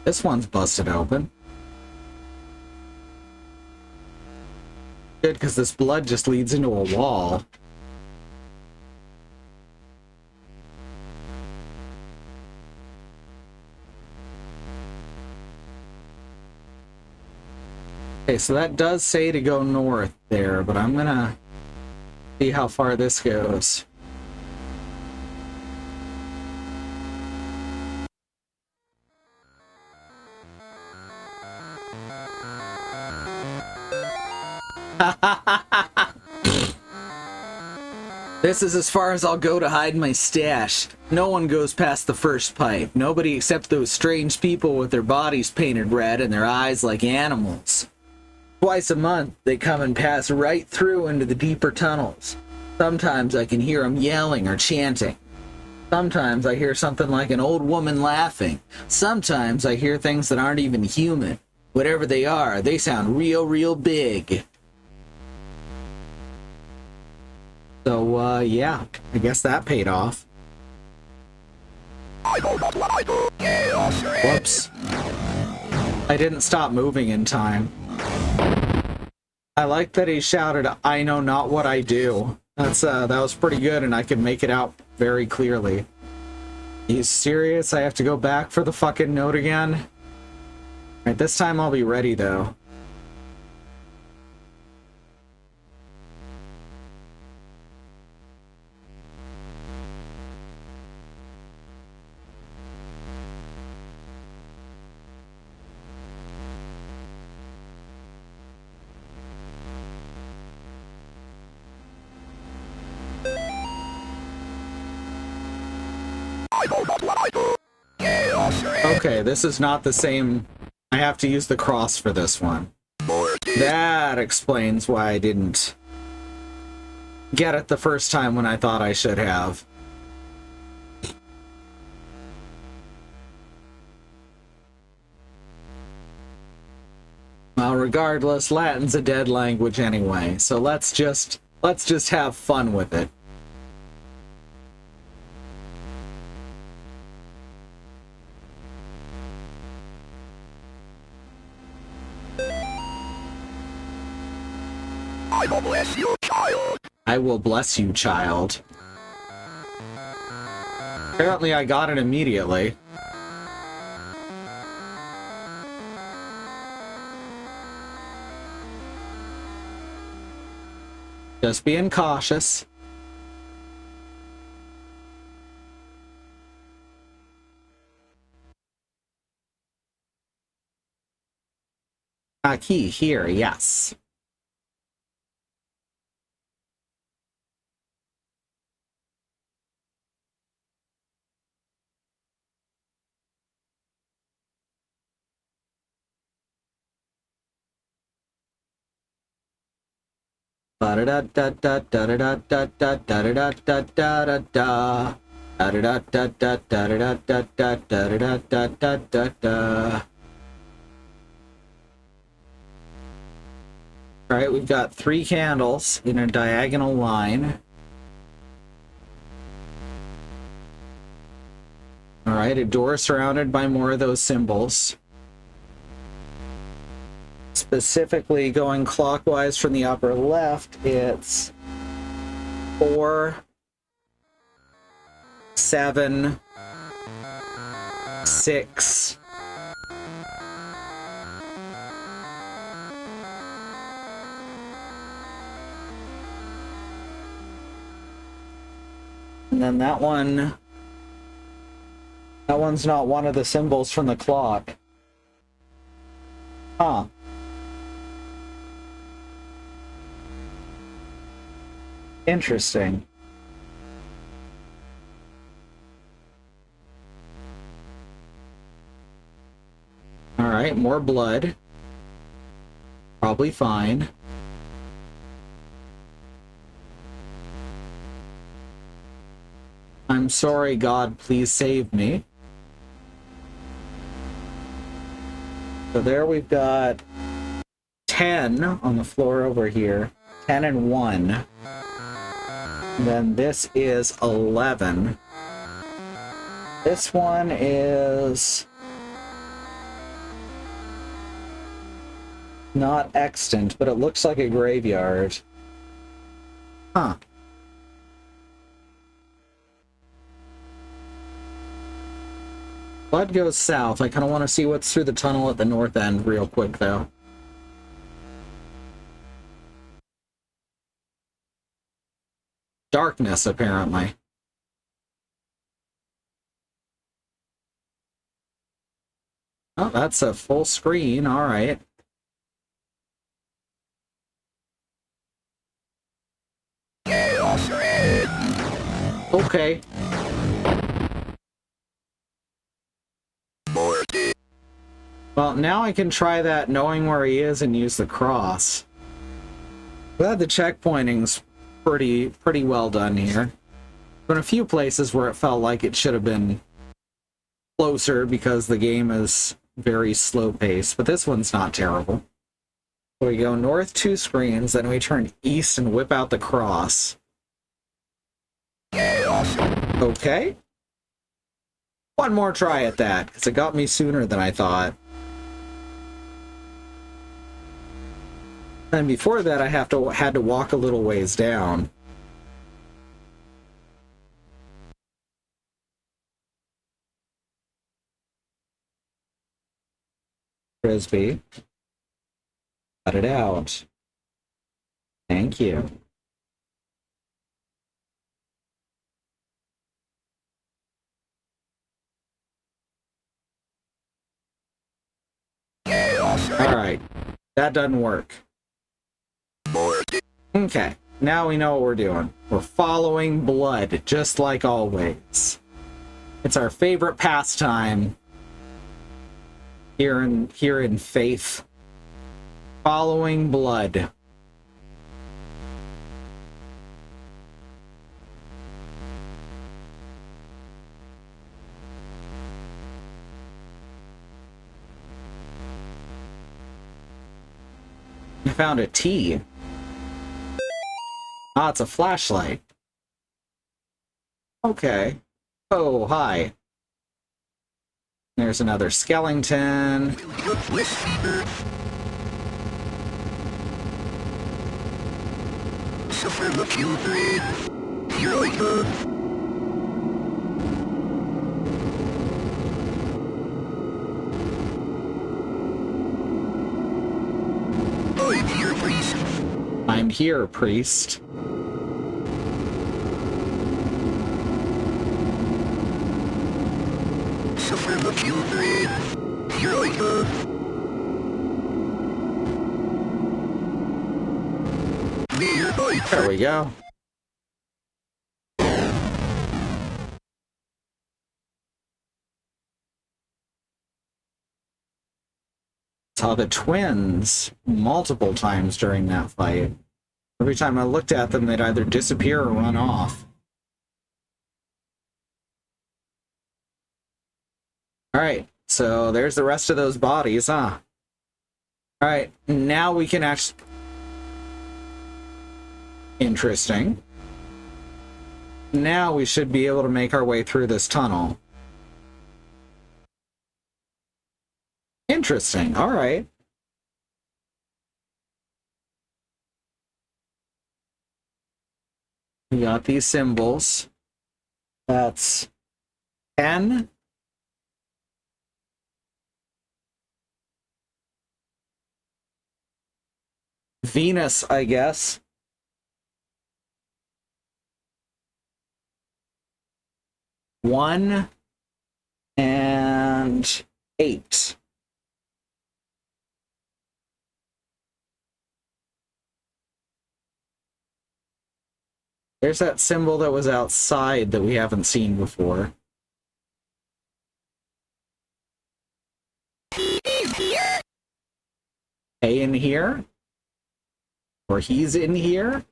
This one's busted open. Good, because this blood just leads into a wall. Okay, so that does say to go north there, but I'm gonna see how far this goes. This is as far as I'll go to hide my stash. No one goes past the first pipe. Nobody except those strange people with their bodies painted red and their eyes like animals. Twice a month, they come and pass right through into the deeper tunnels. Sometimes I can hear them yelling or chanting. Sometimes I hear something like an old woman laughing. Sometimes I hear things that aren't even human. Whatever they are, they sound real big. So, yeah, I guess that paid off. Whoops. I didn't stop moving in time. I like that he shouted, "I know not what I do." That was pretty good, and I could make it out very clearly. Are you serious? I have to go back for the fucking note again? Alright, this time I'll be ready, though. Okay, this is not the same. I have to use the cross for this one. That explains why I didn't get it the first time when I thought I should have. Well, regardless, Latin's a dead language anyway, so let's just have fun with it. I will bless you, child. I will bless you, child. Apparently I got it immediately. Just being cautious. Key here, yes. Da da da da da da da da da da da da da da. Da da da da da da da da da da da da da. All right, we've got 3 candles in a diagonal line. All right, a door surrounded by more of those symbols. Specifically going clockwise from the upper left, it's 4, 7, 6. And then that one's not one of the symbols from the clock. Huh. Interesting. All right, more blood. Probably fine. I'm sorry, God, please save me. So there we've got 10 on the floor over here. 10 and 1. And then this is 11. This one is not extant, but it looks like a graveyard. Huh. Blood goes south. I kind of want to see what's through the tunnel at the north end real quick, though. Darkness, apparently. Oh, that's a full screen. All right. Okay. Well, now I can try that knowing where he is and use the cross. Glad the checkpointing's pretty well done here. Been a few places where it felt like it should have been closer because the game is very slow paced, but this one's not terrible. So we go north 2 screens, then we turn east and whip out the cross. Okay. One more try at that, because it got me sooner than I thought. And before that, I had to walk a little ways down. Frisbee. Cut it out. Thank you. Alright. That doesn't work. Okay. Now we know what we're doing. We're following blood, just like always. It's our favorite pastime here in Faith. Following blood. I found a T. Ah, it's a flashlight. Okay. Oh, hi. There's another skeleton. I'm on here, priest? Suffer the children. Here I go. Nearby. There we go. Saw the twins multiple times during that fight. Every time I looked at them, they'd either disappear or run off. Alright, so there's the rest of those bodies, huh? Alright, now we can actually... Interesting. Now we should be able to make our way through this tunnel. Interesting, alright. We got these symbols. That's 10. Venus, I guess. One and 8. There's that symbol that was outside that we haven't seen before. He is here. A in here? Or he's in here?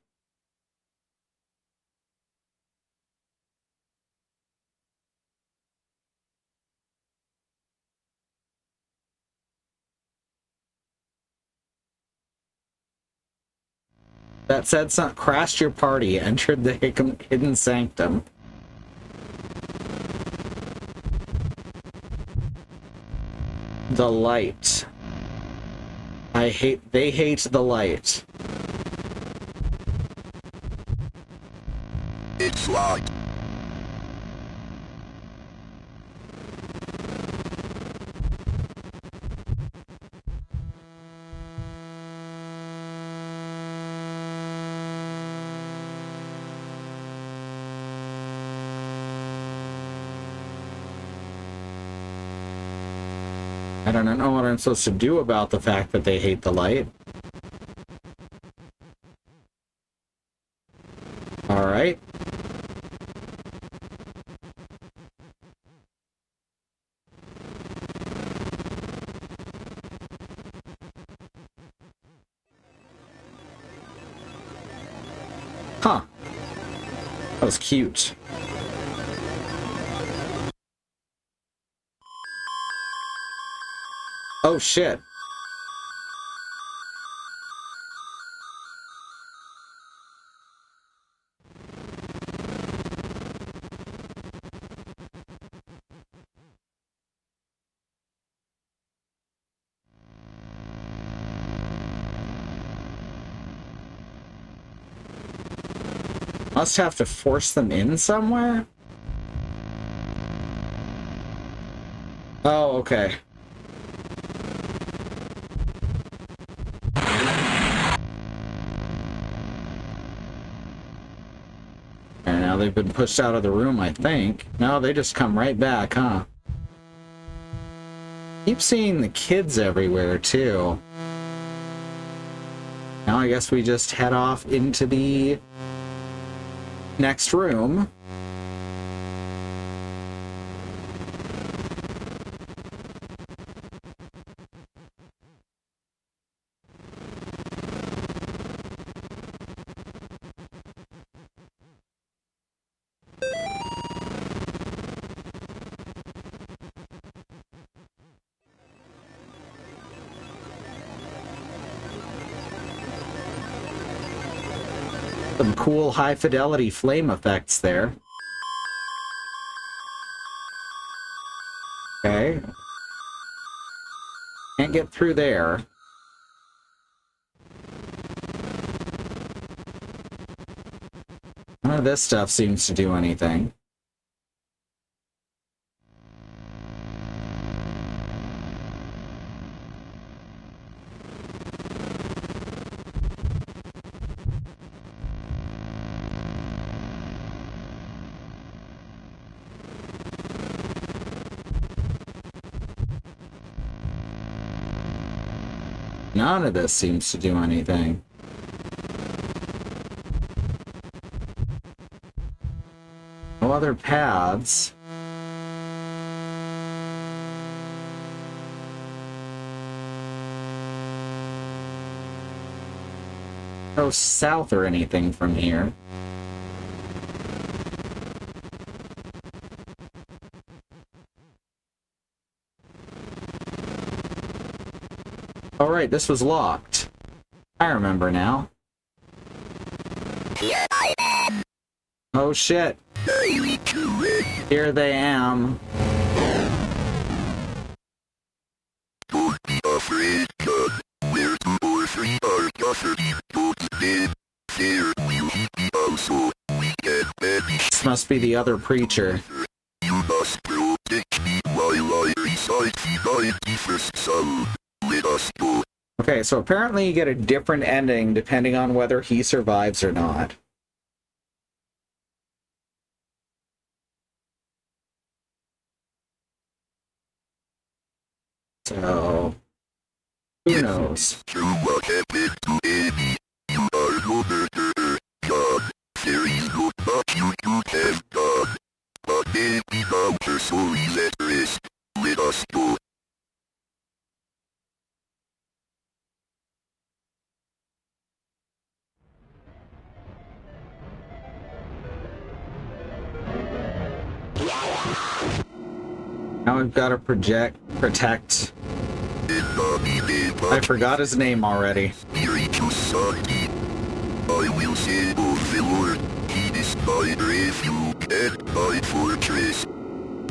That said, crashed your party, entered the hidden sanctum. The light. They hate the light. It's locked. I don't know what I'm supposed to do about the fact that they hate the light. Alright. Huh. That was cute. Oh shit. Must have to force them in somewhere? Oh, okay. And now they've been pushed out of the room, I think. No, they just come right back, huh? Keep seeing the kids everywhere, too. Now I guess we just head off into the next room. Some cool high-fidelity flame effects there. Okay. Can't get through there. None of this stuff seems to do anything. None of this seems to do anything. No other paths. No south or anything from here. Oh right, this was locked. I remember now. Here I am. Oh shit. Here they am. Don't be afraid, son. Where 2 or 3 are gathered in God's name, there will he be also. We can banish. This must be the other preacher. You must protect me while I recite the 91st Psalm. Let us go. Okay, so apparently you get a different ending depending on whether he survives or not. So, who knows? Through what happened to Amy, you are no murderer, God. There is not much you could have done. But Amy now her soul is at rest. Let us go. Now we've got to protect. I forgot his name already. Spiritual Santi. I will say of the Lord, he is my refuge and my fortress.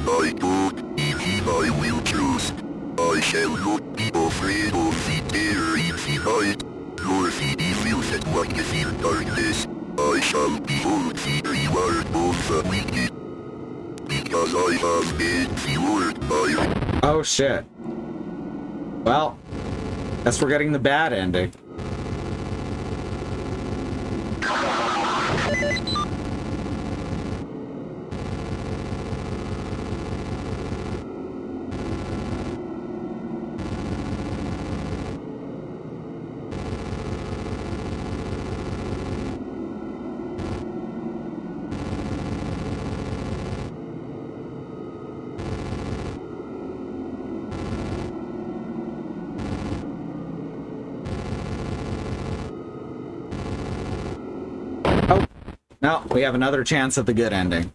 My God, in him I will trust. I shall not be afraid of the terror in the night, nor the evil that walketh in darkness. I shall behold the reward of the wicked. Because I have made the Lord my... Oh shit. Well, guess we're getting the bad ending. No, we have another chance at the good ending.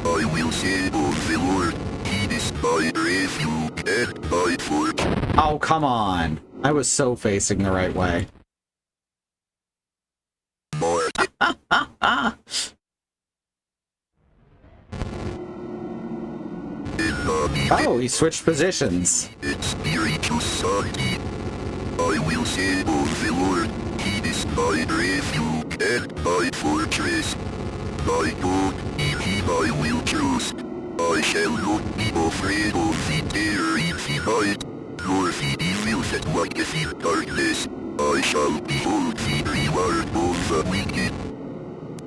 I will say of the Lord, he is my refuge and my fortress. Oh, come on. I was so facing the right way. Oh, he switched positions. It's spiritual Santi. I will say of the Lord, he is my refuge and my fortress. My God, in him I will trust. I shall not be afraid of the terror in the night, nor the evil that walketh in darkness. I shall behold the reward of the wicked.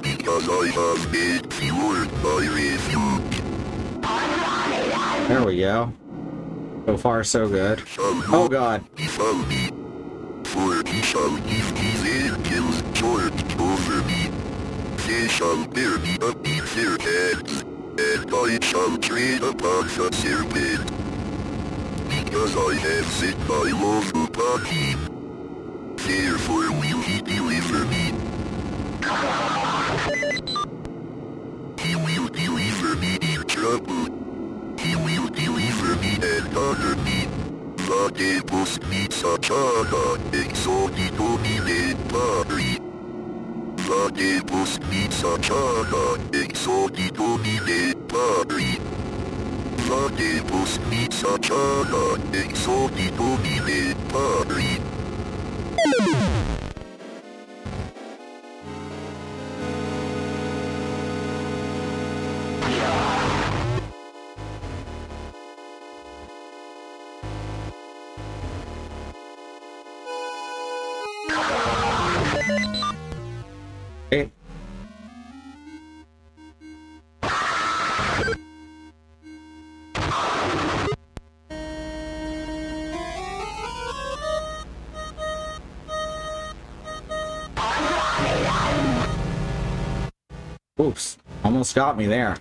Because I have made the Lord my refuge. There we go. So far, so good. Oh god. Befall me, for he shall give his angels charge over me. They shall bear me up in their hands, and I shall tread upon the serpent. Because I have set my love upon him, therefore will he deliver me. He will deliver me in trouble. He will deliver me and honor me. Vadebus mitsachana exodi domine pari. Vadebus mitsachana exodi domine pari. Vadebus mitsachana exodi domine pari. Oops, almost got me there.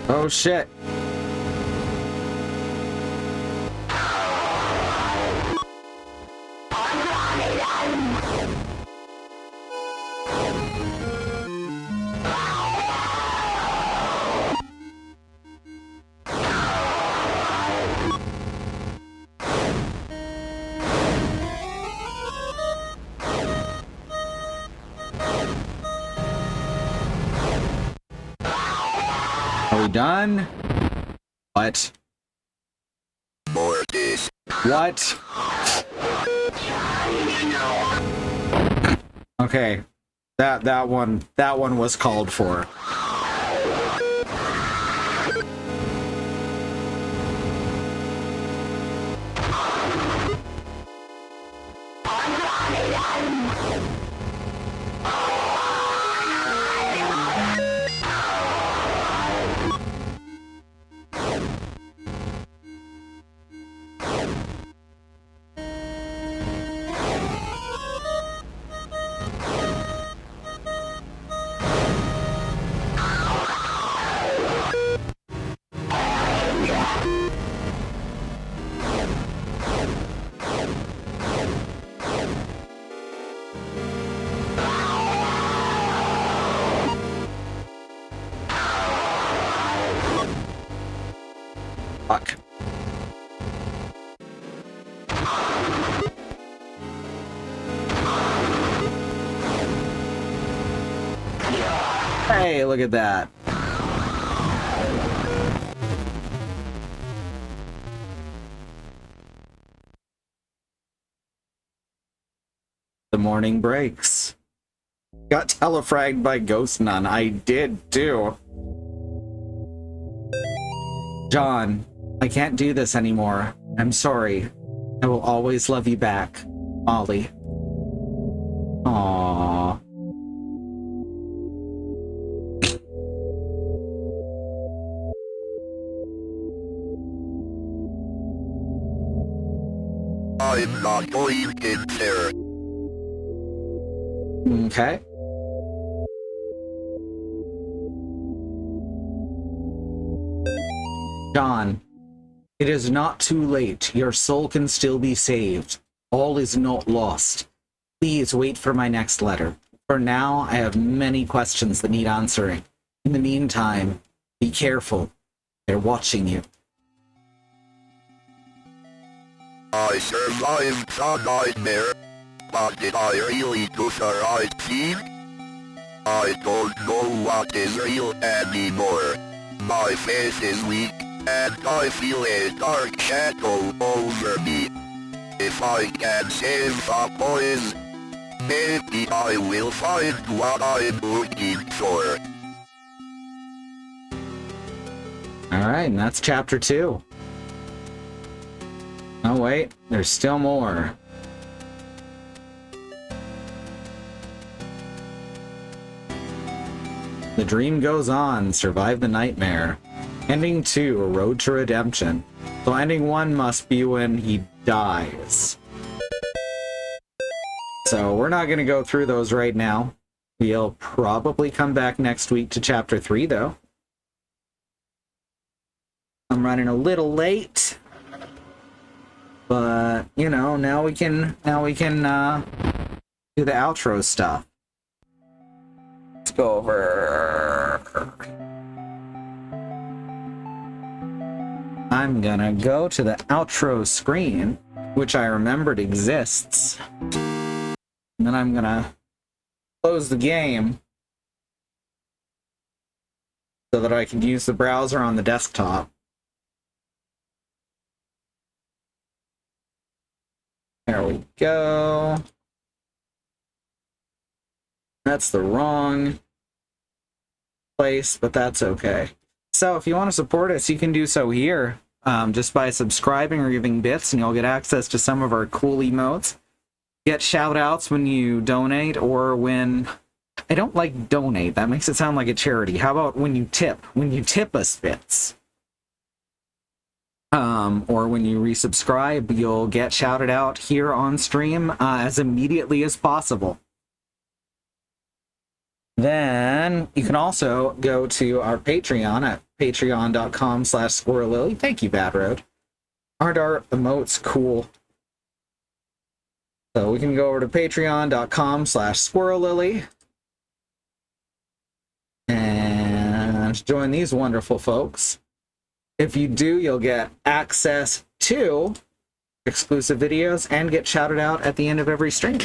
Oh shit. Are we done? What? Mortis. What? Okay. That one was called for. Fuck. Hey, look at that. The morning breaks. Got telefragged by Ghost Nun. I did too. John, I can't do this anymore. I'm sorry. I will always love you back. Molly. Aww. I'm not going in there. Okay. John, it is not too late. Your soul can still be saved. All is not lost. Please wait for my next letter. For now, I have many questions that need answering. In the meantime, be careful. They're watching you. I survived the nightmare, but did I really do the right thing? I don't know what is real anymore. My faith is weak, and I feel a dark shadow over me. If I can save the boys, maybe I will find what I'm looking for. Alright, and that's chapter 2. Oh wait, there's still more. The dream goes on, survive the nightmare. Ending 2, a road to redemption. So ending 1 must be when he dies. So we're not going to go through those right now. We'll probably come back next week to chapter 3 though. I'm running a little late. But, you know, now we can do the outro stuff. Let's go over. I'm gonna go to the outro screen, which I remembered exists. And then I'm gonna close the game so that I can use the browser on the desktop. There we go. That's the wrong place, but that's okay. So if you want to support us, you can do so here. just by subscribing or giving bits, and you'll get access to some of our cool emotes. Get shout outs when you donate, or when... I don't like donate. That makes it sound like a charity. How about when you tip? When you tip us bits. Or when you resubscribe, you'll get shouted out here on stream as immediately as possible. Then you can also go to our Patreon at patreon.com/SquirrelLily. Thank you, Bad Road. Aren't our emotes cool? So we can go over to patreon.com/SquirrelLily and join these wonderful folks. If you do, you'll get access to exclusive videos and get shouted out at the end of every stream.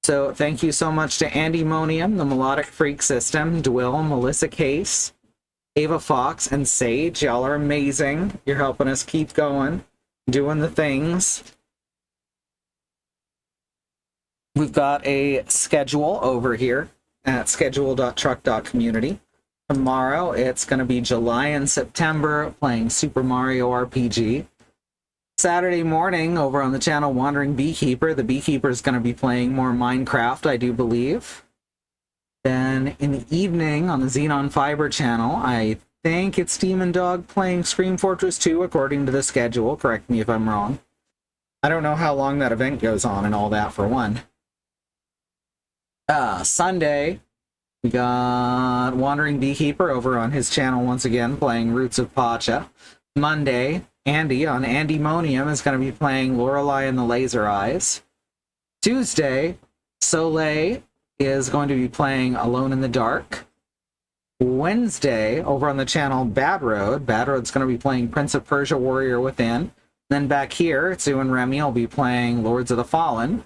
So thank you so much to Andy Monium, the Melodic Freak System, Dwill, Melissa Case, Ava Fox, and Sage. Y'all are amazing. You're helping us keep going, doing the things. We've got a schedule over here at schedule.truck.community. Tomorrow, it's going to be July and September, playing Super Mario RPG. Saturday morning, over on the channel Wandering Beekeeper, the Beekeeper is going to be playing more Minecraft, I do believe. Then in the evening, on the Xenon Fiber channel, I think it's Demon Dog playing Scream Fortress 2, according to the schedule. Correct me if I'm wrong. I don't know how long that event goes on and all that, for one. Sunday, we got Wandering Beekeeper over on his channel once again, playing Roots of Pacha. Monday, Andy on Andy Monium is going to be playing Lorelei and the Laser Eyes. Tuesday, Soleil is going to be playing Alone in the Dark. Wednesday, over on the channel Bad Road's going to be playing Prince of Persia Warrior Within. Then back here, Sue and Remy will be playing Lords of the Fallen.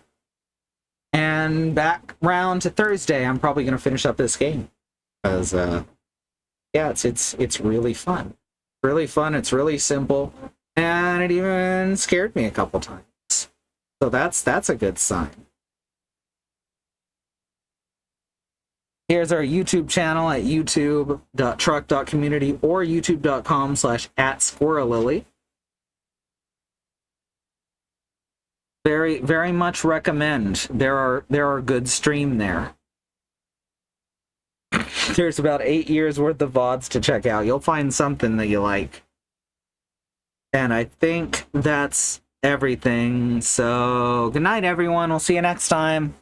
And back round to Thursday, I'm probably going to finish up this game. Because, yeah, it's really fun. Really fun, it's really simple, and it even scared me a couple times. So that's a good sign. Here's our YouTube channel at youtube.truck.community or youtube.com/@SquirrelLily. Very, very much recommend. There are good stream there. There's about 8 years worth of VODs to check out. You'll find something that you like. And I think that's everything. So good night, everyone. We'll see you next time.